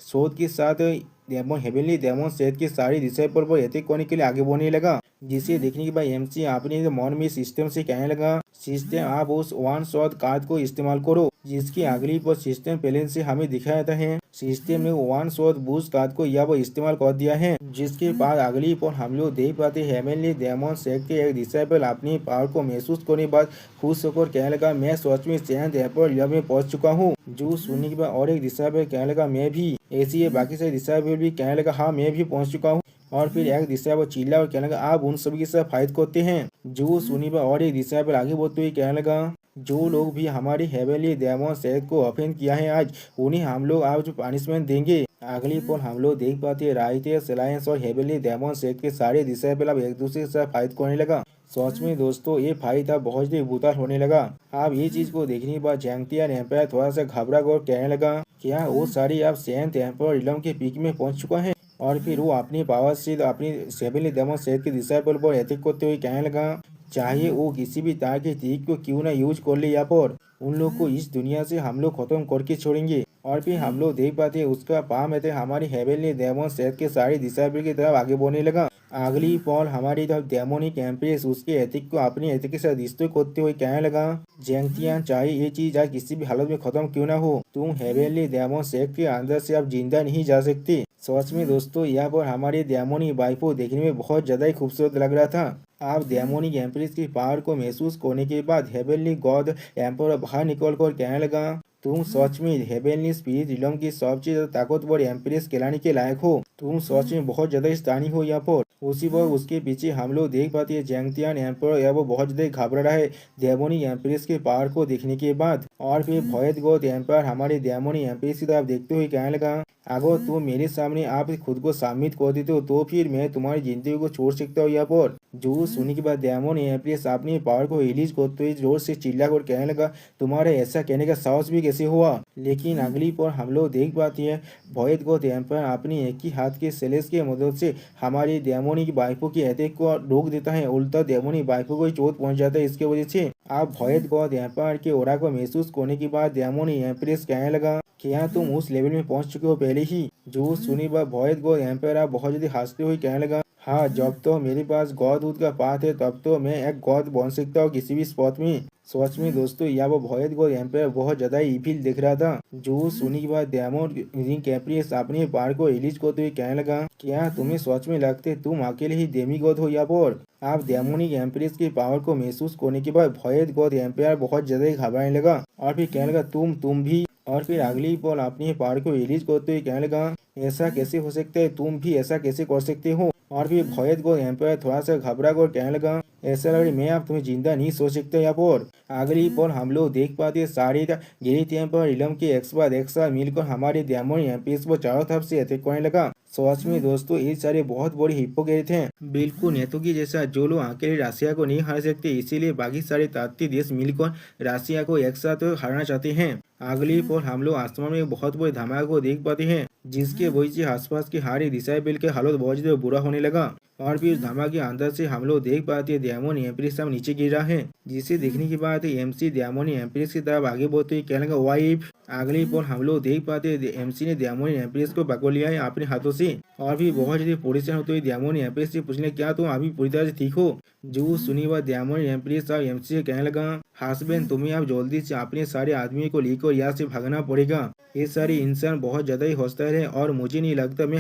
[SPEAKER 1] शोध के साथ डेमन हेवनली डेमन सेट के सारे डिसाइपल पर अटैक करने के लिए आगे बढ़ने लगा, जिसे देखने के बाद एमसी अपने मन में सिस्टम से कहने लगा, सिस्टम आप उस वन शॉट कार्ड को इस्तेमाल करो जिसकी अगली पर सिस्टम पहले से हमें दिखाया था है। सिस्टम ने वन शॉट बूस्ट कार्ड को यह इस्तेमाल कर दिया है, जिसके बाद अगली पर हम लोग देख पाते हेवनली डेमन सेट के एक डिसाइपल अपनी पावर को महसूस करने के बाद खुश होकर कहने लगा, मैं सच में सेंट एम्पर लेवल में पहुंच चुका हूँ। जो सुनने के बाद और एक डिसाइपल कहने लगा, मैं भी। ऐसी है बाकी सारे डिसाइपल भी कहने लगा, हाँ मैं भी पहुंच चुका हूँ। और फिर एक डिसाइपल चिल्ला और कहने लगा, आप उन सभी के साथ फाइट करते हैं। जो सुनी पर और एक डिसाइपल आगे बढ़ते हुए कहने लगा, जो लोग भी हमारे हेवनली डेमन सेट को ऑफेंड किया है आज उन्हें हम लोग आज पनिशमेंट देंगे। अगली पर हम लोग देख पाते हैं रायतिया सेलायंस और हेवनली डेमन सेट के सारे डिसाइपल अब एक दूसरे के साथ फाइट करने लगा। सच में दोस्तों ये फाइट अब बहुत ही बुरा होने लगा। अब ये चीज को देखने के बाद जेंगतियान एम्पायर थोड़ा सा घबरा कर कहने लगा, क्या वो सारी अब सेंट एम्पर इलम के पीक में पहुंच चुका है। और फिर वो अपनी पावर से अपनी हेवनली डेमन सेट के डिसाइपल पर अटैक करते हुए कहने लगा, चाहे वो किसी भी तरह के ट्रिक को क्यों ना यूज कर ले, यहाँ पर उन लोग को इस दुनिया से हम लोग खत्म करके छोड़ेंगे। और फिर हम लोग देख पाते हैं उसका पाम है हमारी हेवनली डेमन सेट के सारे डिसाइपल की तरफ आगे बढ़ने लगा। अगली पॉल हमारी तरफ डेमोनिक एम्प्रेस उसके एथिक को अपनी एथिक के साथ डिस्ट्रॉय करते हुए कहने लगा, जेंगतियान चाहे ये चीज आज किसी भी हालत में खत्म क्यों ना हो, तुम हेवनली डेमन सेट के अंदर से अब जिंदा नहीं जा सकते। सच में दोस्तों यहाँ पर हमारी डेमोनिक वाइफो देखने में बहुत ज्यादा ही खूबसूरत लग रहा था। आप डेमोनिक एम्प्रेस की पावर को महसूस करने के बाद हेवनली गॉड एम्पर बाहर निकल कर कहने लगा, तुम सच में हेवनली स्पिरिट रिलम की सबसे ज्यादा ताकतवर एम्प्रेस कहलाने के लायक हो। तुम सच में बहुत ज्यादा स्थानीय हो यहाँ पर। उसी वक्त उसके पीछे हम लोग देख पाते हैं जेंगतियान एम्पर या वो बहुत ज्यादा घबरा रहा है डेमोनिक एम्प्रेस के पावर को देखने के बाद। और फिर भयत गौत एम्पायर हमारे डेमोनिक एम्प्रेस की तरफ देखते हुए कहने लगा, अगर तुम मेरे सामने आप खुद को साबित कर देते हो तो फिर मैं तुम्हारी जिंदगी को छोड़ सकता हूँ यहाँ पर। जो सुनने के बाद डेमोनिक एम्प्रेस अपनी पावर को रिलीज करते हुए जोर से चिल्ला कर कहने लगा, तुम्हारे ऐसा कहने का साहस भी कैसे हुआ। लेकिन अगली पर हम लोग देख पाते हैं भयत गौत एम्पायर अपनी एक ही हाथ के सेलेस की मदद से हमारी डेमोनिक वाइफो की अटैक को रोक देता है, उल्टा डेमोनिक वाइफो को चोट पहुंच जाता है इसके वजह से। आप भयत गौत एम्पायर के ओरा को महसूस करने के बाद डेमोनिक एम्प्रेस कहने लगा, क्या तुम उस लेवल में पहुंच चुके हो पहले ही। जो सुनी बात भयत गौत एम्पायर बहुत ज्यादा हंसते हुए कहने लगा, हाँ जब तो मेरे पास गॉड दूध का पाथ है तब तो मैं एक गॉड बन सकता हूँ किसी भी स्पॉट में। सच में दोस्तों यहाँ वो भयत गौत एम्पायर बहुत ज्यादा इविल दिख रहा था। जो सुनी के बाद डेमोनिक एम्प्रेस अपने पावर को रिलीज करते हुए कहने लगा, क्या तुम्हें सच में लगते तुम अकेले ही डेमीगॉड हो यहाँ पर। आप डेमोनिक एम्प्रेस की पावर को महसूस करने के बाद भयत गौत एम्पायर बहुत ज्यादा घबराने लगा और फिर कहने लगा, तुम भी। और फिर अगली पल अपनी पावर को रिलीज करते हुए कहने लगा, ऐसा कैसे हो सकता है, तुम भी ऐसा कैसे कर सकते हो। और फिर भयत गौत एम्पायर थोड़ा सा घबरा कर कहने लगा, ऐसा लग रहा है मैं अब तुम्हें जिंदा नहीं सोच सकता यहाँ पर। अगली पर हम लोग देख पाते हैं सारे ग्रेट एम्पायर इलम के एक्सपर्ट एक साथ मिलकर हमारे डेमोनिक एम्प्रेस पर चारों तरफ से अटैक करने लगा। सच में दोस्तों ये सारे बहुत बड़े हिपोक्रेट हैं, बिल्कुल नेतो की जैसा। जो लोग अकेले रशिया को नहीं हरा सकते इसीलिए बाकी सारे ताकती देश मिलकर रशिया को एक साथ हराना चाहते हैं। अगली पल हम लोग आसमान में एक बहुत बड़े धमाके को देख पाते हैं, जिसके वजह से आसपास की हारी डिसाइबल के हालत बहुत ज्यादा बुरा होने लगा। और फिर उस धमाके के अंदर से हम लोग देख पाते हैं डेमोन एम्प्रेस सब नीचे गिर रहा है, जिसे देखने के बाद एमसी डेमोन एम्प्रेस की तरफ आगे बढ़ते हुए कहने लगा वाइफ। अगली पल हम लोग देख पाते हैं एमसी ने डेमोन एम्प्रेस को पकड़ लिया है अपने हाथों से, और भी बहुत ज्यादा परेशान होते हुए डेमोन एम्प्रेस से पूछने क्या तुम अभी पूरी तरह से ठीक हो। जो सुनी वह डेमोन एम्प्रेस और एमसी से कहने लगा हस्बैंड तुम्हें अब जल्दी से अपने सारे आदमी को लेकर यहाँ से भागना पड़ेगा। ये सारे इंसान बहुत ज्यादा ही हौसला है और मुझे नहीं लगता मैं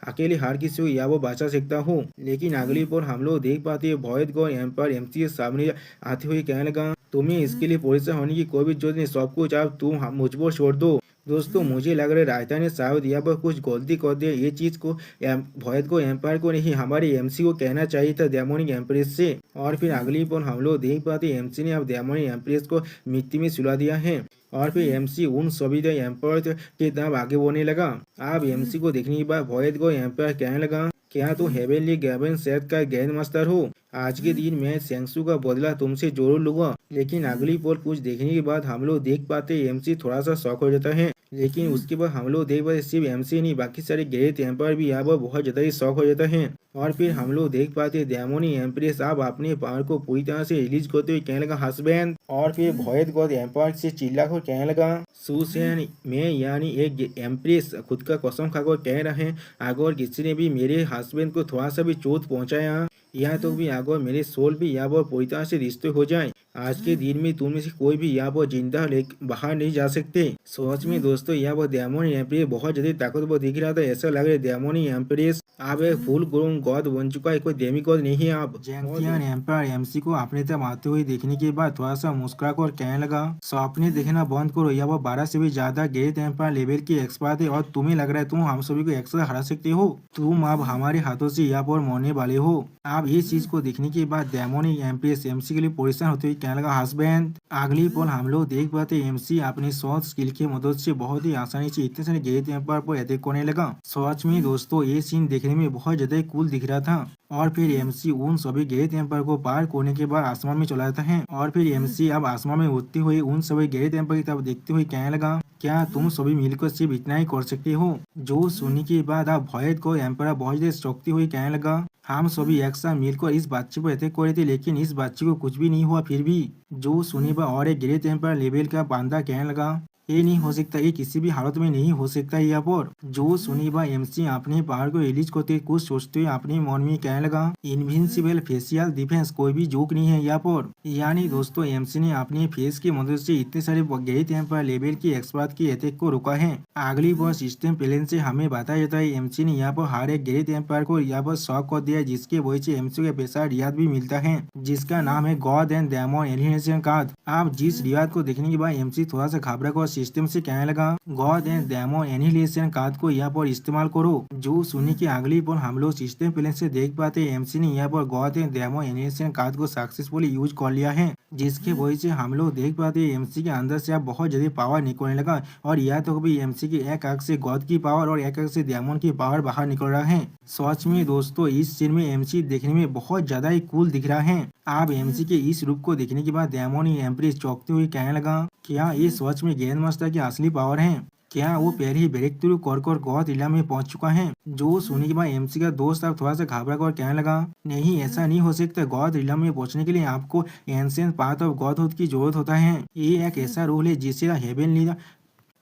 [SPEAKER 1] अकेले हर किसी को यहाँ वो बचा सकता हूँ। लेकिन अगली पर हम लोग देख पाते हैं भोयत को एम्पायर एमसी के सामने आते हुए कहने लगा तुम्हें इसके लिए परेशान होने की कोई भी जरूरत नहीं, सब कुछ अब तुम मुझ पर छोड़ दो। दोस्तों मुझे लग रहा है रायता ने शायद यहाँ पर कुछ गलती कर दिया। ये चीज को भोयत को एम्पायर को नहीं हमारे एमसी को कहना चाहिए था डेमोनिक एम्प्रेस से। और फिर अगली पर हम लोग देख पाते एमसी ने अब डेमोनिक एम्प्रेस को मिट्टी में सुला दिया है, और फिर एमसी उन सभी एम्पायर की तरफ आगे बढ़ने लगा। अब एमसी को देखने के बाद भोयत को एम्पायर कहने लगा क्या तो हेवनली गैबन सेट का ग्रैंड मास्टर हो। आज के दिन मैं सेंसू का बदला तुमसे जरूर लूंगा। लेकिन अगली पल कुछ देखने के बाद हम लोग देख पाते एमसी थोड़ा सा शॉक हो जाता है। लेकिन उसके बाद हम लोग देख पाते सिर्फ एमसी नहीं बाकी सारे ग्रेट एम्पायर भी यहाँ पर बहुत ज्यादा ही शॉक हो जाता है। और फिर हम लोग देख पाते डेमोनिक एम्प्रेस अब अपने पावर को पूरी तरह से रिलीज करते हुए कहने लगा हस्बैंड। और फिर भोयत गॉड एम्पायर से चिल्लाकर कहने लगा सुसेन मैं यानी एक एम्प्रेस खुद का कसम खाकर कह रहे हैं अगर किसी ने भी मेरे हस्बैंड को थोड़ा सा भी चोट पहुंचाया यहाँ तो भी अगर मेरे सोल भी यहाँ पर पूरी तरह से रिश्ते हो जाए आज के दिन में तुम में से कोई भी यहाँ पर जिंदा बाहर नहीं जा सकते। सोच में दोस्तों यहाँ पर डेमोनिक एम्प्रेस बहुत ज्यादा ताकतवर दिख रहा था। ऐसा लग रहा है डेमोनिक एम्प्रेस अब एक फुल ग्रोन गॉड बन चुका है, कोई डेमी गॉड नहीं है। आप जैंगटियन एम्पायर एमसी को अपने तरफ आते हुए देखने के बाद थोड़ा सा मुस्कुरा कर कहने लगा सपने देखना बंद करो, यह वो 12 से भी ज्यादा ग्रेट एम्पायर लेवल की एक्सपर्ट है और तुम्हें लग रहा है तुम हम सभी को एक साथ हरा सकते हो। तुम अब हमारे हाथों से यहाँ पर मरने वाले हो। अब ये चीज को देखने के बाद डेमोनिक एम्प्रेस एमसी के लिए परेशान होते हुए कहने लगा हस्बैंड। अगली पल हम लोग देख पाते एमसी अपनी शॉर्ट स्किल की मदद से बहुत ही आसानी से इतने सारे ग्रेट एम्पायर पर अटैक करने लगा। सच में दोस्तों ये सीन देखने में बहुत ज्यादा कूल दिख रहा था। और फिर एमसी उन सभी ग्रेट एम्पायर को पार करने के बाद आसमान में चला जाता है। और फिर एमसी अब आसमान में उड़ते हुए उन सभी ग्रेट एम्पायर की तरफ देखते हुए कहने लगा क्या तुम सभी मिलकर सिर्फ इतना ही कर सकते हो। जो सुनने के बाद अब भोयत को एम्पायर बहुत ज्यादा चौंकते हुए कहने लगा हम सभी एक साथ मिलकर इस बच्चे पर अटैक कर रहे थे लेकिन इस बच्चे को कुछ भी नहीं हुआ। फिर भी जो सुनी पर और एक ग्रेट एम्पायर लेवल का बांदा कहने लगा ये नहीं हो सकता, ये किसी भी हालत में नहीं हो सकता। यहाँ पर जो सुनी बा एमसी अपने पावर को रिलीज करते कुछ सोचते हुए अपने मन में कहने लगा इनविंसिबल फेशियल डिफेंस कोई भी जोक नहीं है यहाँ पर। यानी दोस्तों एमसी ने अपने फेस की मदद से इतने सारे ग्रेट एम्पायर लेवल की एक्सपर्ट की अटैक को रोका है। अगली बार सिस्टम प्लेन से हमें बताया जाता है एमसी ने यहाँ पर हर एक ग्रेट एम्पायर को यहाँ पर शॉक कर दिया जिसके वजह से एमसी के पैसा रियाद भी मिलता है जिसका नाम है god and demon elimination card. आप जिस रियाद को देखने के बाद एमसी थोड़ा सा घबरा कर सिस्टम से कहने लगा god and demon annihilation card को यहाँ पर इस्तेमाल करो। जो सुनी के अगली पर हम लोग सिस्टम प्लेन से देख पाते एमसी ने यहाँ पर god and demon annihilation card को सक्सेसफुली यूज कर लिया है जिसके वजह से हम लोग देख पाते एमसी के अंदर से अब बहुत ज्यादा पावर निकलने लगा और यहाँ तक भी एमसी के एक आंख से गॉड की पावर और एक आंख से डेमन की पावर बाहर निकल रहा है। सच में दोस्तों इस सीन में एमसी देखने में बहुत ज्यादा ही कूल दिख रहा है। आप एमसी के इस रूप को देखने के बाद डेमोनिक एम्प्रेस चौंकते हुए कहने लगा क्या ये सच में ग्रैंड मास्टर की असली पावर है, क्या वो पहले ही ब्रेक थ्रू कर गॉड इला में पहुंच चुका है। जो सुनने के बाद एमसी का दोस्त अब थोड़ा सा घबरा कर कहने लगा नहीं ऐसा नहीं हो सकता, गॉड इला में पहुंचने के लिए आपको एंशिएंट पाथ ऑफ गॉडहुड की जरूरत होता है। ये एक ऐसा रूल है जिसे हेवनली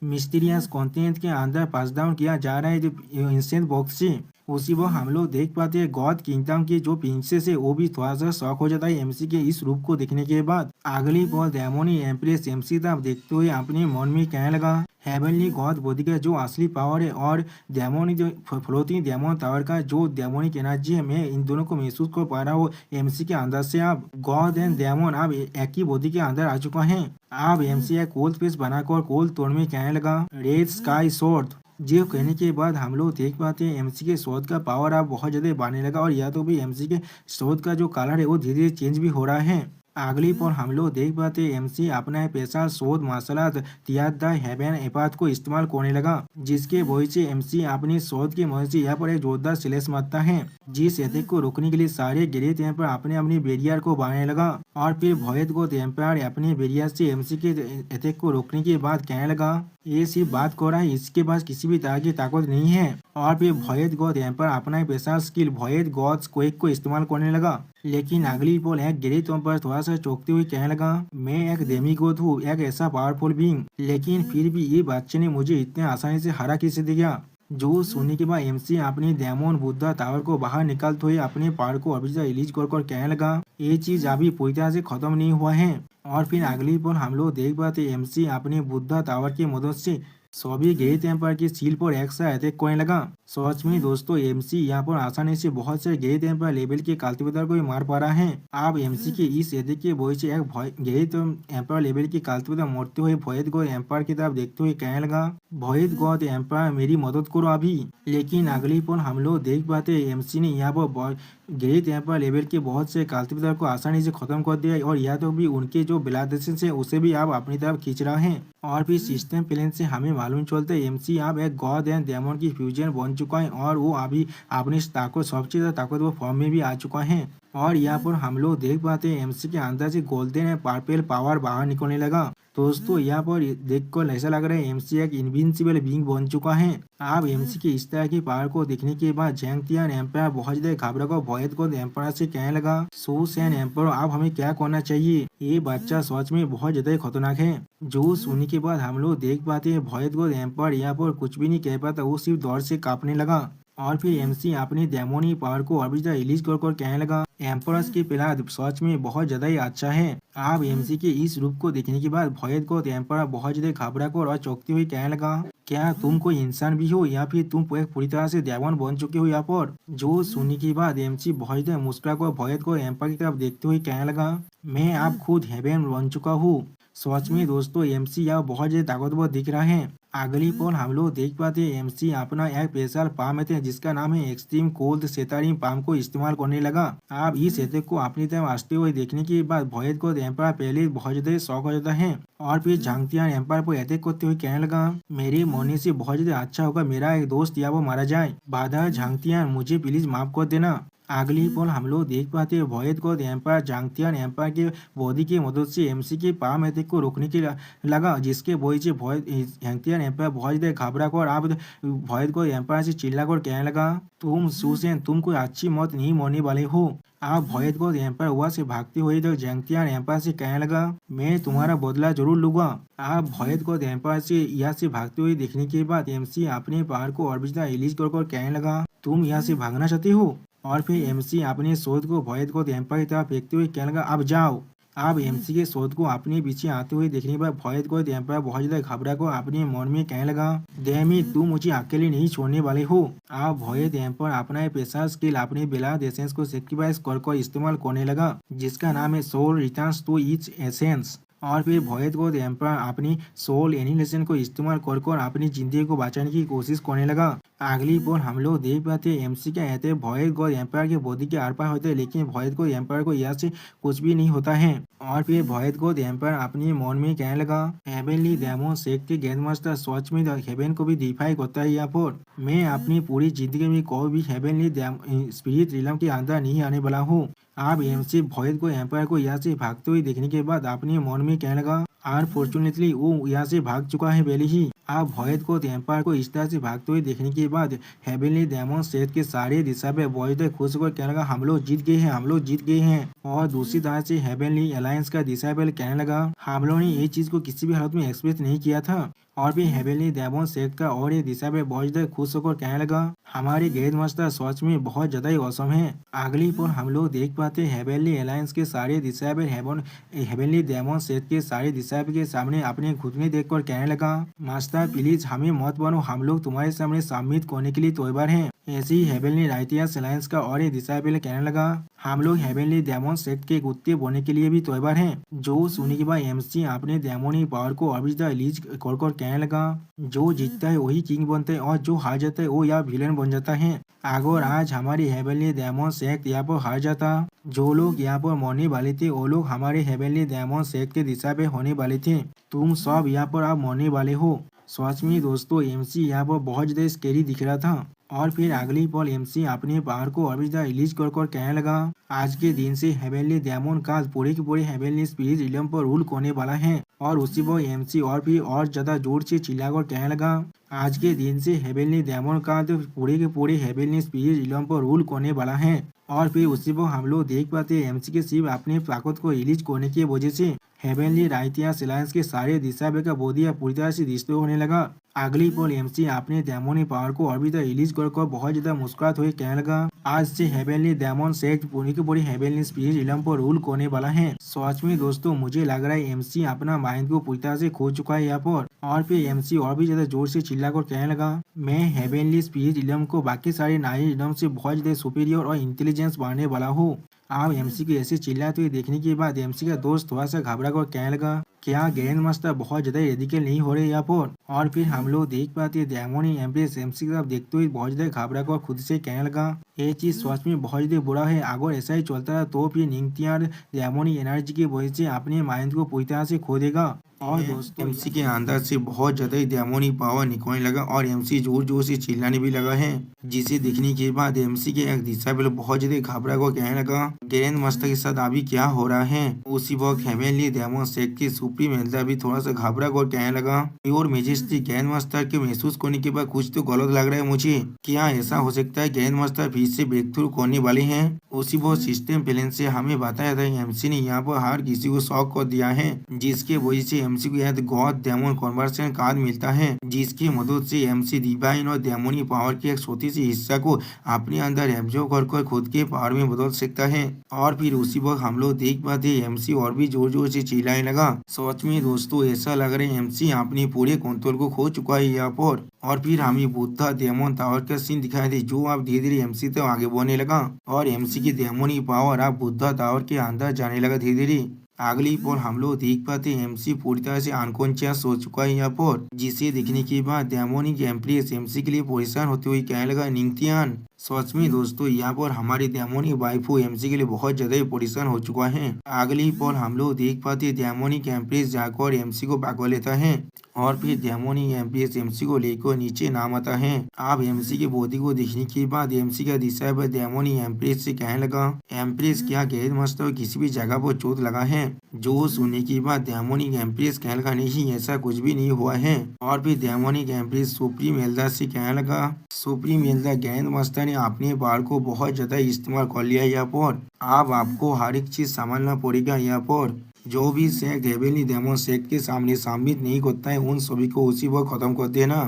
[SPEAKER 1] मिस्टीरियस कॉन्टिनेंट के अंदर पास डाउन किया जा रहा है जो एंशिएंट बॉक्स से। उसी वो हम लोग देख पाते हैं गॉड किंगडम की जो प्रिंसेस है वो भी थोड़ा सा शॉक हो जाता है एमसी के इस रूप को देखने के बाद। अगली बार डेमोनिक एम्प्रेस एमसी तरफ देखते हुए अपने मन में कहने लगा हेवनली गॉड बॉडी का जो असली पावर है और डेमोनिक जो फ्लोटिंग डेमन टावर का जो डेमोनिक एनर्जी है मैं इन दोनों को महसूस कर पा रहा हूँ एमसी के अंदर से। अब गॉड एंड डेमन अब एक ही बॉडी के अंदर आ चुका है। अब एमसी एक कोल्ड फेस बनाकर कोल्ड तोड़ में कहने लगा रेड स्काई स्वॉर्ड। जो कहने के बाद हम लोग देख पाते हैं एमसी के स्वॉर्ड का पावर अब बहुत ज्यादा बढ़ने लगा और या तो भी एमसी के स्वॉर्ड का जो कलर है वो धीरे धीरे चेंज भी हो रहा है। अगली पर हम लोग देख पाते एमसी अपना पेशा शोध मार्शल तियादा हेवन एपात को इस्तेमाल करने लगा, जिसके वजह से एमसी अपनी शोध की मदद से यहाँ पर एक जोरदार स्लैश मारता है, जिस अटैक को रोकने के लिए सारे ग्रेट एम्पायर अपने अपनी बैरियर को बनाने लगा। और फिर भोयत गोद एम्पायर अपने बैरियर से एमसी के अटैक को रोकने के बाद कहने लगा ये सिर्फ बात कर रहा है, इसके पास किसी भी तरह की ताकत नहीं है। और फिर भोयत गोद एम्पायर अपना पेशा स्किल भोयत गॉड्स क्वेक को इस्तेमाल करने लगा, लेकिन अगली पोल एक ग्रेट पर थोड़ा सा चौंकते हुए कहने लगा मैं एक डेमीगॉड हूँ, एक ऐसा पावरफुल बीइंग, लेकिन फिर भी ये बच्चे ने मुझे इतने आसानी से हरा कैसे दिया। जो सुनने के बाद एमसी अपनी डेमोन बुद्धा टावर को बाहर निकालते हुए अपने पावर को अभी रिलीज कर कहने लगा ये चीज अभी पूरी तरह से खत्म नहीं हुआ है। और फिर अगली पर हम लोग देख पाते एमसी अपने बुद्धा टावर की मदद से सभी ग्रेट एम्पायर की सील पर एक साथ अटैक करने लगा। सच में दोस्तों एमसी यहाँ पर आसानी से बहुत से ग्रेट एम्पायर लेवल के कल्टिवेटर को भी मार पा रहा है। आप एमसी के इस अटैक के वजह से एक ग्रेट एम्पायर लेवल के कल्टिवेटर मरते हुए भोयत गॉड एम्पायर की तरफ देखते हुए कहने लगा भोयत गॉड एम्पायर मेरी मदद करो अभी। लेकिन अगली पर हम लोग देख पाते एमसी ने यहाँ पर ग्रेट एम्पायर लेवल के बहुत से कल्टिवेटर को आसानी से खत्म कर दिया और यहाँ तो भी उनके जो ब्लाडेशन है उसे भी आप अपनी तरफ खींच रहे हैं। और फिर सिस्टम प्लान से हमें मालूम चलता है एमसी अब एक गॉड एंड डेमन की फ्यूजन बन चुका है और वो अभी अपनी ताकत सबसे ज्यादा ताकतवर फॉर्म में भी आ चुका है। और यहाँ पर हम लोग देख पाते हैं एमसी के अंदर से गोल्डन एंड पर्पल पावर बाहर निकलने लगा। दोस्तों यहाँ पर देखकर ऐसा लग रहा है एमसी एक इनविंसिबल बीइंग बन चुका है। आप एमसी के इस तरह की पावर को देखने के बाद जैंगतियान एम्पायर बहुत ज्यादा घबरा कर भोयत गॉड एम्पायर से कहने लगा सुसेन एम्पायर अब हमें क्या करना चाहिए, ये बच्चा सच में बहुत ज्यादा खतरनाक है। जो सुनने के बाद हम लोग देख पाते हैं भोयत गॉड एम्पायर यहाँ पर कुछ भी नहीं कह पाता, वो सिर्फ दौड़ से कांपने लगा। और फिर एमसी अपनी डेमोनी पावर को अभी तक रिलीज कर कहने लगा एम्परस की प्लान सच में बहुत ज्यादा ही अच्छा है। आप एमसी के इस रूप को देखने के बाद भोयत गॉड एम्पायर बहुत ज्यादा घबरा कर और चौंकते हुए कहने लगा क्या तुम कोई इंसान भी हो या फिर तुम एक पूरी तरह से डेमन बन चुके हो यहाँ पर। जो सुनने के बाद एमसी बहुत ज्यादा मुस्कुरा कर भोयत गॉड एम्पायर की तरफ देखते हुए कहने लगा मैं आप खुद हेवन बन चुका हूँ। सच में दोस्तों एमसी यहाँ बहुत ज्यादा ताकतवर दिख रहा है। अगली पर हम लोग देख पाते हैं एमसी अपना एक स्पेशल पाम है जिसका नाम है एक्सट्रीम कोल्ड सेतारिंग पाम को इस्तेमाल करने लगा। आप इस अटैक को अपनी तरफ आते हुए देखने के बाद भोयत गॉड एम्पायर पहले बहुत ज्यादा शौक हो जाता है और फिर झांगतियान एम्पायर पर अटैक करते हुए कहने लगा मेरे मरने से बहुत ज्यादा अच्छा होगा मेरा एक दोस्त या वो मारा जाए, बाधा झांगतियान मुझे प्लीज माफ कर देना। अगली पल हम लोग देख पाते हैं भोयत गॉड एम्पायर झांगतियान एम्पायर के बॉडी की मदद से एमसी के पाम अटैक को रोकने के लगा, जिसके वजह से झांगतियान एम्पायर बहुत ज्यादा घबरा कर आप भोयत गॉड एम्पायर से चिल्ला कर कहने लगा तुम सुसेन तुम कोई अच्छी मौत नहीं मरने वाले हो। आप भोयत गॉड एम्पायर वहां से भागते हुए तो झांगतियान एम्पायर से कहने लगा मैं तुम्हारा बदला जरूर लूंगा। आप भोयत गॉड एम्पायर से यहाँ से भागते हुए देखने के बाद एमसी अपने पावर को और भी रिलीज कर कहने लगा तुम यहाँ से भागना चाहते हो। और फिर एमसी अपने शोध को भोयत गॉड एम्पायर की तरफ फेंकते हुए कहने लगा अब जाओ। आप एमसी के शोध को अपने पीछे आते हुए देखने पर भोयत गॉड एम्पायर बहुत ज्यादा घबरा को अपने मन में कहने लगा डेमी तुम मुझे अकेले नहीं छोड़ने वाले हो। आप भोयत एम्पायर अपना पेशा स्किल अपने बेलाद एसेंस को सेक्रीफाइस कर इस्तेमाल करने लगा, जिसका नाम है soul returns to each essence. और फिर भोयत गॉड एम्पायर अपनी सोल एनिलेशन को इस्तेमाल कर अपनी जिंदगी को बचाने की कोशिश करने लगा। अगली पर हम लोग देख पाते हैं एमसी के रहते भोयत गॉड एम्पायर के बॉडी के आर पार होते हैं, लेकिन भोयत गॉड एम्पायर को यहाँ से कुछ भी नहीं होता है। और फिर भोयत गॉड एम्पायर अपने मन में कहने लगा हेवनली डेमन सेक्ट के ग्रैंड मास्टर सच में हेवन को भी डिफाई करता है। यहाँ पर मैं अपनी पूरी जिंदगी में कोई भी हेवनली स्पिरिट रिलम के अंदर नहीं आने वाला हूँ। आप एमसी भोयत गॉड एम्पायर को यहाँ से भागते हुए देखने के बाद अपने मन में कहने लगा अनफॉर्चुनेटली वो यहाँ से भाग चुका है पहले ही। आप भोयत गॉड एम्पायर को इस तरह से भागते हुए देखने के बाद हेवनली डेमन सेट के सारे दिशा पे बहुत खुश होकर कहने लगा हम लोग जीत गए हैं, हम लोग जीत गए हैं। और दूसरी तरह से हेवनली अलायंस का दिशा पे कहने लगा हम लोगों ने ये चीज को किसी भी हालत में एक्सपेक्ट नहीं किया था। और भी हेवनली डेमन सेट का और ये दिशा पे बहुत ज्यादा खुश होकर कहने लगा हमारे ग्रैंड मास्टर सच में बहुत ज्यादा ही औसम है। अगली पर हम लोग देख पाते हेवनली अलायंस के सारे दिशा पे हेवनली डेमन सेट के सारे दिशा के सामने अपने घुटने देखकर कहने लगा मास्टर प्लीज हमें मत बनो, हम लोग तुम्हारे सामने सबमिट करने के लिए तैयार हैं। ऐसे ही हेवनली राइटियस अलायंस का और ये दिशा पे कहने लगा हम लोग हेवनली डेमन सेट के कुत्ते बनने के लिए भी तैयार हैं। जो सुनने के बाद एमसी अपने डेमोनी पावर को अभी रिलीज कर कहने कहने लगा, जो जीतता है वही किंग बनता है और जो हार जाता है वो या विलेन बन जाता है। अगर आज हमारी हेवनली डेमन सेक्ट यहाँ पर हार जाता, जो लोग यहाँ पर मरने वाले थे वो लोग हमारे हेवनली डेमन सेक्ट के दिशा पे होने वाले थे। तुम सब यहाँ पर अब मरने वाले हो। सच में दोस्तों एमसी यहाँ पर बहुत ज्यादा स्केरी दिख रहा था। और फिर अगली पल एमसी अपने पावर को और भी ज्यादा रिलीज कर कहने लगा, आज के दिन से हेवनली डेमन का पूरे के पूरे हेवनली स्पिरिट रिलम पर रूल करने वाला है। और उसी पर एमसी और भी और ज्यादा जोर से चिल्लाकर कहने लगा, आज के दिन से हेवनली डेमन का तो पूरे के पूरे हेवनली स्पिरिट रिलम पर रूल करने वाला है। और फिर उसी पर हम लोग देख पाते एमसी के सिर्फ अपने ताकत को रिलीज करने की वजह से हेवनली राइटियास अलायंस के सारे दिशा का बोधिया पूरी तरह से डिस्ट्रॉय होने लगा। अगली पल एमसी अपने डेमोनी पावर को और भी रिलीज कर बहुत ज्यादा मुस्कुरात हुए कहने लगा, आज से हेवनली डेमन सेक्ट पूरी की पूरी हेवनली स्पिरिट रिलम पर रूल करने वाला है। सच में दोस्तों मुझे लग रहा है एमसी अपना माइंड को पूरी तरह से खो चुका है यहाँ पर। और फिर एमसी और भी ज्यादा जोर से चिल्लाकर कहने लगा, मैं हेवनली स्पिरिट रिलम को बाकी सारे नारी रिलम से बहुत ज्यादा सुपीरियर और इंटेलिजेंस बढ़ाने वाला हूँ। आप एमसी को ऐसे चिल्लाते हुए देखने के बाद एमसी का दोस्त थोड़ा सा घबरा कर कहने लगा, क्या ग्रैंड मास्टर बहुत ज्यादा रेडिकल नहीं हो रहे यहाँ पर। और फिर हम लोग देख पाते डेमोनी एम्प्रेस एमसी की तरफ देखते हुए बहुत ज्यादा घबरा कर खुद से कहने लगा, ये चीज सच में बहुत ज्यादा बुरा है। अगर ऐसा ही चलता रहा तो फिर निंगतियार डेमोनी एनर्जी की वजह से अपने माइंड को पूरी तरह से खो देगा। और दोस्तों एमसी के अंदर से बहुत ज्यादा ही डेमोनी पावर निकलने लगा और एमसी जोर जोर से चिल्लाने भी लगा है, जिसे देखने के बाद एमसी के एक दिशा पे बहुत ज्यादा घबरा को कहने लगा, ग्रैंड मास्टर के साथ अभी क्या हो रहा है। उसी वक्त हेवनली डेमन सेक्ट के सुप्रीम एल्डर भी थोड़ा सा घबरा कर कहने लगा, योर मेजेस्टी ग्रैंड मास्टर के महसूस करने के बाद कुछ तो गलत लग रहा है मुझे। क्या ऐसा हो सकता है ग्रैंड मास्टर फिर से ब्रेक थ्रू करने वाले हैं। उसी वो सिस्टम प्लान से हमें बताया था एमसी ने यहाँ पर हर किसी को शॉक कर दिया है, जिसके वजह से एमसी को यहाँ गॉड डेमन कन्वर्सन कार्ड मिलता है, जिसकी मदद से एमसी डिवाइन और डेमोनी पावर के एक छोटी सी हिस्सा को अपने अंदर एब्जॉर्ब कर खुद के पावर में बदल सकता है। और फिर उसी वक्त हम लोग देख पाते एमसी और भी जोर जोर से चिल्लाने लगा। सच में दोस्तों ऐसा लग रहा है एमसी अपने पूरे कंट्रोल को खो चुका है यहाँ पर। और फिर हमें बुद्धा डेमन टावर का सीन दिखाई दे, जो अब धीरे धीरे एमसी तक आगे बढ़ने लगा और एमसी की डेमोनी पावर अब बुद्धा टावर के अंदर जाने लगा धीरे धीरे। अगली पल हम लोग देख पाते एमसी पूरी तरह से अनकॉन्शियस हो चुका है यहाँ पर, जिसे देखने के बाद डेमोनिक एम्प्रेस एमसी के लिए परेशान होते हुए कहने लगा, निंगतियान। सच में दोस्तों यहाँ पर हमारी डेमोनिक वाइफू एमसी के लिए बहुत ज्यादा परेशान हो चुका है। अगली पल हम लोग देख पाते डेमोनिक एम्प्रेस जाकर एमसी को पकड़ लेता है और फिर डेमोनिक एम्प्रेस एमसी को लेकर नीचे नाम आता है। अब एमसी के बॉडी को देखने के बाद एमसी का दिशा पर डेमोनिक एम्प्रेस से कहने लगा, एम्प्रेस क्या ग्रैंड मास्टर किसी भी जगह पर चोट लगा है। जो सुनने के बाद डेमोनिक एम्प्रेस कहने लगा, नहीं ऐसा कुछ भी नहीं हुआ है। और फिर डेमोनिक एम्प्रेस सुप्रीम एल्डर से कहने लगा, सुप्रीम एल्डर ग्रैंड मास्टर ने अपने बाल को बहुत ज्यादा इस्तेमाल कर लिया यहाँ पर, अब आपको हर एक चीज संभालना पड़ेगा यहाँ पर। जो भी सेक्ट हेवनली डेमन सेक्ट के सामने साबित नहीं करता है उन सभी को उसी वक्त खत्म कर देना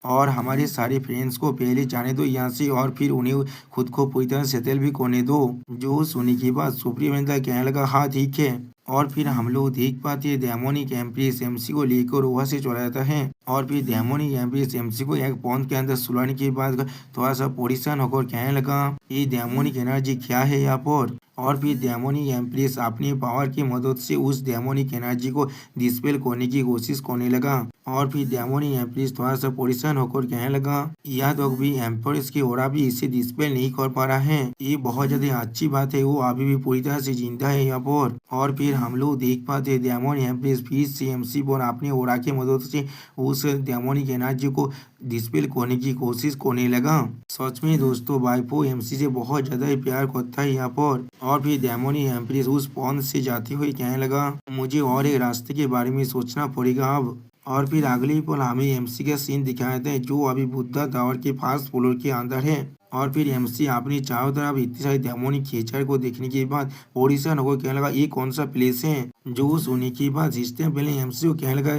[SPEAKER 1] और हमारे सारे फ्रेंड्स को पहले जाने दो यहाँ से और फिर उन्हें खुद को पूरी तरह सेटल भी करने दो। जो सुनने के बाद सुप्रीम एल्डर कहने लगा, हाँ ठीक है। और फिर हम लोग देख पाते हैं डेमोनिक एम्प्रेस एमसी को लेकर वहां से चला जाता है और फिर डेमोनिक एम्प्रेस एमसी को एक पॉन्ड के अंदर सुलाने के बाद थोड़ा सा परेशान होकर कहने लगा, ये डेमोनिक एनर्जी क्या है यहाँ पर। और फिर डेमोनिक एम्प्रेस अपनी पावर की मदद से उस डेमोनिक एनर्जी को डिस्पेल करने की कोशिश करने लगा और फिर डेमोनिक एम्प्रेस थोड़ा सा परेशान होकर कहने लगा, यह तो भी एम्प्रेस की ओरा भी इसे डिस्पेल नहीं कर पा रहा है, ये बहुत ज्यादा अच्छी बात है, वो अभी भी पूरी तरह से जिंदा है यहाँ पर। और फिर हम लोग देख पाते डेमोनिक एम्प्रेस फिर से एमसी पर अपने ओरा की मदद से उस डेमोनिक एनर्जी को डिस्पेल करने की कोशिश करने लगा। सच में दोस्तों वाइफो एमसी से बहुत ज्यादा ही प्यार करता है यहाँ पर। और फिर डेमोनिक एम्प्रेस उस पॉन्ड से जाते हुए कहने लगा, मुझे और एक रास्ते के बारे में सोचना पड़ेगा अब। और फिर अगले पल हमें एमसी का सीन दिखाया था जो अभी बुद्धा टावर के फर्स्ट फ्लोर के अंदर है। और फिर एमसी अपनी चारों तरफ इतनी सारी डेमोनिक खेचर को देखने के बाद परेशान होकर कहने लगा, ये कौन सा प्लेस है। जो सुनने के बाद सिस्टम पहले एमसी को कहने लगा,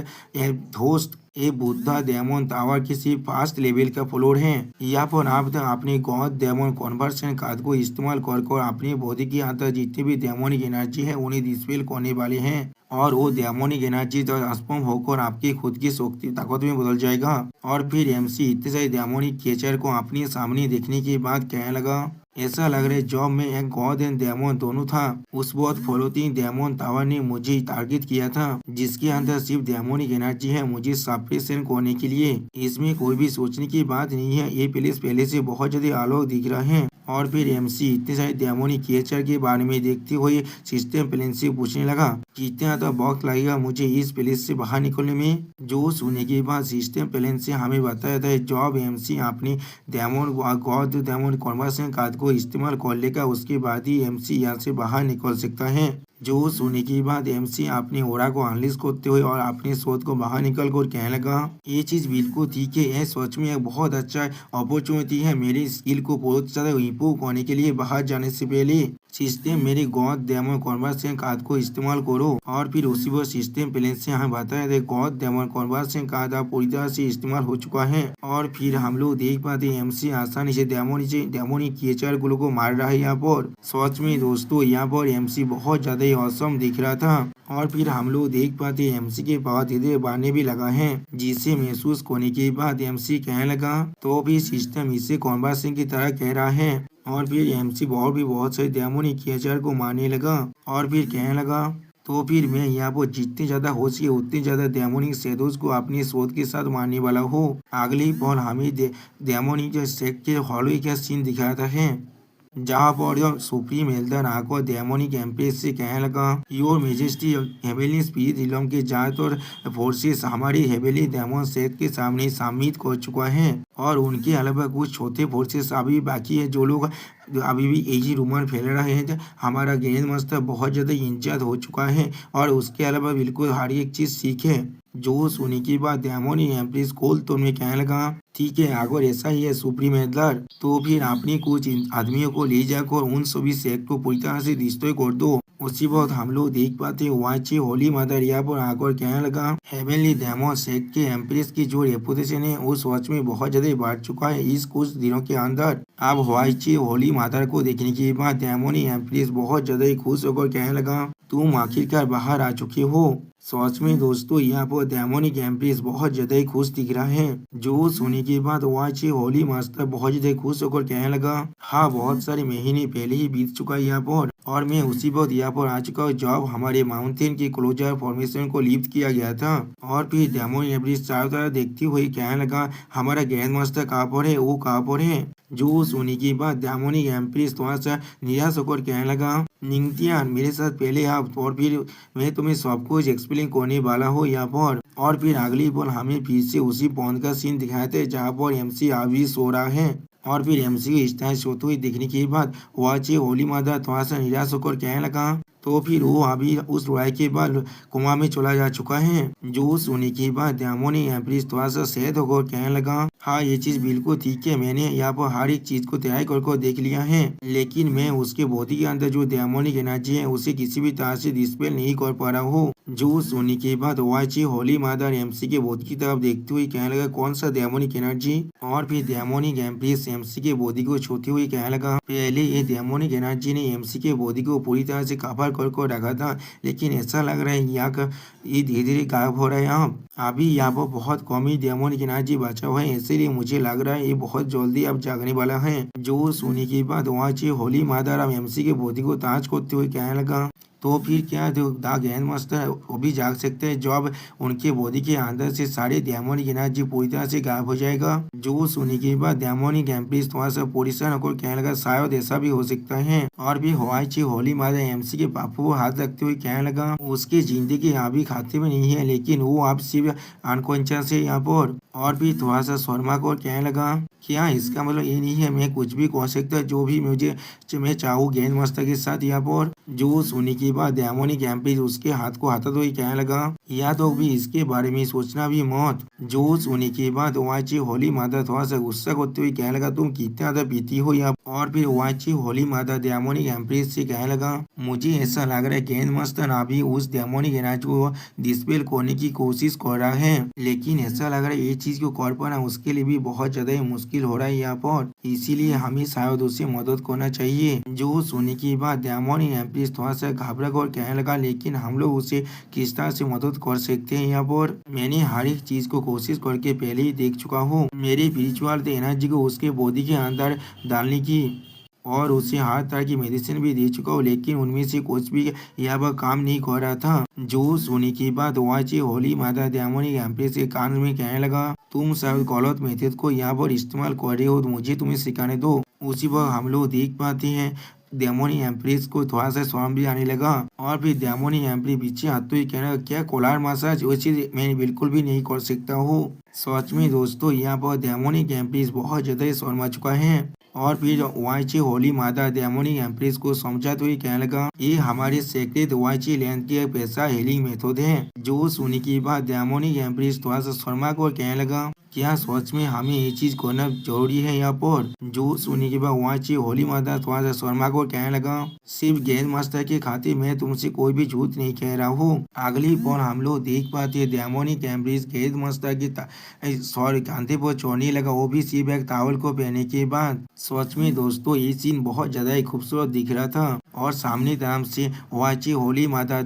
[SPEAKER 1] दोस्त ये बुद्धा डेमन टावर के सिर्फ फर्स्ट लेवल का फ्लोर है, यहाँ पर आप अपने गॉड डेमन कन्वर्सन कार्ड को इस्तेमाल कर अपने बॉडी के अंदर जितने भी डेमोनिक एनर्जी है उन्हें डिस्पेल करने वाले हैं और वो डेमोनिक एनर्जी ट्रांसफॉर्म होकर आपकी खुद की शक्ति ताकत में बदल जाएगा। और फिर एमसी इतने सारे डेमोनिक क्रिएचर को अपने सामने देखने के बाद कहने लगा, ऐसा लग रहा है जब मैं एक गॉड एंड डेमन दोनों था उस बहुत फ्लोटिंग डेमन टावर ने मुझे टारगेट किया था जिसके अंदर सिर्फ डेमोनिक एनर्जी है मुझे सप्रेशन करने के लिए। इसमें कोई भी सोचने की बात नहीं है, ये प्लेस पहले से बहुत ज्यादा आलोक दिख रहा है। और फिर एमसी इतने सारे डेमोनिक क्रिएचर के बारे में देखते हुए सिस्टम प्लेन से पूछने लगा कितना तो वक्त लगेगा मुझे इस प्लेस से बाहर निकलने में। जो सुनने के बाद सिस्टम प्लेन से हमें बताया था जब एमसी अपने demon god demon conversion card को इस्तेमाल कर लेगा उसके बाद ही एमसी यहाँ से बाहर निकल सकता है। जो सुनने के बाद एमसी अपने ओरा को अनलिस्ट करते हुए और अपने शोध को बाहर निकल कर कहने लगा ये चीज बिल्कुल ठीक है, यह सच में एक बहुत अच्छा अपॉर्चुनिटी है मेरी स्किल को बहुत ज्यादा इम्प्रूव करने के लिए। बाहर जाने से पहले सिस्टम मेरे गॉड डेमन कन्वर्सन कार्ड को इस्तेमाल करो। और फिर उसी पर सिस्टम प्लेन से हमें बताया था गॉड डेमन कन्वर्सन कार्ड अब पूरी तरह से इस्तेमाल हो चुका है। और फिर हम लोग देख पाते एमसी आसानी से डेमोनिक क्रिएचर को मार रहा है यहाँ पर। सच में दोस्तों यहाँ पर एमसी बहुत ज्यादा औसम दिख रहा था। और फिर हम लोग देख पाते एमसी के पावर धीरे धीरे बढ़ने भी लगा है जिसे महसूस करने के बाद एमसी कहने लगा तो भी सिस्टम इसे कन्वर्सन की तरह कह रहा है। और फिर एमसी भी बहुत सारे डेमोनिक क्रिएचर को मारने लगा और फिर कहने लगा तो फिर मैं यहाँ पर जितने ज्यादा हो सके उतने ज्यादा डेमोनिक शैडोज को अपने शोध के साथ मारने वाला हूँ। अगले ही पल हमें डेमोनिक शेक के हॉलो का सीन दिखाता है जहाँ पर सुप्रीम एल्डर आकर डेमोनिक एम्प्रेस से कहने लगा योर मेजेस्टी हेवेली स्पिरिट रिलम के ज्यादातर फोर्सेस हमारे हेवेली डेमन सेट के सामने सबमिट कर चुका है और उनके अलावा कुछ छोटे फोर्सेस अभी बाकी है जो लोग अभी भी यही रूमर फैल रहा है हमारा ग्रैंड मास्टर बहुत ज्यादा इंजर्ड हो चुका है और उसके अलावा बिल्कुल हर एक चीज सीखे। जो सुनने के बाद डेमोनिक एम्प्रेस कोल तो मैं कहने लगा ठीक है अगर ऐसा ही है सुप्रीम एल्डर तो फिर अपने कुछ आदमियों को ले जाकर उन सभी सेक्ट को पूरी तरह से डिस्ट्रॉय कर दो। उसी वक्त हम लोग देख पाते वाची होली मदर यहाँ पर आकर कहने लगा हेवनली डेमन सेक्ट के एम्प्रेस की जो रेपुटेशन है उस वॉच में बहुत ज्यादा बढ़ चुका है इस कुछ दिनों के अंदर। अब वाची होली मदर को देखने के बाद डेमोनिक एम्प्रेस बहुत ज्यादा खुश होकर कहने लगा तुम आखिरकार बाहर आ चुके हो। सच में दोस्तों यहाँ पर डेमोनिक एम्प्रेस बहुत ज्यादा खुश दिख रहा है। जो सुनने के बाद वाची होली मास्टर बहुत ज्यादा खुश होकर कहने लगा हाँ बहुत सारे महीने पहले ही बीत चुका है यहाँ पर और मैं उसी वक्त यहाँ पर आ चुका हूँ जब हमारे माउंटेन के क्लोजर फॉर्मेशन को लिफ्ट किया गया था। और फिर डेमोनिक एम्प्रेस चारों तरफ देखती हुई कहने लगा हमारा ग्रैंड मास्टर कहाँ पर है, वो कहाँ पर है। जो सुनने के बाद डेमोनिक एम्प्रेस थोड़ा सा निराश होकर कहने लगा निंगतियान मेरे साथ पहले आप और फिर मैं तुम्हें सब कुछ एक्सप्लेन करने वाला हूँ यहाँ पर। और फिर अगली पल हमें फिर से उसी पॉइंट का सीन दिखाए थे जहाँ पर एमसी अभी सो रहा है। और फिर एमसी को इस तरह सोते हुए देखने के बाद वाची होली मदर थोड़ा सा निराश होकर कहने लगा तो फिर वो अभी उस लड़ाई के बाद कोमा में चला जा चुका है। जो सुनने के बाद डेमोनिक एम्प्रेस थोड़ा सा सैड होकर कहने लगा हाँ ये चीज बिल्कुल ठीक है, मैंने यहाँ पर हर एक चीज को तैयार कर देख लिया है लेकिन मैं उसके बॉडी के अंदर जो डेमोनिक एनर्जी है उसे किसी भी तरह से डिस्पेल नहीं कर पा रहा हूँ। जो सुनने के बाद वाची होली मदर एमसी के बॉडी की तरफ देखते हुए कहने लगा कौन सा डेमोनिक एनर्जी। और फिर डेमोनिक एम्प्रेस एमसी के बॉडी को छूते हुए कहने लगा पहले ये डेमोनिक एनर्जी ने एमसी के बॉडी को पूरी तरह से कवर कर रखा था लेकिन ऐसा लग रहा है यहाँ का ये धीरे धीरे गायब हो रहा है। अभी यहाँ पर बहुत कम ही डेमोनिक एनर्जी बचा हुआ है इसीलिए मुझे लग रहा है ये बहुत जल्दी अब जागने वाला है। जो सुनने के बाद वाची होली मदर अब एमसी के बॉडी को ताज करते हुए कहने लगा तो फिर क्या द ग्रैंड मास्टर वो भी जाग सकते हैं जब उनके बॉडी के अंदर से सारे डेमोनिक एनर्जी पूरी तरह से गायब हो जाएगा। जो सुनने के बाद डेमोनिक एम्प्रेस थोड़ा सा परेशान होकर कहने लगा शायद ऐसा भी हो सकता है। और भी वाची होली मदर एमसी के पापू को हाथ रखते हुए कहने लगा उसकी जिंदगी अभी खाते में नहीं है लेकिन वो आप सिर्फ अनकॉन्शियस है यहाँ पर। और भी थोड़ा सा शर्मा को कहने लगा क्या इसका मतलब ये नहीं है मैं कुछ भी कह सकता जो भी मुझे मैं चाहूँ ग्रैंड मास्टर के साथ यहाँ पर। जो सुनने के बाद डेमोनिक एम्प्रेस उसके हाथ को हटाते हुए कहने लगा या तो भी इसके बारे में सोचना भी मत। जो सुनने के बाद वाची होली मदर थोड़ा सा गुस्सा करते हुए कहने लगा तुम कितना ज्यादा पीती हो यहाँ। और फिर वाची होली मदर डेमोनिक एम्प्रेस से कहने लगा मुझे ऐसा लग रहा है ग्रैंड मास्टर अभी उस डेमोनिक एनर्जी को डिस्पेल करने की कोशिश कर रहा है लेकिन ऐसा लग रहा है ये चीज को कर पाना उसके लिए भी बहुत ज्यादा मुश्किल हो रहा है यहाँ पर, इसीलिए हमें शायद उसे मदद करना चाहिए। जो सुनने के बाद डेमोनिक एम्प्रेस थोड़ा सा घबरा कर कहने लगा लेकिन हम लोग उसे किस तरह से मदद कर सकते हैं यहाँ पर। मैंने हर एक चीज को कोशिश करके पहले ही देख चुका हूँ मेरी स्पिरिचुअल एनर्जी को उसके बॉडी के अंदर डालने की। और उसे हर तरह की मेडिसिन भी दे चुका हूँ, लेकिन उनमें से कुछ भी यहाँ पर काम नहीं कर रहा था। जो सुनने के बाद वाची होली माता दयामनी एम्प्रेस के कान में कहने लगा, तुम सब गलत मेथड को यहाँ पर इस्तेमाल कर रहे हो, तो मुझे तुम्हें सिखाने दो। उसी वक्त हम लोग देख पाते हैं डेमोनी एम्प्रेस को थोड़ा सा शर्म भी आने लगा और फिर डेमोनी एम्प्रेस पीछे आते हुए कहने लगा, क्या कोलार मसाज वो चीज मैं बिल्कुल भी नहीं कर सकता हूँ। सच में दोस्तों यहाँ पर डेमोनी एम्प्रेस बहुत ज्यादा शर्मा चुका है और फिर वाईची होली माता डेमोनी एम्प्रेस को समझाते हुए कहने लगा, ये हमारे सेक्रेट वाईची लैंड की एक पैसा हीलिंग मेथड है। जो सुनने के बाद डेमोनी एम्प्रेस थोड़ा सा शर्मा को कहने लगा, क्या सच में हमें ये चीज करना जरूरी है यहाँ पर। जो सुनने के बाद वाची होली माता थोड़ा सा शर्मा को कहने लगा, सिर्फ गेंद मास्टर के खातिर मैं तुमसे कोई भी झूठ नहीं कह रहा हूँ। अगली पल हम लोग देख पाते हैं डेमोनी एम्प्रेस गेंद मास्टर की सॉरी कांधे पर चढ़ने लगा, वो भी सिर्फ एक टावल को पहनने के बाद। सच में दोस्तों ये सीन बहुत ज्यादा ही खूबसूरत दिख रहा था और सामने तरफ से वाची होली माता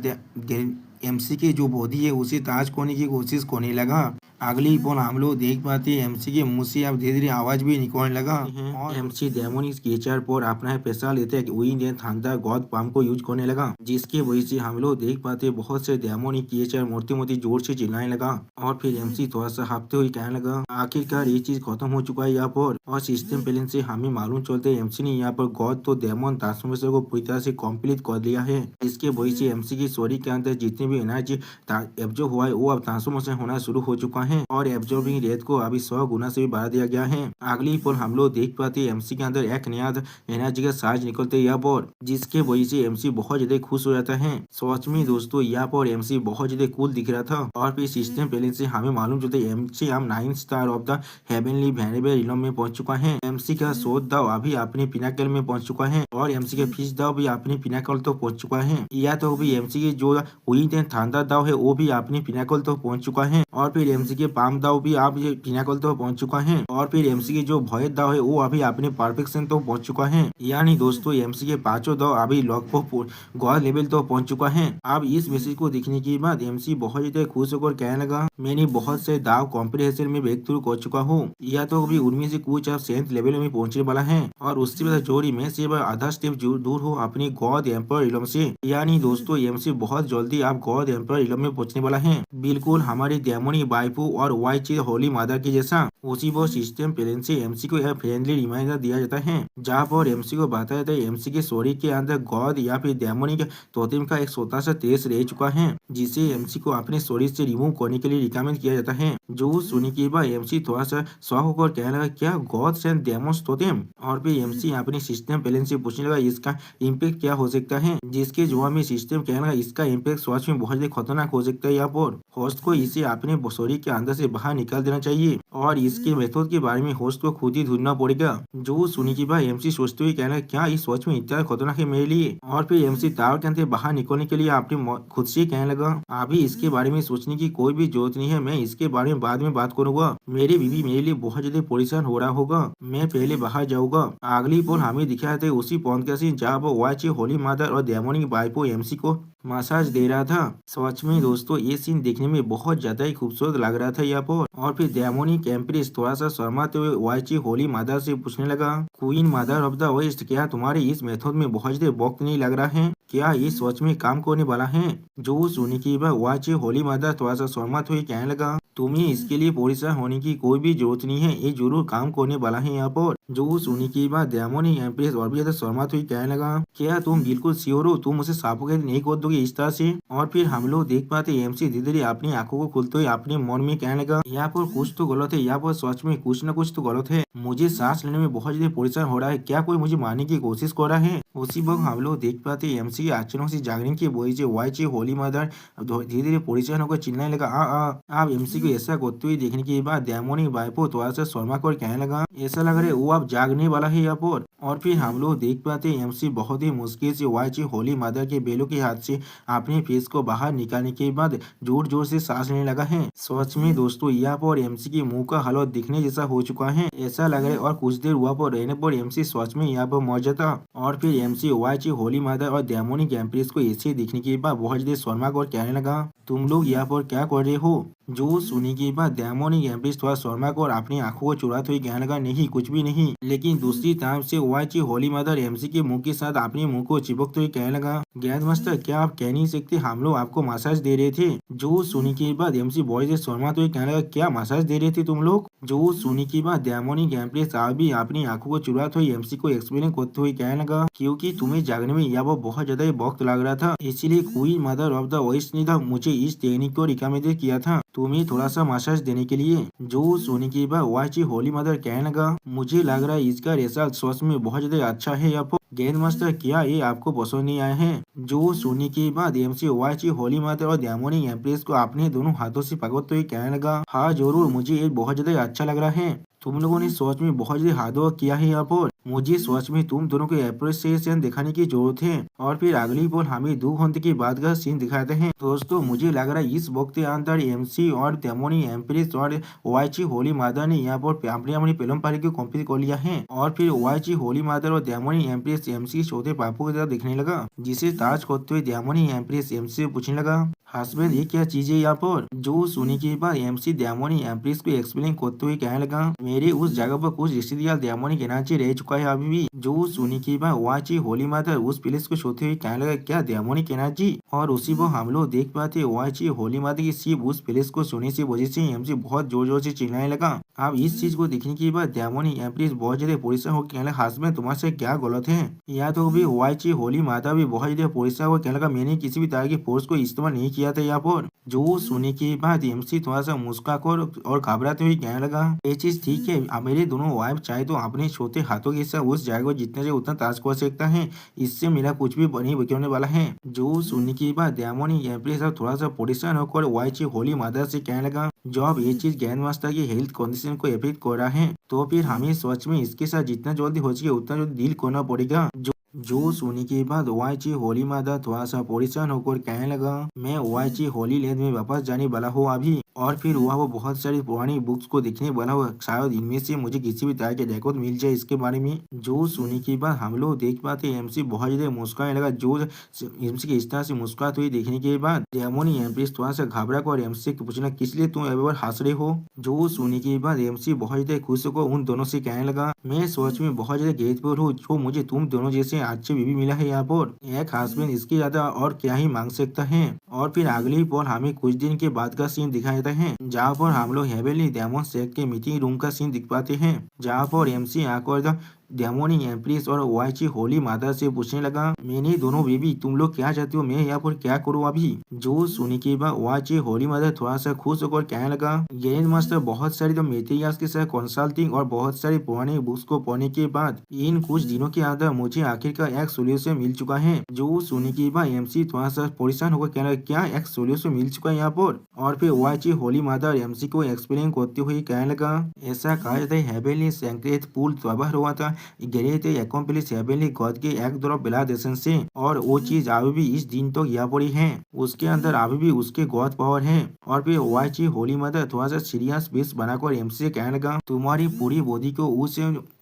[SPEAKER 1] एमसी की जो बॉडी है उसे ताज करने की कोशिश करने लगा। अगली पल हम लोग देख पाते हैं एमसी के मुंह से अब धीरे धीरे आवाज भी निकलने लगा और एमसी डेमोनिक क्रिएचर पर अपना पैसा लेते हैं wind and thunder God palm को यूज करने लगा, जिसके वजह से हम लोग देख पाते हैं बहुत से डेमोनिक क्रिएचर मूर्ति मूर्ति जोर से चिल्लाने लगा और फिर एमसी थोड़ा सा हाफते हुए कहने लगा, आखिरकार ये चीज खत्म हो चुका है यहाँ पर और सिस्टम प्लेन से हमें मालूम चलते है एमसी ने यहाँ पर गॉड तो डेमोन ट्रांसफॉर्मेशन को पूरी तरह से कम्प्लीट कर दिया है। इसके वजह से एमसी की शरीर के अंदर जितनी भी एनर्जी एब्जॉर्ब हुआ है वो अब ट्रांसफॉर्मेशन होना शुरू हो चुका है और एब्जॉर्बिंग रेट को अभी 100 गुना से भी बढ़ा दिया गया है। अगली पल हम लोग देख पाते हैं एमसी के अंदर एक नया एनर्जी का चार्ज निकलते यहाँ पर, जिसके वजह से एमसी बहुत ज्यादा खुश हो जाता है। सच में दोस्तों यहाँ पर एमसी बहुत ज्यादा कूल दिख रहा था और फिर सिस्टम प्लेन से हमें मालूम चलता है एमसी हम 9 star of the heavenly variable realm में पहुंच चुका है। एमसी का शोध दाव अभी अपने पिनाकल में पहुंच चुका है और एमसी का फिश दाव भी अपने पिनाकल तो पहुंच चुका है। या तो भी एमसी की जो विंड एंड थंडर दाव है वो भी अपने पिनाकल तो पहुंच चुका है और फिर एमसी के पाम दाव भी आप ये पिनाकल तो पहुंच चुका है और फिर एमसी की जो भय दाव है वो अभी अपने परफेक्शन तो पहुंच चुका है। यानी दोस्तों एमसी के पांचों दाव अभी लगभग गॉड लेवल तो पहुंच चुका है। अब इस मैसेज को देखने के बाद एमसी बहुत ज्यादा खुश होकर कहने लगा, मैंने बहुत से दाव कॉम्पिटिशन में ब्रेक थ्रू कर चुका हूँ, या तो अभी उनमें से कुछ अब 7th लेवल में पहुंचने वाला है और उससे ज्यादा जोड़ी में से आधा स्टेप दूर हो अपनी गॉड एम्पर इलम से। यानी दोस्तों एमसी बहुत जल्दी आप गॉड एम्पर इलम में पहुंचने वाला है, बिल्कुल हमारी डेमोनी बाइपू और वाईची होली मादा के जैसा। उसी वो सिस्टम प्लेन से एमसी को एक फ्रेंडली रिमाइंडर दिया जाता है जहाँ पर एमसी को बताया जाता है एमसी के शरीर के अंदर गॉड या फिर डेमोनी के तोतेम का एक छोटा सा तेज रह चुका है, जिसे एमसी को अपने शरीर से रिमूव करने के लिए रिकमेंड किया जाता है। जो सुनने के बाद एमसी थोड़ा सा शौक होकर कहने लगा, क्या गॉड्स एंड डेमोन्स तोतेम। और फिर एमसी अपने सिस्टम प्लेन से पूछने लगा इसका इम्पैक्ट क्या हो सकता है, जिसके जवाब में सिस्टम कहने लगा इसका इम्पैक्ट सच में बहुत ज्यादा खतरनाक हो सकता है। यहाँ पर होस्ट को इसे अपने शरीर के अंदर से बाहर निकाल देना चाहिए और इसके मेथड के बारे में होस्ट को खुद ही ढूंढना पड़ेगा। जो सुनी की बात एमसी सोचते हुए कहना क्या इस सच में इतना खतरनाक है मेरे लिए। और फिर एमसी टावर के अंदर बाहर निकलने के लिए अपने खुद से कहने लगा, अभी इसके बारे में सोचने की कोई भी जरूरत नहीं है, मैं इसके बारे में बाद में बात करूंगा। मेरी बीवी मेरे लिए बहुत ज्यादा परेशान हो रहा होगा, मैं पहले बाहर जाऊंगा। अगली पल हमें दिखाया था उसी पॉइंट का सीन जहाँ वो वाची होली मदर और डेमोनिक बाइपो एमसी को मसाज दे रहा था। सच में दोस्तों ये सीन देखने में बहुत ज्यादा ही खूबसूरत लग रहा था यहाँ पर। और फिर डेमोनिक एम्प्रेस थोड़ा सा शर्माते हुए वाईची होली मदर से पूछने लगा, Queen Mother of the West, क्या तुम्हारे इस मेथड में बहुत ज्यादा वक्त नहीं लग रहा है, क्या ये सच में काम करने वाला है। जो सुनने की बात वाईची होली मदर थोड़ा सा शर्माते हुए कहने लगा, तुम्हें इसके लिए परेशान होने की कोई भी जरूरत नहीं है, ये जरूर काम करने वाला है यहाँ पर। जो सुनने की बात डेमोनिक एम्प्रेस और भी ज्यादा शर्माते हुए कहने लगा, क्या तुम बिल्कुल श्योर हो तुम उसे सफोकेट नहीं कर दोगे इस तरह से। और फिर हम लोग देख पाते एमसी धीरे धीरे अपनी आंखों को खोलते हुए अपने मन में कहने लगा, यहाँ पर कुछ तो गलत है, यहाँ पर सच में कुछ न कुछ तो गलत है, मुझे सांस लेने में बहुत ज्यादा परेशान हो रहा है, क्या कोई मुझे मारने की कोशिश कर रहा है। उसी वक्त हम लोग देख पाते एमसी के अचानक से जागने की वजह से वाईची होली मदर धीरे धीरे परेशान होकर चिल्लाने लगा, आप एमसी को ऐसा करते हुए देखने के बाद डेमोनिक बाइपो थोड़ा सा शर्मा कर कहने लगा, ऐसा लग रहा है वो अब जागने वाला है यहाँ पर। और फिर हम लोग देख पाते एमसी बहुत ही मुश्किल से वाईची होली मदर के बेलों के हाथ से अपने फेस को बाहर निकालने के बाद जोर जोर से सांस लेने लगा है। सच में दोस्तों यहाँ पर एमसी के मुंह का हालत दिखने जैसा हो चुका है, ऐसा लग रहा है और कुछ देर हुआ पर रहने पर एमसी सच में यहाँ पर मर जाता। और फिर एमसी वाईची होली मदर और डेमोनिक एम्प्रेस को ऐसे देखने के बाद बहुत ज्यादा शर्मा कर कहने लगा, तुम लोग यहाँ पर क्या कर रहे हो, जो सुनने के बाद डेमोनिक एम्प्रेस थोड़ा शर्मा को और अपनी आंखों को चुराते हुए कहने लगा, नहीं कुछ भी नहीं। लेकिन दूसरी तरफ से ओआईची होली मदर एमसी के मुंह के साथ अपने मुंह को चिपकते हुए कहने लगा, गैंड मास्टर क्या आप कह नहीं सकते, हम लोग आपको मसाज दे रहे थे। जो सुनने के बाद एमसी बॉय से शर्माते हुए कहने लगा, क्या मसाज दे रहे थे तुम लोग। जो सुनने के बाद डेमोनिक एम्प्रेस भी अपनी आंखों को चुराते हुए एमसी को एक्सप्लेन करते हुए कहने लगा, क्योंकि तुम्हें जागने में यह बहुत ज्यादा ही वक्त लग रहा था, इसलिए कोई मदर ऑफ द वॉइस ने मुझे इस टेक्निक को रिकमेंड किया था तुम्हें थोड़ा सा मसाज देने के लिए। जो सुनने के बाद ओआईची होली मदर कहने लगा, मुझे लग रहा है इसका रिजल्ट सच में बहुत ज्यादा अच्छा है। अब गेंद मास्टर क्या ये आपको पसंद नहीं आए हैं। जो सुनने के बाद एमसी ओआईची होली मदर और डेमोनिक एम्प्रेस को अपने दोनों हाथों से पकड़ते हुए कहने लगा, हाँ जरूर, मुझे ये बहुत ज्यादा अच्छा लग रहा है। तुम लोगों ने सोच में बहुत ज्यादा हार्ड वर्क किया है यहाँ पर, मुझे सोच में तुम दोनों को एप्रिसिएशन दिखाने की जरूरत है। और फिर अगली बोल हमें 2 घंटे के बाद का सीन दिखाते हैं। दोस्तों मुझे लग रहा है इस वक्त के अंदर एमसी और डेमोनिक एम्प्रेस और ओआईची होली मदर ने यहाँ पर अपनी फिल्म पारी को कंप्लीट कर लिया है। और फिर ओआईची होली मदर और डेमोनिक एम्प्रेस एमसी छोटे पापू की तरह दिखने लगा, जिसे ताज करते हुए डेमोनिक एम्प्रेस एमसी से पूछने लगा, हस्बैंड ये क्या चीज है यहाँ पर। जो सुनने के बाद एमसी डेमोनिक एम्प्रेस को एक्सप्लेन करते हुए कहने लगा, मेरे उस जगह पर कुछ रिश्तेदार डेमोनिक एनर्जी रह चुका है अभी भी। जो सुनने के बाद ओआईची होली मदर उस प्लेस को छूते हुए कहने लगा, क्या डेमोनिक एनर्जी। और उसी पर हम लोग देख पाते ओआईची होली मदर की सिर्फ उस प्लेस को सुनने से वजह से एमसी बहुत जोर जोर से चिल्लाने लगा। अब इस चीज को देखने के बाद डेमोनिक एम्प्रेस बहुत ज्यादा परेशान होकर कहने लगा, हस्बैंड तुम्हारे क्या गलत है। या तो भी ओआईची होली मदर भी बहुत ज्यादा परेशान होकर कहने लगा, मैंने किसी भी तरह की फोर्स को इस्तेमाल नहीं किया था यहाँ पर। जो सुनने के बाद एमसी थोड़ा सा मुस्कुराकर और घबराते हुए कहने लगा, ये चीज ठीक है, अब मेरे दोनों वाइफ चाहे तो अपने छोटे हाथों के साथ उस जगह को जितने से उतना ताज कर सकता है, इससे मेरा कुछ भी नहीं बिगड़ने वाला है। जो सुनने के बाद डेमोनिक एम्प्रेस थोड़ा सा परेशान होकर ओआईची होली मदर से कहने लगा, जब ये चीज ग्रैंड मास्टर की हेल्थ कंडीशन को इफेक्ट कर रहा है तो फिर हमें सच में इसके साथ जितना जल्दी हो सके उतना जल्दी डील करना पड़ेगा। जो सुनने के बाद ओआईची होली मदर थोड़ा सा परेशान होकर कहने लगा, मैं ओआईची होली लैंड में वापस जाने वाला हूँ अभी, और फिर वह वो बहुत सारी पुरानी बुक्स को देखने वाला हुआ, शायद इनमें से मुझे किसी भी तरह के रिकॉर्ड मिल जाए इसके बारे में। जो सुनने के बाद हम लोग देख पाते एमसी बहुत ज्यादा मुस्कुराने लगा। जो एमसी के इस तरह से मुस्कुराते हुए देखने के बाद डेमोनिक एम्प्रेस थोड़ा सा घबरा कर एमसी को पूछना, किस लिए तुम अभी हंस रहे हो। जो सुनने के बाद एमसी बहुत ज्यादा खुश होकर उन दोनों से कहने लगा, मैं सोच में बहुत ज्यादा ग्रेटफुल हूँ जो मुझे तुम दोनों जैसे अच्छी बीवी मिला है यहाँ पर। एक हस्बैंड इसके ज्यादा और क्या ही मांग सकता है। और फिर अगली पल हमें कुछ दिन के बाद का सीन दिखाया जाता है, जहाँ पर हम लोग हेवनली डेमन सेट के मीटिंग रूम का सीन दिख पाते हैं, जहाँ पर एमसी आकर डेमोनिक एम्प्रेस और ओआईची होली मदर से पूछने लगा, मैंने दोनों बेबी तुम लोग क्या चाहते हो, मैं यहाँ पर क्या करूँ अभी। जो सुनने के बाद ओआईची होली मदर थोड़ा सा खुश होकर कहने लगा, ग्रैंड मास्टर बहुत सारी तो मेटेरियल्स के साथ कंसल्टिंग और बहुत सारी पुरानी बुक्स को पढ़ने के बाद इन कुछ दिनों के अंदर मुझे आखिरकार एक सोल्यूशन मिल चुका है। जो सुनने के बाद एमसी थोड़ा सा परेशान होकर कहने लगा, क्या एक सोल्यूशन मिल चुका है यहाँ पर। और फिर ओआईची होली मदर एमसी को एक्सप्लेन करते हुए कहने लगा, ऐसा कहा जाता है हेवनली सैंक्रेड पूल तबाह हुआ था ग्रेट एक्कम्प्लिश हेवनली गॉड के एक तरफ ब्लाडेशन से, और वो चीज अभी भी इस दिन तक यहाँ पड़ी है, उसके अंदर अभी भी उसके गॉड पावर है। और फिर ओआईची होली मदर थोड़ा सा सीरियस फेस बनाकर एमसी से कहने लगा, तुम्हारी पूरी बॉडी को उस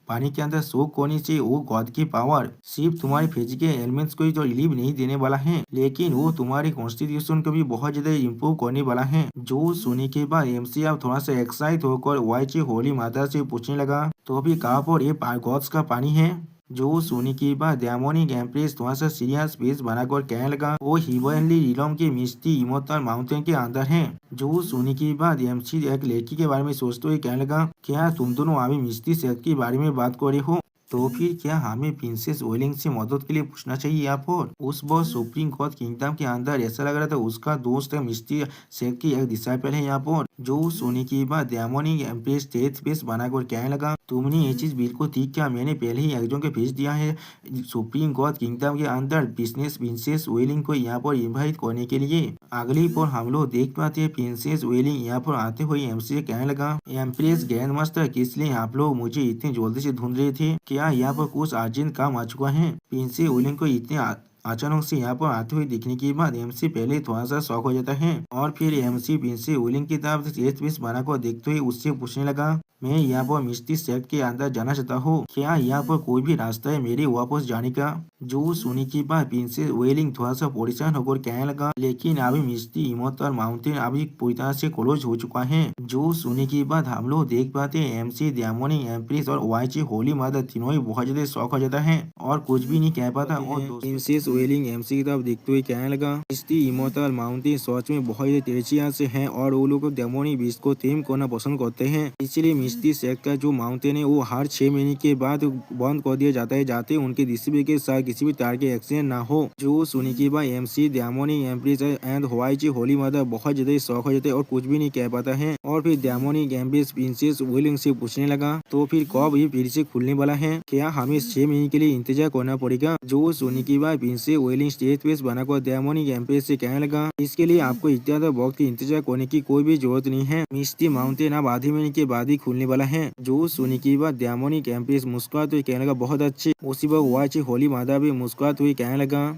[SPEAKER 1] पानी के अंदर सोख करने से वो गॉड की पावर सिर्फ तुम्हारे फिजिकल एलिमेंट्स को ही तो रिलीव नहीं देने वाला है, लेकिन वो तुम्हारी कॉन्स्टिट्यूशन को भी बहुत ज्यादा इम्प्रूव करने वाला है। जो सुनने के बाद एमसी अब थोड़ा सा एक्साइट होकर ओआईची होली मदर से पूछने लगा, तो अभी कहाँ पर ये गॉड्स का पानी है। जो सुनने के बाद डेमोनिक एम्प्रेस थोड़ा सा सीरियस फेस बनाकर कहने लगा, वो हेवनली रिलम के मिस्टी इमोर्टल माउंटेन के अंदर है। जो सुनने के बाद एमसी एक लड़की के बारे में सोचते हुए कहने लगा, क्या तुम दोनों अभी मिस्टी सेट के बारे में बात कर रहे हो, तो फिर क्या हमें प्रिंसेस वेलिंग से मदद के लिए पूछना चाहिए यहाँ पर। उस बार सुप्रीम कोर्ट किंगडम के अंदर ऐसा लग रहा था उसका दोस्त मिस्टी सेट की एक डिसाइपल है यहाँ पर। जो सुनने के बाद डेमोनिक एम्प्रेस तेज फेस बनाकर कहने लगा, तुमने ये चीज बिल्कुल ठीक किया, मैंने पहले ही एक जन के भेज दिया है सुप्रीम कोर्ट किंगडम के अंदर बिजनेस प्रिंसेस वेलिंग को यहाँ पर इन्वाइट करने के लिए। अगली पर हम लोग देख पाते हैं प्रिंसेस वेलिंग यहाँ पर आते हुए एमसी से कहने लगा, एम्प्रेस ग्रैंड मास्टर किस लिए आप लोग मुझे इतने जल्दी से ढूंढ रहे थे, क्या यहाँ पर कुछ अर्जेंट काम आ चुका है। प्रिंसेस वेलिंग को इतने अचानक से यहाँ पर आते हुए दिखने के बाद एमसी पहले थोड़ा सा शॉक हो जाता है, और फिर एमसी प्रिंसेस वेलिंग की तरफ तेज फेस बनाकर देखते हुए उससे पूछने लगा, मैं यहाँ पर मिस्टी शेख के अंदर जाना चाहता हूँ। क्या यहाँ पर कोई भी रास्ता है मेरे वापस जाने का? जो सुनने के बाद प्रिंसेस वेलिंग थोड़ा सा परेशान होकर कहने लगा, लेकिन अभी मिस्टी इमोर्टल माउंटेन अभी पूरी तरह से क्लोज हो चुका है। जो सुनने के बाद हम लोग देख पाते हैं एमसी, डायमंड, एम्प्रेस और वाईची होली मदर तीनों ही बहुत ज्यादा शौक हो जाता है और कुछ भी नहीं कह पाता। और प्रिंसेस वेलिंग एमसी की तरफ देखते हुए कहने लगा, मिस्टी इमोर्टल माउंटेन सच में बहुत ही तेजिया से है और वो लोग डायमंड बीच को टेम करना पसंद करते हैं। इसलिए मिस्टी शेख का जो माउंटेन है वो हर 6 महीने के बाद बंद कर दिया जाता है, जाते उनके डिस्ट्रिब्यूटर के साथ किसी भी तरह के एक्सीडेंट ना हो। जो सुनी की बात एमसी, डायमंड, एम्प्रेस एंड हवाईची होली मदर बहुत ज्यादा शौक हो जाते हैं और कुछ भी नहीं कह पाता है। और फिर डायमंड, एम्प्रेस प्रिंसेस वेलिंग से पूछने लगा, तो फिर कब ये फिर से खुलने वाला है? क्या हमें 6 महीने के लिए इंतजार करना पड़ेगा? जो सुनी की बात प्रिंसेस वेलिंग स्टेज पेस बनाकर डायमंड, एम्प्रेस से कहने लगा, इसके लिए आपको इतना वक्त की इंतजार करने की कोई भी जरूरत नहीं है। मिस्टी माउंटेन अब आधे महीने के बाद ही खुलने वाला है। जो सुनी की बात डायमंड, एम्प्रेस मुस्कुराते हुए कहने लगा, बहुत अच्छी। उसी वक्त वाईची होली मदर भी मुस्कुराते हुए कहने लगा,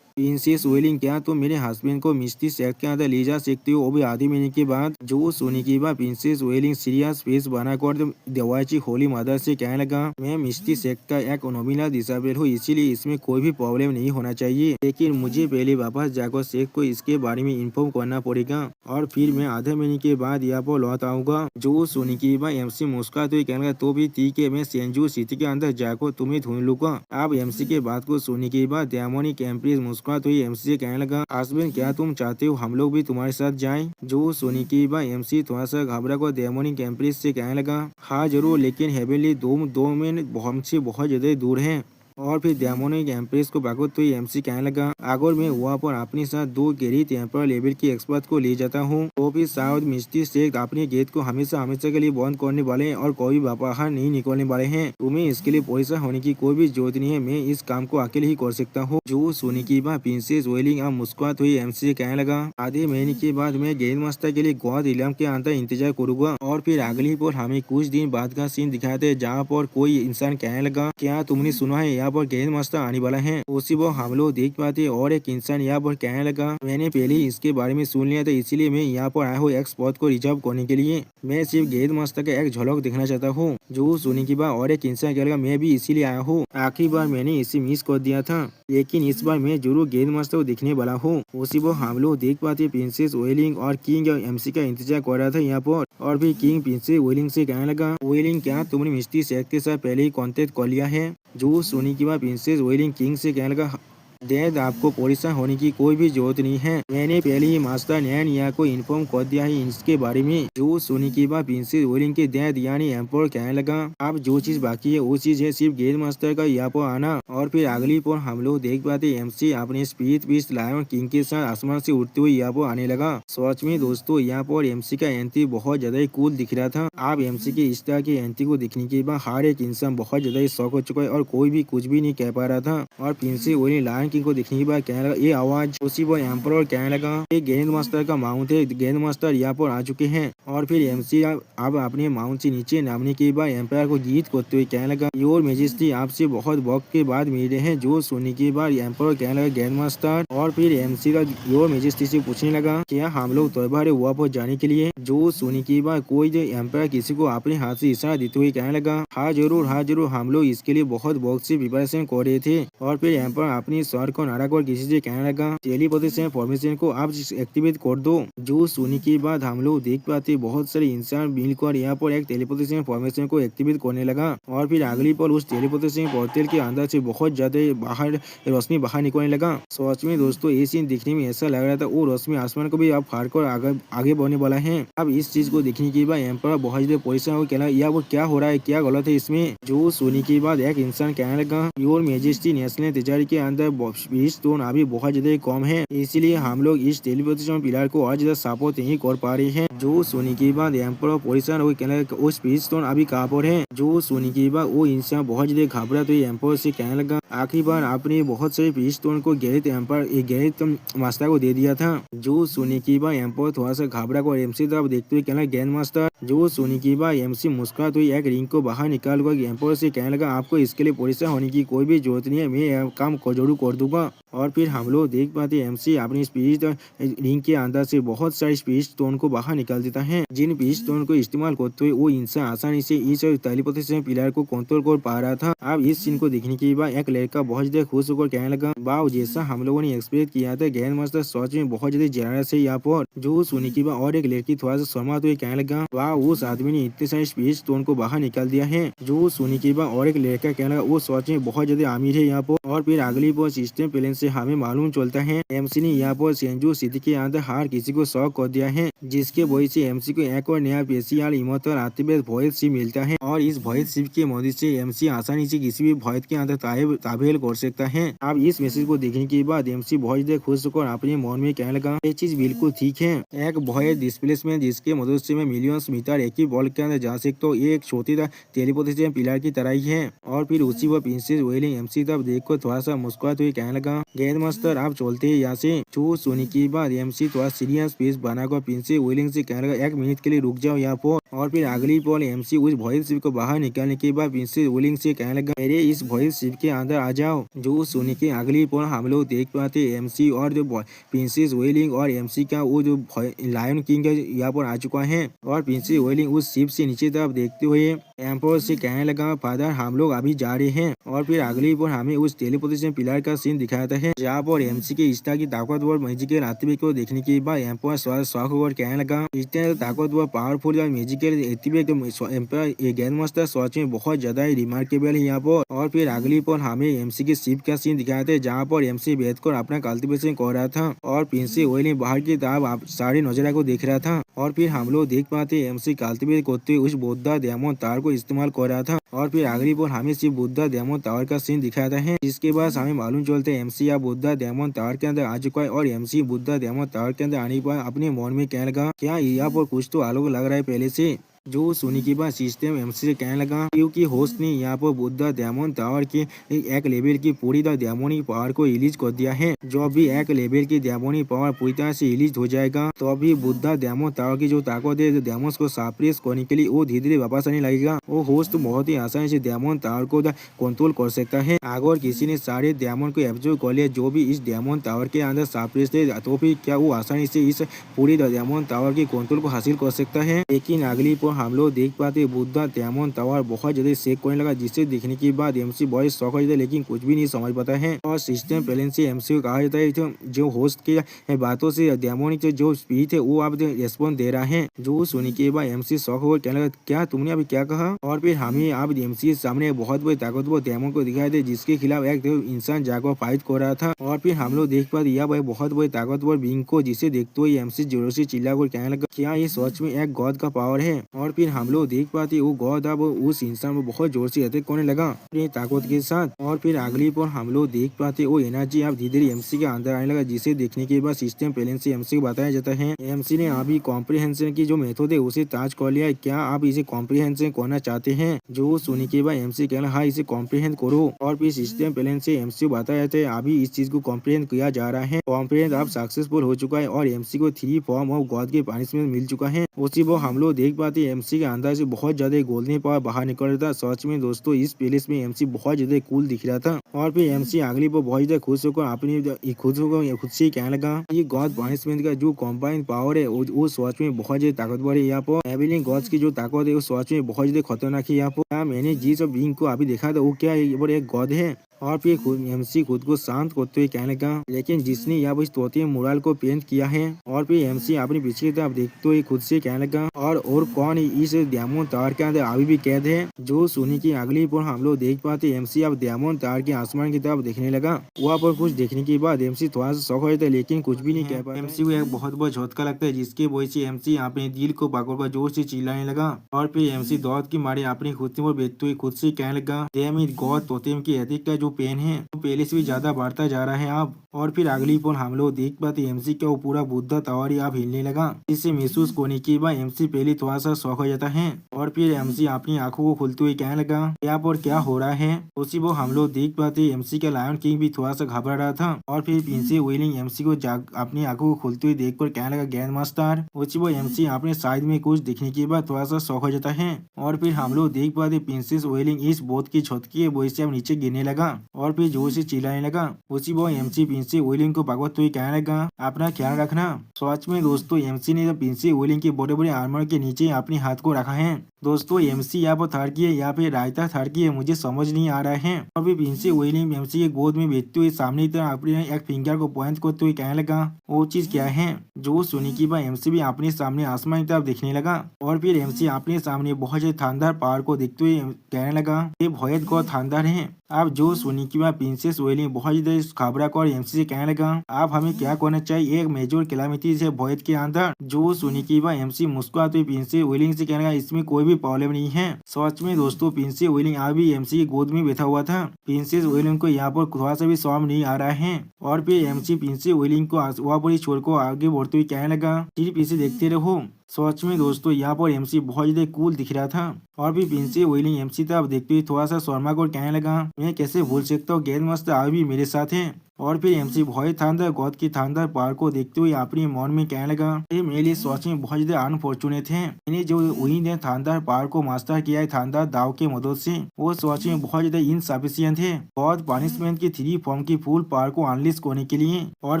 [SPEAKER 1] प्रिंसेस वेलिंग क्या तुम मेरे हस्बैंड को मिस्टी शेख के अंदर ले जा सकते हो, वो भी आधे महीने के बाद? जो सुनी की बात प्रिंसेस वेलिंग सीरियस फेस बनाकर वाईची होली मदर से कहने लगा, मैं मिस्टी शेख का एक नॉमिनल डिसेबल हूँ, इसीलिए इसमें कोई भी प्रॉब्लम नहीं होना चाहिए, लेकिन मुझे पहले वापस जाकर शेख को इसके बारे में इन्फॉर्म करना पड़ेगा और फिर मैं आधे महीने के बाद यहाँ पर लौट आऊंगा। जो सुनी की बात एमसी मुस्कुराते हुए कहने लगा, तो भी ठीक है, मैं सेंजू सिटी के अंदर जाकर तुम्हें ढूंढ लूंगा। अब एमसी के बात को सुनने के बाद डायमंड, एम्प्रेस तो ये एमसी से कहने लगा, हस्बैंड क्या तुम चाहते हो हम लोग भी तुम्हारे साथ जाएं? जो सुनी की बात एमसी थोड़ा सा घबरा कर डायमंड, एम्प्रेस से कहने लगा, हाँ जरूर, लेकिन हेवनली दो में हमसे बहुत ज्यादा दूर है। और फिर डायमंड, एम्प्रेस को भागो तो एमसी कहने लगा, अगर मैं वहाँ पर अपने साथ 2 गहरी टेम्पर लेवल के एक्सपर्ट को ले जाता हूँ तो फिर शायद मिस्टी शेख अपने गेट को हमेशा हमेशा के लिए बंद करने वाले हैं और कोई बाहर नहीं निकलने वाले हैं। तुम्हें इसके लिए परेशान होने की कोई भी जरूरत नहीं है, मैं इस काम को अकेले ही कर सकता हूँ। जो सुनी की बात प्रिंसेस वेलिंग अब मुस्कुराते हुई एमसी से कहने लगा, आधे महीने के बाद मैं गेंद मास्टर के लिए गौद इलाम के अंदर इंतजार करूंगा। और फिर अगली पर हमें कुछ दिन बाद का सीन दिखाते थे जहाँ पर कोई इंसान कहने लगा, क्या तुमने सुना है यहाँ पर गेंद मास्टर आने वाला है? उसी वो हम लोग देख पाते और एक इंसान यहाँ पर कहने लगा, मैंने पहले ही इसके बारे में सुन लिया था, इसीलिए मैं यहाँ पर आया हूँ एक स्पॉट को रिजर्व करने के लिए। मैं सिर्फ गेंद मास्टर का एक झलक देखना चाहता हूँ। जो सुनी की बात और एक इंसान कहने लगा, मैं भी इसीलिए आया हूँ, आखिरी बार मैंने इसे मिस कर दिया था, लेकिन इस बार मैं जरूर गेंद मास्टर को देखने वाला हूँ। उसी वो हम लोग देख पाते प्रिंसेस वेलिंग और किंग एमसी का इंतजार कर रहा था यहाँ पर। और फिर किंग प्रिंसेस वेलिंग से कहने लगा, वेलिंग क्या तुमने मिस्टी शेख के साथ पहले ही कॉन्टेक्ट कर लिया है? जो सुनी की बात प्रिंसेस वेलिंग किंग से कहने लगा, डैड आपको परेशान होने की कोई भी जरूरत नहीं है, मैंने पहले ही मास्टर नैनिया को इन्फॉर्म कर दिया है इसके बारे में। जो सुनी की बात प्रिंसेस वेलिंग के डैड यानी एम्पर कहने लगा, अब जो चीज बाकी है वो चीज है सिर्फ गेंद मास्टर का यहाँ पर आना। और फिर अगली पर हम लोग देख पाते एमसी अपने स्पीड पीस लायन किंग के साथ आसमान से उड़ते हुए यहाँ पर आने लगा। सच में दोस्तों यहाँ पर एमसी का एंट्री बहुत ज्यादा ही कूल दिख रहा था। अब एमसी के इस तरह की एंट्री को दिखने के बाद हर एक इंसान बहुत ज्यादा ही शौक हो चुका है और कोई भी कुछ भी नहीं कह पा रहा था। और प्रिंसेस वेलिंग लायन किंग को देखने के बाद कहने लगा, ये आवाज उसी वो एम्परर कहने लगा, ये गेंद मास्टर का माउंट है, गेंद मास्टर यहाँ पर आ चुके हैं। और फिर एमसी अब अपने माउंट से नीचे नामने के बाद एम्पायर को गीत करते हुए कहने लगा, योर मेजेस्टी आपसे बहुत वक्त के बाद मिले हैं। जो सुनने के बाद एम्पायर कहने लगा, गेंद मास्टर। और फिर एमसी का योर मेजेस्टी से पूछने लगा, क्या हम लोग त्योहार हुआ पर जाने के लिए? जो सुनने के बाद कोई एम्पायर किसी को अपने हाथ से इशारा देते हुए कहने लगा, हाँ जरूर हम लोग इसके लिए बहुत वक्त से प्रिपरेशन कर रहे थे। और फिर एम्पायर अपनी सर को नारा कर किसी से कहने लगा, टेलीपोर्टेशन फॉर्मेशन को आप एक्टिवेट कर दो। जो सुनने के बाद हम लोग देख पाते बहुत सारे इंसान मिलकर यहाँ पर एक टेलीपोर्टेशन फॉर्मेशन को एक्टिवेट करने लगा। और फिर अगली पर उस टेलीपोर्टेशन पोर्टल के अंदर से बहुत ज्यादा बाहर रोशनी बाहर निकलने लगा। सच में दोस्तों ये सीन दिखने में ऐसा लग रहा था वो रोशनी आसमान को भी अब फाड़ कर आगे बढ़ने वाला है। अब इस चीज को देखने के बाद एम्पायर बहुत ज्यादा परेशान हो कहना, या वो क्या हो रहा है, क्या गलत है इसमें? जो सुनने के बाद एक इंसान कहने लगा, योर मेजेस्टी नेशनल तिजारी के अंदर स्टोन अभी बहुत ज्यादा कम है, इसलिए हम लोग इस टेलीपोर्टेशन पिलर को और ज्यादा सपोर्ट नहीं कर पा रहे हैं। जो सुनने के बाद एम्पायर परेशान हो कहने लगा, वो स्पीड स्टोन अभी कहाँ पर है? जो सुनने के बाद वो इंसान बहुत ज्यादा घबरा तो एम्पायर से कहने लगा, आखिरी बार आपने बहुत सारे स्पीड स्टोन को गैरेट मास्टर को दे दिया था। जो सुनने के बाद एम्पायर थोड़ा सा घबरा कर एमसी तरफ देखते हुए कहना, गेंद मास्टर। जो सुनने के बाद एमसी मुस्कुराते हुए एक रिंग को बाहर निकाल कर एम्पायर से कहने लगा, आपको इसके लिए परेशान होने की कोई भी जरूरत नहीं है, मैं काम को जरूर कर दूंगा। और फिर हम लोग देख पाते एमसी अपनी स्पीच रिंग के अंदर से बहुत सारे स्पीच स्टोन को बाहर निकाल देता है, जिन स्पीच स्टोन को इस्तेमाल करते हुए वो इंसान आसानी से इस टेलीपोर्टेशन पिलर को कंट्रोल कर पा रहा था। अब इस सीन को देखने के बाद एक लड़का बहुत ज्यादा खुश होकर कहने लगा, वाह, जैसा हम लोगों ने एक्सपेक्ट किया था, ग्रैंड मास्टर सच में बहुत ज्यादा जेनरस है यहाँ पर। जो सुनी के बाद और एक लड़की थोड़ा सा शर्मा तो कहने लगा, वाह, उस आदमी ने इतने सारे स्पीच स्टोन को बाहर निकाल दिया है। जो सुनी के बाद और एक लड़का कहने लगा, वो सच में बहुत ज्यादा अमीर है यहाँ पर। और फिर अगली बार सिस्टम प्लान से हमें मालूम चलता है एमसी ने यहाँ पर सेंजू सिटी के अंदर हर किसी को शॉक कर दिया है, जिसके वजह से एमसी को एक और नया पेशियाल इमोटल आतिबेद वॉयस शिप मिलता है और इस वॉयस शिप की मदद से एमसी आसानी से किसी भी भय के अंदर ताबेल कर सकता है। अब इस मैसेज को देखने के बाद एमसी बहुत ज्यादा खुश होकर अपने मन में कहने लगा, ये चीज बिल्कुल ठीक है, एक भय डिस्प्लेसमेंट जिसके मदद से मैं मिलियन मीटर एक ही बॉल के अंदर जा सकता हूँ, एक छोटी टेलीपोर्टेशन पिलर की तरह ही है। और फिर उसी वह प्रिंसेस वेलिंग एमसी तब देखकर थोड़ा सा मुस्कुराते हुए कहने लगा, ग्रैंड मास्टर आप चलते हैं यहाँ से। जो सुनी के बाद एमसी थोड़ा सीरियस फेस बनाकर प्रिंसेस वेलिंग से कहने लगा, एक मिनट के लिए रुक जाओ यहाँ पर। और फिर अगली पल एमसी उस वॉयस शिप को बाहर निकालने के बाद प्रिंसेस वेलिंग से कहने लगा, मेरे इस वॉयस शिप के अंदर आ जाओ। जो सुनी के अगली पल हम लोग देख पाते एमसी और जो प्रिंसेस वेलिंग और एमसी का वो जो लायन किंग यहाँ पर आ चुका है। और प्रिंसेस वेलिंग उस शिप से नीचे तरफ देखते हुए एम्पर से कहने लगा, फादर हम लोग अभी जा रहे हैं। और फिर अगली बार हमें उस टेलीपोर्टेशन पिलर का सीन दिखाता है, जहाँ पर एमसी के इस तरह की ताकतवर मैजिकल आतिबेद को देखने के बाद एम्पर शौक होकर कहने लगा, इस तरह ताकतवर पावरफुल और मैजिकल आतिबेद एम्पर ग्रैंड मास्टर सच में बहुत ज्यादा रिमार्केबल है यहाँ पर। और फिर अगली पर हमें एमसी के शिप का सीन दिखाते हैं, जहाँ पर एमसी बैठकर अपना कल्टिवेशन कर रहा था और प्रिंसेस वेलिंग बाहर की तरफ सारे नजारा को देख रहा था। और फिर हम लोग देख पाते एमसी कल्टिवेट करते हुए उस बुद्धा डायमंड टावर को इस्तेमाल कर रहा था। और फिर अगली बार हमें सिर्फ बुद्धा डायमंड टावर का सीन दिखाता है, जिसके बाद हमें मालूम चलता है एमसी या बुद्धा डायमंड टावर के अंदर आ चुका है। और एमसी बुद्धा डायमंड टावर के अंदर आने के बाद अपने मन में कहने लगा, क्या यहाँ पर कुछ तो अलग लग रहा है पहले से। जो सुनी के बाद सिस्टम एमसी से कहने लगा, क्योंकि होस्ट ने यहाँ पर बुद्धा डायमंड टावर के एक लेवल की पूरी तरह डायमंडिक पावर को रिलीज कर दिया है। जो भी एक लेवल की डायमंडिक पावर पूरी तरह से रिलीज हो जाएगा तो अभी बुद्धा डायमंड टावर की जो ताकत है डायमंड्स को सप्रेस करने के लिए वो धीरे धीरे वापस आने लगेगा। वो होस्ट बहुत ही आसानी से डायमंड टावर को कंट्रोल कर सकता है। अगर किसी ने सारे डायमंड को एब्जॉर्ब कर लिया जो भी इस डायमंड टावर के अंदर सप्रेस थे, तो फिर क्या वो आसानी से इस पूरी डायमंड टावर की कंट्रोल को हासिल कर सकता है। लेकिन अगली पर हम लोग देख पाते बुद्धा डायमंड टावर बहुत ज्यादा शेक करने लगा, जिसे देखने के बाद एमसी बहुत शौक हो जाता है, लेकिन कुछ भी नहीं समझ पाता है। और सिस्टम प्लान से एमसी को कहा जाता है जो होस्ट के बातों से डायमंड जो स्पीच है वो अब रेस्पॉन्स दे रहा है। जो सुनी के बाद एमसी शौक होकर कहने लगा, क्या तुमने अभी क्या कहा। और फिर हमें अब एमसी सामने बहुत बड़ी ताकतवर डायमंड को दिखाई दे, जिसके खिलाफ एक इंसान जाकर फाइट कर रहा था। और फिर हम लोग देख पाते यह बहुत बड़ी ताकतवर बींग को, जिसे देखते हुए एमसी जोर से चिल्लाकर कहने लगा, क्या ये सच में एक गॉड का पावर है। और फिर हम लोग देख पाते वो गॉड अब उस इंसान को बहुत जोर से अटैक करने लगा अपनी ताकत के साथ। और फिर अगली पर हम लोग देख पाते वो एनर्जी अब धीरे धीरे एमसी के अंदर आने लगा, जिसे देखने के बाद सिस्टम प्लान से एमसी को बताया जाता है एमसी ने अभी कॉम्प्रिहेंशन की जो मेथड है उसे ताज कर लिया है, क्या आप इसे कॉम्प्रिहेंशन करना चाहते हैं। जो सुनी के बाद एमसी कहना, हाँ इसे कॉम्प्रिहेंड करो। और फिर सिस्टम प्लान से एमसी को बताया जाता है अभी इस चीज को कॉम्प्रिहेंड किया जा रहा है। कॉम्प्रिहेंड अब सक्सेसफुल हो चुका है और एमसी को 3 फॉर्म ऑफ गॉड के पनिशमेंट मिल चुका है। उसी वो हम लोग देख पाते एमसी के अंदर से बहुत ज्यादा गोल्डन पावर बाहर निकल रहा था। सच में दोस्तों इस पैलेस में एमसी बहुत ज्यादा कूल दिख रहा था। और फिर एमसी अगली पर बहुत ज्यादा खुश होकर अपनी खुद से कहने लगा, ये गॉड पनिशमेंट का जो कॉम्बाइन पावर है वो सच में बहुत ज्यादा ताकतवर है। यहाँ पर एविलिंग गॉड्स की जो ताकत है वो सच में बहुत ज्यादा खतरनाक है। यहाँ पर मैंने जिस बीइंग को अभी देखा था वो क्या है, एक गॉड है। और फिर एमसी खुद को शांत करते हुए कहने लगा, लेकिन जिसने यहाँ इस तोते मुराल को पेंट किया है। और फिर एमसी अपनी पीछे की तरफ देखते हुए खुद से कहने लगा, और कौन इस डायमंड टावर के अंदर अभी भी कैद है। जो सुनी की अगली पर हम लोग देख पाते एमसी अब डायमंड टावर के आसमान की तरफ देखने लगा। वहाँ पर कुछ देखने के बाद एमसी थोड़ा सा शौक हो जाता है, लेकिन कुछ भी नहीं कह पाता। एमसी को एक बहुत बड़ा झटका लगता है, जिसके वजह से एमसी अपने दिल को पकड़कर जोर से चिल्लाने लगा। और फिर एमसी दौड़ की मारे अपनी खुद पर बैठते हुए खुद से कहने लगा, डैम इट गॉड, तोतेम की एथिक का जो पेन है वो पहले से भी ज्यादा बढ़ता जा रहा है अब। और फिर अगली पल हम लोग देख पाते एमसी का वो पूरा बुद्धा टावर ही अब हिलने लगा। इसे महसूस करने के बाद एमसी पहले थोड़ा सा शौक हो जाता है। और फिर एमसी अपनी आंखों को खोलते हुए कहने लगा, यहाँ पर क्या हो रहा है। उसी वो हम लोग देख पाते एमसी का लायन किंग भी थोड़ा सा घबरा रहा था। और फिर प्रिंसेस वेलिंग एमसी को अपनी आंखों को खोलते हुए देख कर कहने लगा, ग्रैंड मास्टर। उसी वो एमसी अपने साइड में कुछ देखने के बाद थोड़ा सा शौक हो जाता है। और फिर हम लोग देख पाते प्रिंसेस वेलिंग इस बोट की छत की वजह से अब नीचे गिरने लगा। और फिर जोर से चिल्लाने लगा। उसी वो एमसी प्रिंसी विलियम को भगवत हुई कहने लगा, अपना ख्याल रखना। सच में दोस्तों एमसी ने प्रिंसी विलियम के बड़े बड़े आर्मर के नीचे अपने हाथ को रखा है। दोस्तों एमसी यहाँ पर थर्ड की है या फिर रायता थर्ड की है, मुझे समझ नहीं आ रहा है। और फिर प्रिंसी विलियम एमसी के गोद में बैठते हुए सामने की तरफ अपने एक फिंगर को पॉइंट करते हुए कहने लगा, वो चीज क्या है। जो सुनी की बात एमसी भी अपने सामने आसमान की तरफ देखने लगा। और फिर एमसी अपने सामने बहुत से शानदार पहाड़ को देखते हुए कहने लगा, ये भयत गौर शानदार है। अब जो सुनी की बात प्रिंसेस विलियम बहुत ज्यादा घबरा कर एमसी से कहने लगा, आप हमें क्या करना चाहिए, एक मेजर कैलामिटी से भयत के अंदर। जो सुनी की बात एमसी मुस्कुराते हुए प्रिंसेस विलियम से कहने लगा, इसमें कोई भी प्रॉब्लम नहीं है। सच में दोस्तों प्रिंसेस विलियम अभी एमसी की गोद में बैठा हुआ था। प्रिंसेस विलियम को यहाँ पर थोड़ा सा भी शर्म नहीं आ रहा है। और फिर एमसी प्रिंसेस विलियम को वहाँ पर छोड़ को आगे बढ़ते हुए कहने लगा, सिर्फ इसे देखते रहो। सच में दोस्तों यहाँ पर एमसी बहुत ज्यादा कूल दिख रहा था। और भी प्रिंसेस विलियम एमसी तरफ देखते हुए थोड़ा सा शर्मा को कहने लगा, मैं कैसे भूल सकता हूँ, गेंद मस्त अभी मेरे साथ है। और फिर एमसी भय थांदर गौद की थांदर पहाड़ को देखते हुए अपने मन में कहने लगा, ये मेरे लिए सच में बहुत ज्यादा अनफॉर्चुनेट है। मैंने जो वही ने थांदर पहाड़ को मास्टर किया है थांदर दाव के मदद से, वो सच में बहुत ज्यादा इनसफिशियंट है गॉड पनिशमेंट की 3 फॉर्म की फुल पावर को अनलिस्ट करने के लिए। और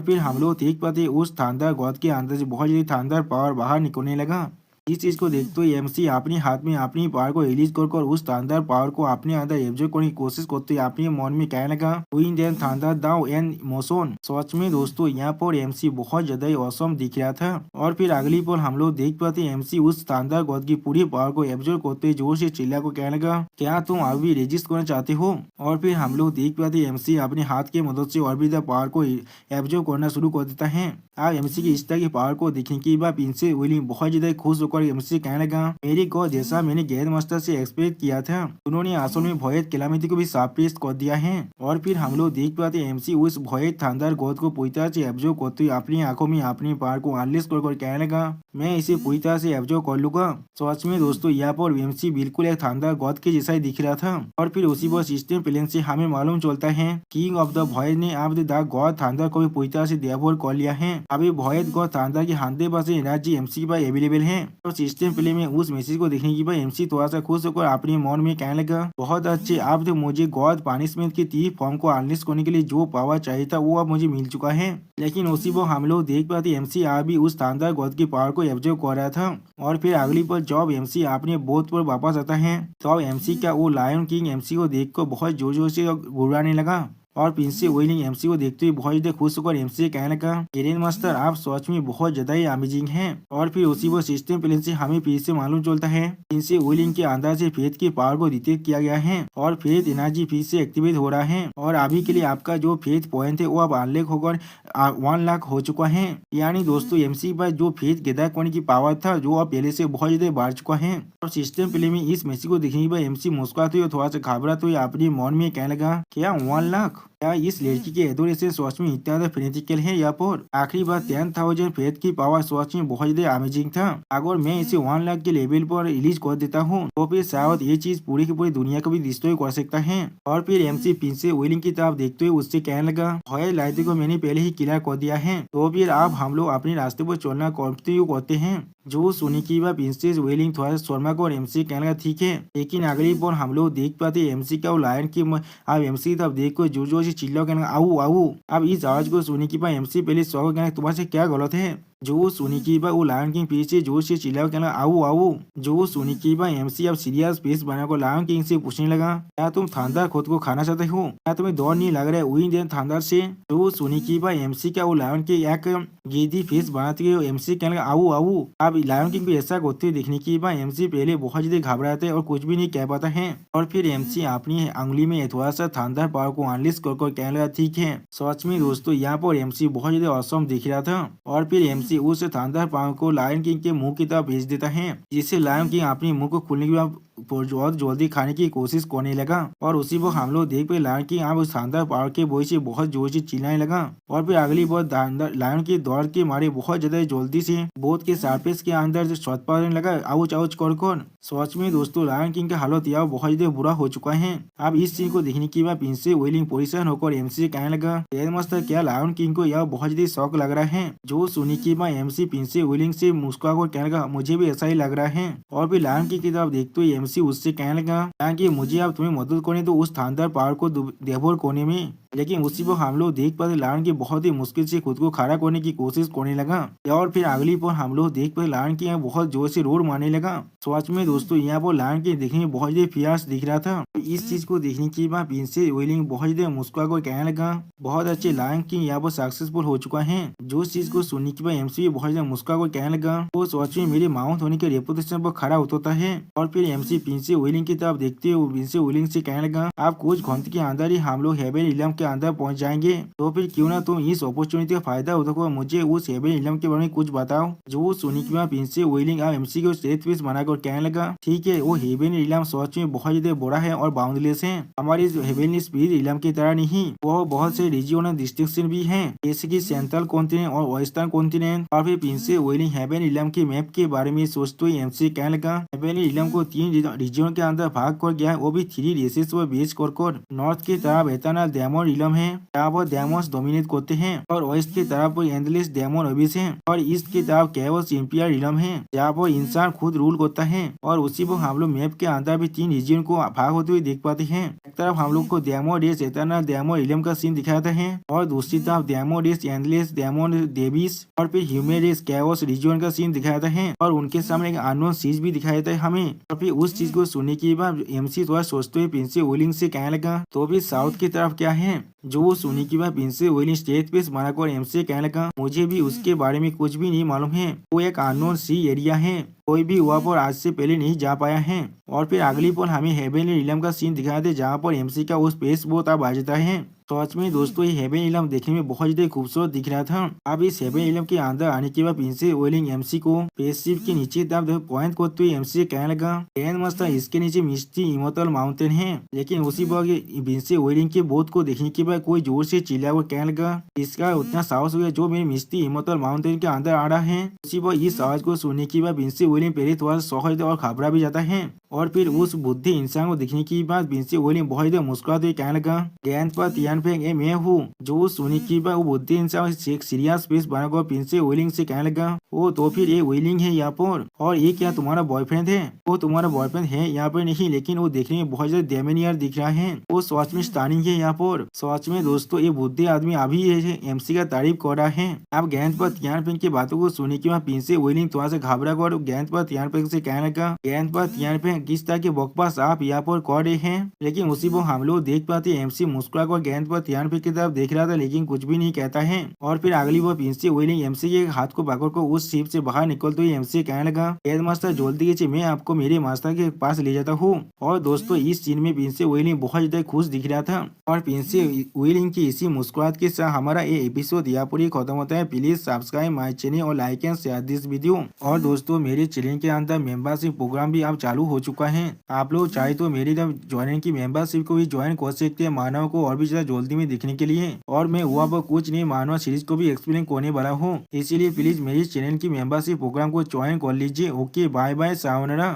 [SPEAKER 1] फिर हम लोग देख पाते उस थांदर गॉड के अंदर से बहुत ज्यादा थांदर पावर बाहर निकलने लगा। इस चीज को देखते हुए एमसी अपने हाथ में अपनी पावर को रिलीज कर उस थांडर पावर को अपने अंदर एब्जॉर्ब करने की कोशिश करते हुए अपने मन में कहने लगा, विंड एंड थांडर दाउ एंड मोशन। सच में दोस्तों यहाँ पर एमसी बहुत ज्यादा ऑसम दिख रहा था। और फिर अगली पल हम लोग देख पाते एमसी उस थांडर गॉड की पूरी पावर को एब्जॉर्ब करते जोर से चिल्ला को कहने लगा, क्या तुम अभी रेजिस्ट करना चाहते हो। और फिर हम लोग देख पाते एमसी अपने हाथ की मदद से और भी पावर को एब्जॉर्ब करना शुरू कर देता है। अब एमसी की इस तरह की पावर को देखने के बाद प्रिंसेस विलियम बहुत ज्यादा खुश होकर एमसी कहने लगा, मेरी गॉड जैसा मैंने गेंद मास्टर से एक्सपेक्ट किया था, उन्होंने असल में भयत कैलामिटी को भी सरप्राइज कर दिया है। और फिर हम लोग देख पाते एमसी उस भयत थांडर गॉड को पूरी तरह से एब्जॉर्ब करते हुए अपनी आंखों में अपनी पावर को अनलिस्ट कर कहने लगा, मैं इसे पूरी तरह से एब्जॉर्ब कर लूंगा। सच में दोस्तों यहाँ पर एमसी बिल्कुल एक थांडर गॉड के जैसा ही दिख रहा था। और फिर उसी पर सिस्टम प्लेन से हमें मालूम चलता है किंग ऑफ द भयत ने अब द गॉड थांडर को भी पूरी तरह से डेवोर कर लिया है। अभी भयत गॉड थांडर के 100% एनर्जी एमसी के पास अवेलेबल है। तो सिस्टम प्ले में उस मैसेज को देखने के बाद एमसी थोड़ा सा खुश होकर अपने मन में कहने लगा, बहुत अच्छे, अब तो मुझे गॉड पनिशमेंट की 3 फॉर्म को अनलिस्ट करने के लिए जो पावर चाहिए था वो अब मुझे मिल चुका है। लेकिन उसी वो हम लोग देख पाते एमसी अभी उस थांडर गॉड की पावर को एब्जॉर्ब कर रहा था। और फिर अगली पर जब एमसी अपने बोध पर वापस आता है तो एमसी का वो लायन किंग एमसी को देखकर बहुत जोर जोर से गुर्राने लगा। और प्रिंसेस विलियम एमसी को देखते हुए बहुत ज्यादा खुश होकर एमसी से कहने लगा, ग्रैंड मास्टर आप सच में बहुत ज्यादा ही अमेजिंग हैं। और फिर उसी वो सिस्टम प्लेन से हमें फिर से मालूम चलता है प्रिंसेस विलियम के अंदर से फेथ की पावर को डिटेक्ट किया गया है और फेथ एनर्जी फिर से एक्टिवेट हो रहा है। और अभी के लिए आपका जो फेथ पॉइंट है वो अब अनलॉक होकर 1 लाख हो चुका है। यानी दोस्तों एमसी पर जो फेथ गैदर करने की पावर था जो अब पहले से बहुत ज्यादा बढ़ चुका है। और सिस्टम प्लेन में इस मैसेज को देखने के बाद एमसी मुस्कुराते हुए थोड़ा सा घबराते हुए अपने मन में कहने लगा, क्या 1 लाख, क्या इस लड़की के एडोरेशन सच में इतना फेनेटिकल है। यहाँ पर आखिरी बार 10,000 फेथ की पावर सच में बहुत ज्यादा अमेजिंग था। अगर मैं इसे 1 लाख के लेवल पर रिलीज कर देता हूँ तो फिर शायद ये चीज पूरी की पूरी दुनिया को भी डिस्ट्रॉय कर सकता है। और फिर एमसी प्रिंसेस विलियम की तरफ देखते हुए उससे कहने लगा, भय लाइट को मैंने पहले ही क्लियर कर दिया है, तो फिर अब हम लोग अपने रास्ते पर चलना कंटिन्यू करते हैं। जो सुनी की बात प्रिंसेस विलियम थोड़ा सा शर्मा को और एमसी कहने लगा, ठीक है। लेकिन अगली पर हम लोग देख पाते एमसी का लायन की अब एमसी की तरफ देख कर जोर जोर से चिल्ला कहने लगा, आओ आओ। अब इस आवाज को सुनी की बात एमसी पहले सौ कहने तुम्हारे से क्या गलत है। जो सुनी की बात वो लायन किंग फिर से जोर से चिल्ला कहना, आओ आओ। जो सुनी की बात एमसी अब सीरियस फेस बनाकर लायन किंग से पूछने लगा, क्या तुम थांडर खुद को खाना चाहते हो, क्या तुम्हें डर नहीं लग रहा है विंड एंड थांडर से। जो सुनी की बात एमसी का वो लायन के एक गिद्दी फेस बनाते हुए एमसी कहने लगा, आओ आओ। अब लायन किंग भी ऐसा करते हुए देखने की बात एमसी पहले बहुत ज्यादा घबराते और कुछ भी नहीं कह पाता है। और फिर एमसी अपनी अंगुली में थोड़ा सा थांडर पावर को अनलिस्ट कर कहने लगा, ठीक है। सच में दोस्तों यहाँ पर एमसी बहुत ज्यादा ऑसम दिख रहा था। और फिर एमसी उस थांडर पावर को लायन किंग के मुंह की तरफ भेज देता है, जिससे लायन किंग अपने मुंह को खोलने के बाद बहुत जल्दी खाने की कोशिश करने लगा। और उसी वक्त हम लोग देख पे लायन किंग अब उस थांडर पावर के वॉइस से बहुत जोर से चिल्लाने लगा। और फिर अगली बार लायन की दौड़ के मारे बहुत ज्यादा जल्दी से बोट के सरफेस के अंदर छत पर लगा, आउच आउच कर। सच में दोस्तों लायन किंग का हालत यहाँ बहुत ज्यादा बुरा हो चुका है। अब इस सीन को देखने के बाद प्रिंसेस विलियम परेशान होकर एमसी से कहने लगा, मास्टर क्या लायन किंग को यह बहुत ज्यादा शौक लग रहा है। जो सुनी की बात एमसी प्रिंसेस विलियम से मुस्कुरा कर कहने लगा, मुझे भी ऐसा ही लग रहा है। और फिर लायन किंग की तरफ देखते हुए पिंसी उससे कहने लगा कि मुझे अब तुम्हें मदद करनी तो उस थानदार पहाड़ को देवोर कोने में। लेकिन उसी वक्त हम लोग देख पाते लायन की बहुत ही मुश्किल से खुद को खड़ा करने की कोशिश करने लगा और फिर अगली पर हम लोग देख पाते लायन की बहुत जोर से रोड मारने लगा। सच में दोस्तों यहाँ पर लायन के देखने में बहुत ही फियास दिख रहा था। इस चीज को देखने के बाद प्रिंसेस वेलिंग बहुत ही मुस्कुरा कर कहने लगा बहुत अच्छे लायन की यहाँ पर सक्सेसफुल हो चुका है। जो चीज को सुनने के बाद एमसी बहुत ही मुस्कुरा कर कहने लगा वो सच में मेरे माउंट होने के रेपुटेशन पर खड़ा होता है। और फिर एमसी प्रिंसेस वेलिंग की तरफ देखते हुए प्रिंसेस वेलिंग से कहने लगा आप कुछ घंटे के अंदर ही हम लोग हेवन इलम के अंदर पहुंच जाएंगे, तो फिर क्यों ना तुम इस अपॉर्चुनिटी का फायदा उठाकर मुझे उस हेवन इलम के बारे में कुछ बताओ। जो सुनी के बाद प्रिंसेस वेलिंग अब एमसी को स्टेज पे बनाकर कहने लगा ठीक है वो हेवन इलम सच में बहुत ज्यादा बड़ा है और बाउंडलेस है। हमारे हेवन स्पिरिट इलम की तरह नहीं, वो बहुत से रीजनल डिस्ट्रिक्शन भी है जैसे की सेंट्रल कॉन्टिनेंट और वेस्टर्न कॉन्टिनेंट। और फिर प्रिंसेस वेलिंग हेवन इलम के मैप के बारे में सोचते हुए एमसी कहने लगा हेवन इलम को 3 रीजन के अंदर भाग कर गया, वो भी 3 रेसेस पर बेस कर। नॉर्थ की तरफ एटर्नल डेमन इलम है जहाँ पर डेमोस डोमिनेट करते हैं और वेस्ट की तरफ एंडलेस डेमन अबिस है और ईस्ट की तरफ कैओस इंपियर इलम है जहाँ पर इंसान खुद रूल करता है। और उसी पर हम लोग मैप के अंदर भी 3 रीजन को भाग होते हुए देख पाते हैं। एक तरफ हम लोग को डेमो रेस एटर्नल डेमो इलम का सीन दिखाता है और दूसरी तरफ डेमो रेस एंडलेस डेमन डेविस और फिर ह्यूमन रेस कैओस रीजन का सीन दिखाता है और उनके सामने एक अननोन चीज भी दिखाई देता है हमें। और फिर उस चीज को सुनने के बाद एमसी थोड़ा सोचते हुए प्रिंसेस वेलिंग से कहने लगा तो भी साउथ की तरफ क्या है। जो सुनने के बाद प्रिंसेस वेलिंग स्टेज पे बनाकर एमसी कहने लगा मुझे भी उसके बारे में कुछ भी नहीं मालूम है, वो एक अननोन सी एरिया है, कोई भी वहाँ पर आज से पहले नहीं जा पाया है। और फिर अगली पल हमें हेवन इलम का सीन दिखाया था जहाँ पर एमसी का उस स्पेस बोट अब आ जाता है। सच में दोस्तों ये हेवन इलम देखने में बहुत ज्यादा खूबसूरत दिख रहा था। अब इस हेवन इलम के अंदर आने के बाद प्रिंसेस वेलिंग एमसी को स्पेसशिप के नीचे तरफ पॉइंट करते हुए एमसी कहने लगा ग्रैंड मास्टर इसके नीचे मिस्टी इमोर्टल माउंटेन है। लेकिन उसी वक्त प्रिंसेस वेलिंग के बोट को देखने के बाद कोई जोर से चिल्ला कर कहने लगा इसका उतना साहस हो गया जो मेरे मिस्टी इमोर्टल माउंटेन के अंदर आ रहा है। उसी वक्त इस आवाज को सुनने के बाद प्रिंसेस वेलिंग पहले थोड़ा शौक और घबरा भी जाता है और फिर उस बुद्धि इंसान को देखने के बाद प्रिंसेस वेलिंग बहुत मुस्कुराते हुए कहने लगा ग्रैंडपा तियानफेंग ये मैं हूँ। जो सुनने के बाद वो बुद्धि इंसान एक सीरियस फेस बनाकर प्रिंसेस वेलिंग से कहने लगा ओ तो फिर ये वेलिंग है यहाँ पर और ये क्या तुम्हारा बॉयफ्रेंड है। वो तुम्हारा बॉयफ्रेंड है यहाँ पर नहीं, लेकिन वो देखने में बहुत ज्यादा डेमेनियर दिख रहा है, वो सच में स्टानिंग है यहाँ पर। सच में दोस्तों ये बुद्धि आदमी अभी एमसी का तारीफ कर रहा है। अब ग्रैंडपा तियानफेंग की बातों को सुनने के बाद प्रिंसेस वेलिंग थोड़ा सा घबरा कर ग्रैंडपा तियानफेंग से कहने लगा ग्रैंडपा तियानफेंग किस तरह के बकवास आप यहाँ पर कर रहे हैं। लेकिन उसी पर हम लोग देख पाते एमसी मुस्कुरा कर ग्रैंडपा तियानफेंग की तरफ देख रहा था लेकिन कुछ भी नहीं कहता है। और फिर अगली बार प्रिंसेस वेलिंग एमसी के हाथ को पकड़ कर उस शिप से बाहर निकलते हुए एमसी कहने लगा हेड मास्टर जल्दी कीजिए मैं आपको मेरे मास्टर के पास ले जाता हूँ। और दोस्तों इस सीन में प्रिंसेस वेलिंग बहुत ज्यादा खुश दिख रहा था और प्रिंसेस वेलिंग की इसी मुस्कुराहट के साथ हमारा ये एपिसोड यहाँ पर खत्म होता है। प्लीज सब्सक्राइब माई चैनल और like and share this video. और दोस्तों मेरे चैनल के अंदर मेंबरशिप प्रोग्राम भी अब चालू हो चुका है, आप लोग चाहे तो मेरी ज्वाइन की मेंबरशिप को भी ज्वाइन कर सकते हैं मानव को और भी ज्यादा जल्दी में दिखने के लिए। और मैं वहाँ पर कुछ नहीं मानव सीरीज को भी एक्सप्लेन करने वाला हूँ, इसीलिए प्लीज मेरी चैनल की मेंबरशिप प्रोग्राम को ज्वाइन कर लीजिए। Okay bye bye sayonara.